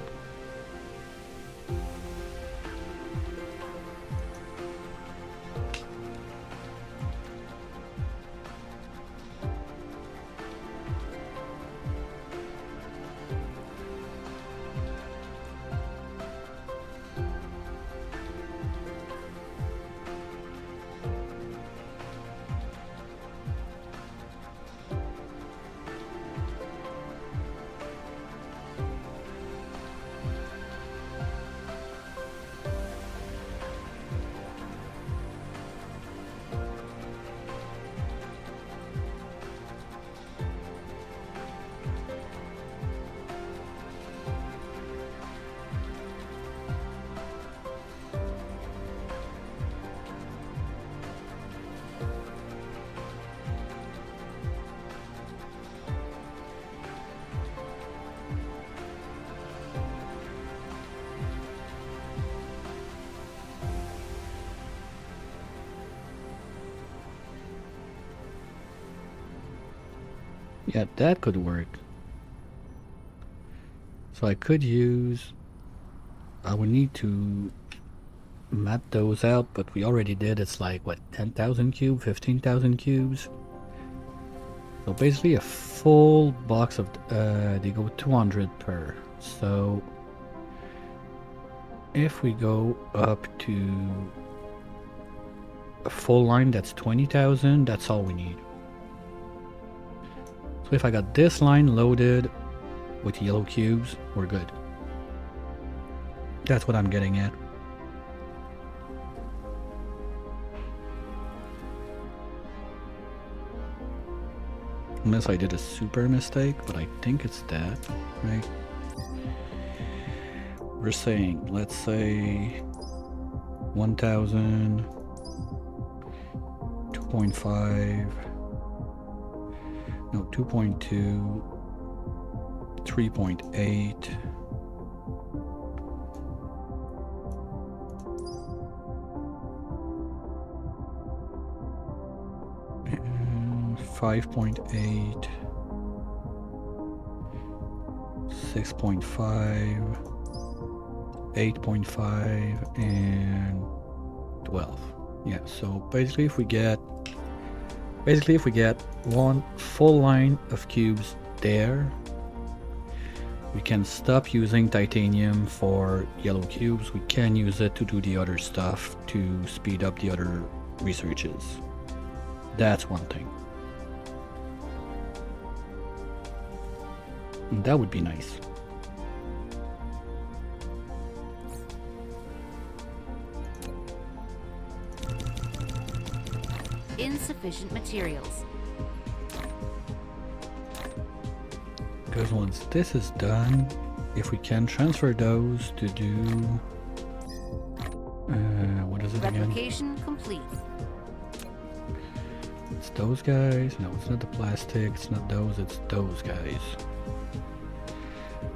Yeah, that could work. So I could use... I would need to map those out, but we already did. It's like, what, 10,000 cubes, 15,000 cubes? So basically a full box of... they go 200 per. So if we go up to a full line, that's 20,000. That's all we need. So if I got this line loaded with yellow cubes, we're good. That's what I'm getting at. Unless I did a super mistake, but I think it's that, right? We're saying, let's say 1,000, 2.5, no, 2.2, 3.8, 5.8, 6.5, 8.5, and 12. Yeah, so basically if we get one full line of cubes there, we can stop using titanium for yellow cubes. We can use it to do the other stuff to speed up the other researches. That's one thing. And that would be nice. Insufficient materials. Because once this is done, if we can transfer those to do... what is it again? Replication complete. It's those guys. No, it's not the plastic. It's not those. It's those guys.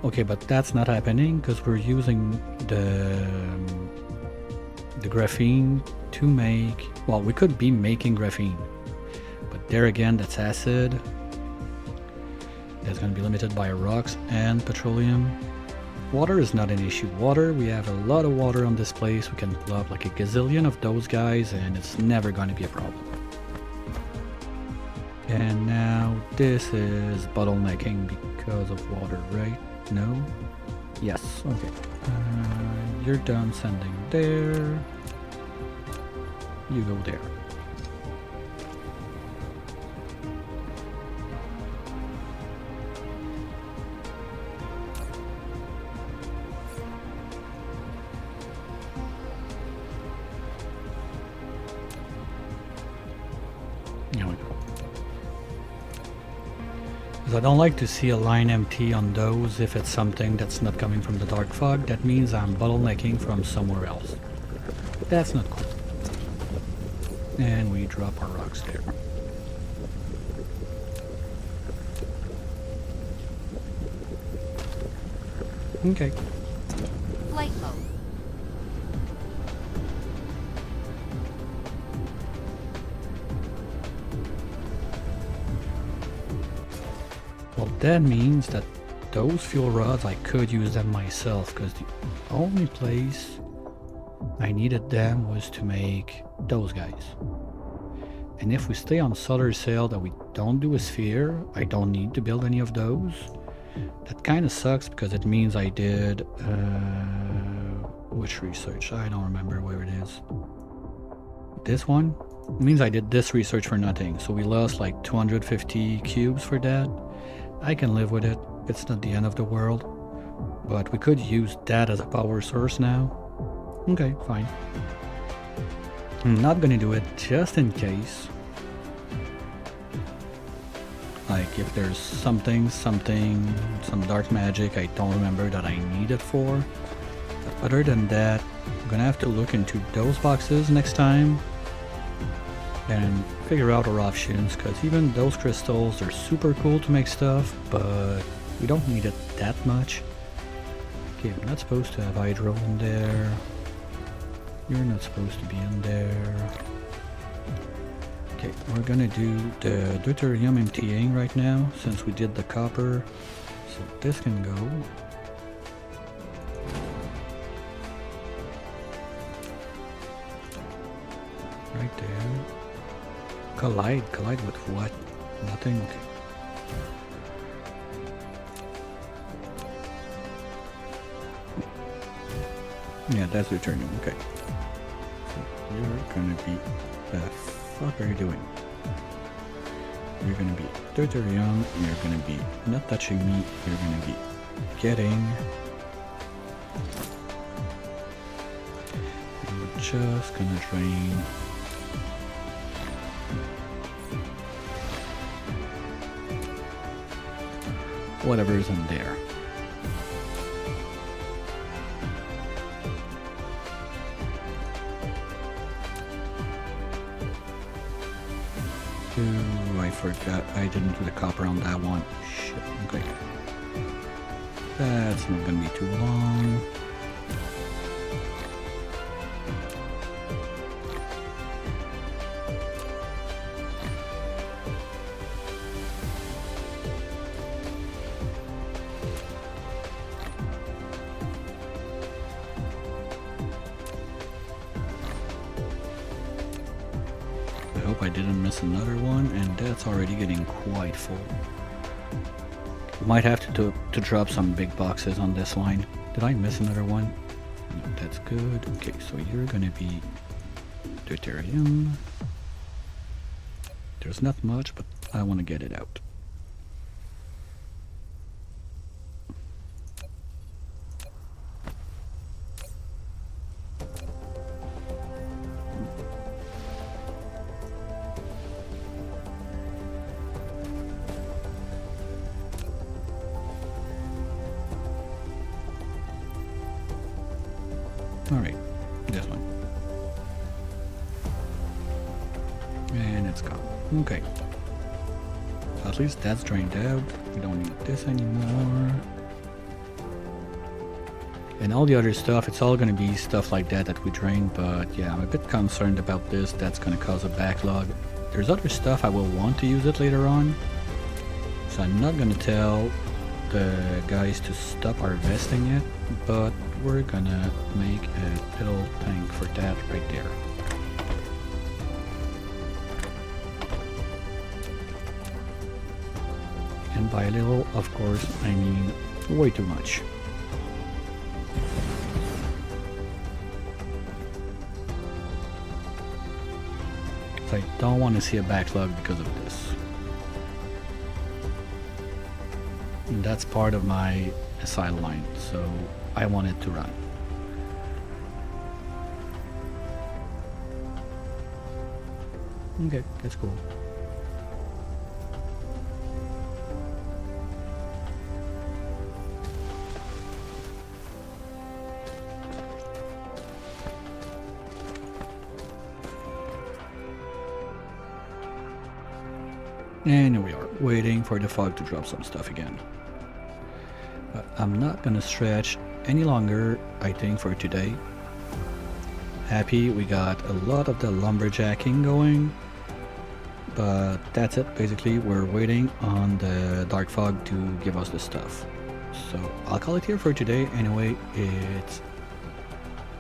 Okay, but that's not happening because we're using the graphene to make... Well, we could be making graphene, but there again, that's acid. That's going to be limited by rocks and petroleum. Water is not an issue. Water, we have a lot of water on this place. We can pull up like a gazillion of those guys and it's never going to be a problem. And now this is bottlenecking because of water, right? No? Yes, okay. You're done sending there. You go there. There we go. Because I don't like to see a line empty on those if it's something that's not coming from the dark fog. That means I'm bottlenecking from somewhere else. That's not cool. And we drop our rocks there. Okay. Flight mode. Well, that means that those fuel rods, I could use them myself, because the only place I needed them was to make those guys. And if we stay on solar sail that we don't do a sphere, I don't need to build any of those. That kind of sucks because it means I did which research? I don't remember where it is. This one? It means I did this research for nothing. So we lost like 250 cubes for that. I can live with it. It's not the end of the world. But we could use that as a power source now. Okay, fine. I'm not gonna do it just in case. Like if there's some dark magic I don't remember that I need it for. But other than that, I'm gonna have to look into those boxes next time and figure out our options, because even those crystals are super cool to make stuff, but we don't need it that much. Okay, I'm not supposed to have hydro in there. You're not supposed to be in there. Okay, we're gonna do the deuterium emptying right now since we did the copper. So this can go. Right there. Collide with what? Nothing? Okay. Yeah, that's deuterium, okay. So you're gonna be... the fuck are you doing? You're gonna be deuterium, you're gonna be not touching me, you're gonna be getting... and we're just gonna drain... whatever's in there. Ooh, I forgot I didn't do the copper on that one. Shit, okay. That's not gonna be too long. I hope I didn't miss another one, and that's already getting quite full. Might have to drop some big boxes on this line. Did I miss another one? No, that's good. Okay, so you're gonna be deuterium. There's not much, but I want to get it out. Alright, this one. And it's gone. Okay. So at least that's drained out. We don't need this anymore. And all the other stuff, it's all going to be stuff like that we drain, but yeah, I'm a bit concerned about this. That's going to cause a backlog. There's other stuff I will want to use it later on. So I'm not going to tell the guys to stop harvesting it, but we're gonna make a little tank for that right there. And by little, of course, I mean way too much. I don't want to see a backlog because of this. And that's part of my asylum line, so I want it to run. Okay, that's cool. And here we are, waiting for the fog to drop some stuff again. But I'm not gonna stretch any longer, I think, for today. Happy we got a lot of the lumberjacking going. But that's it, basically. We're waiting on the dark fog to give us the stuff. So I'll call it here for today. Anyway, it's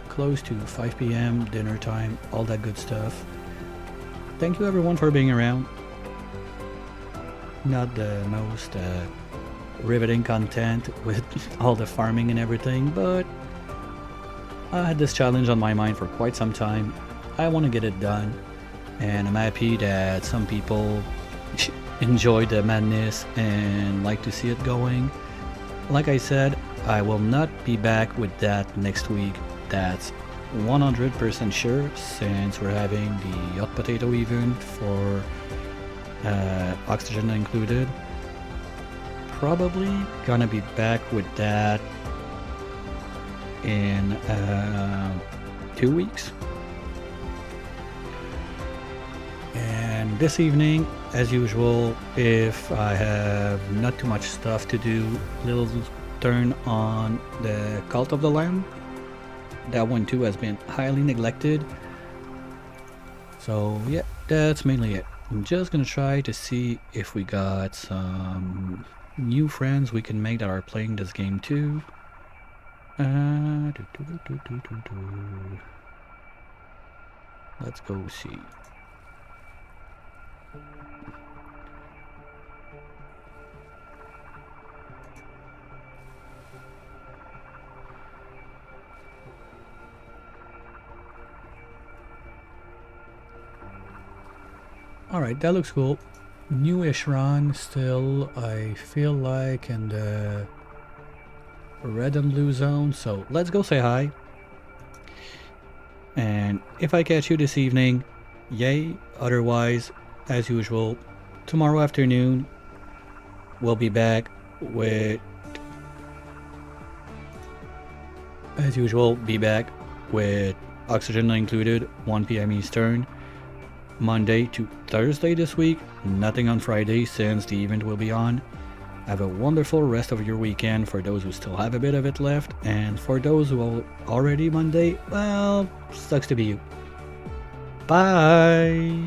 close to 5 p.m, dinner time, all that good stuff. Thank you everyone for being around. Not the most riveting content with all the farming and everything, but I had this challenge on my mind for quite some time. I want to get it done, and I'm happy that some people enjoy the madness and like to see it going. Like I said, I will not be back with that next week. That's 100% sure, since we're having the hot potato event for oxygen included. Probably gonna be back with that in 2 weeks. And this evening, as usual, if I have not too much stuff to do, little turn on the Cult of the Lamb. That one too has been highly neglected. So yeah, that's mainly it. I'm just gonna try to see if we got some new friends we can make that are playing this game too. Let's go see. Alright, that looks cool. Newish run still, I feel like, in the red and blue zone, so let's go say hi. And if I catch you this evening, yay. Otherwise, as usual, tomorrow afternoon we'll be back with, as usual, be back with oxygen included, 1 p.m. Eastern. Monday to Thursday this week, nothing on Friday since the event will be on. Have a wonderful rest of your weekend for those who still have a bit of it left, and for those who are already Monday, well, sucks to be you. Bye!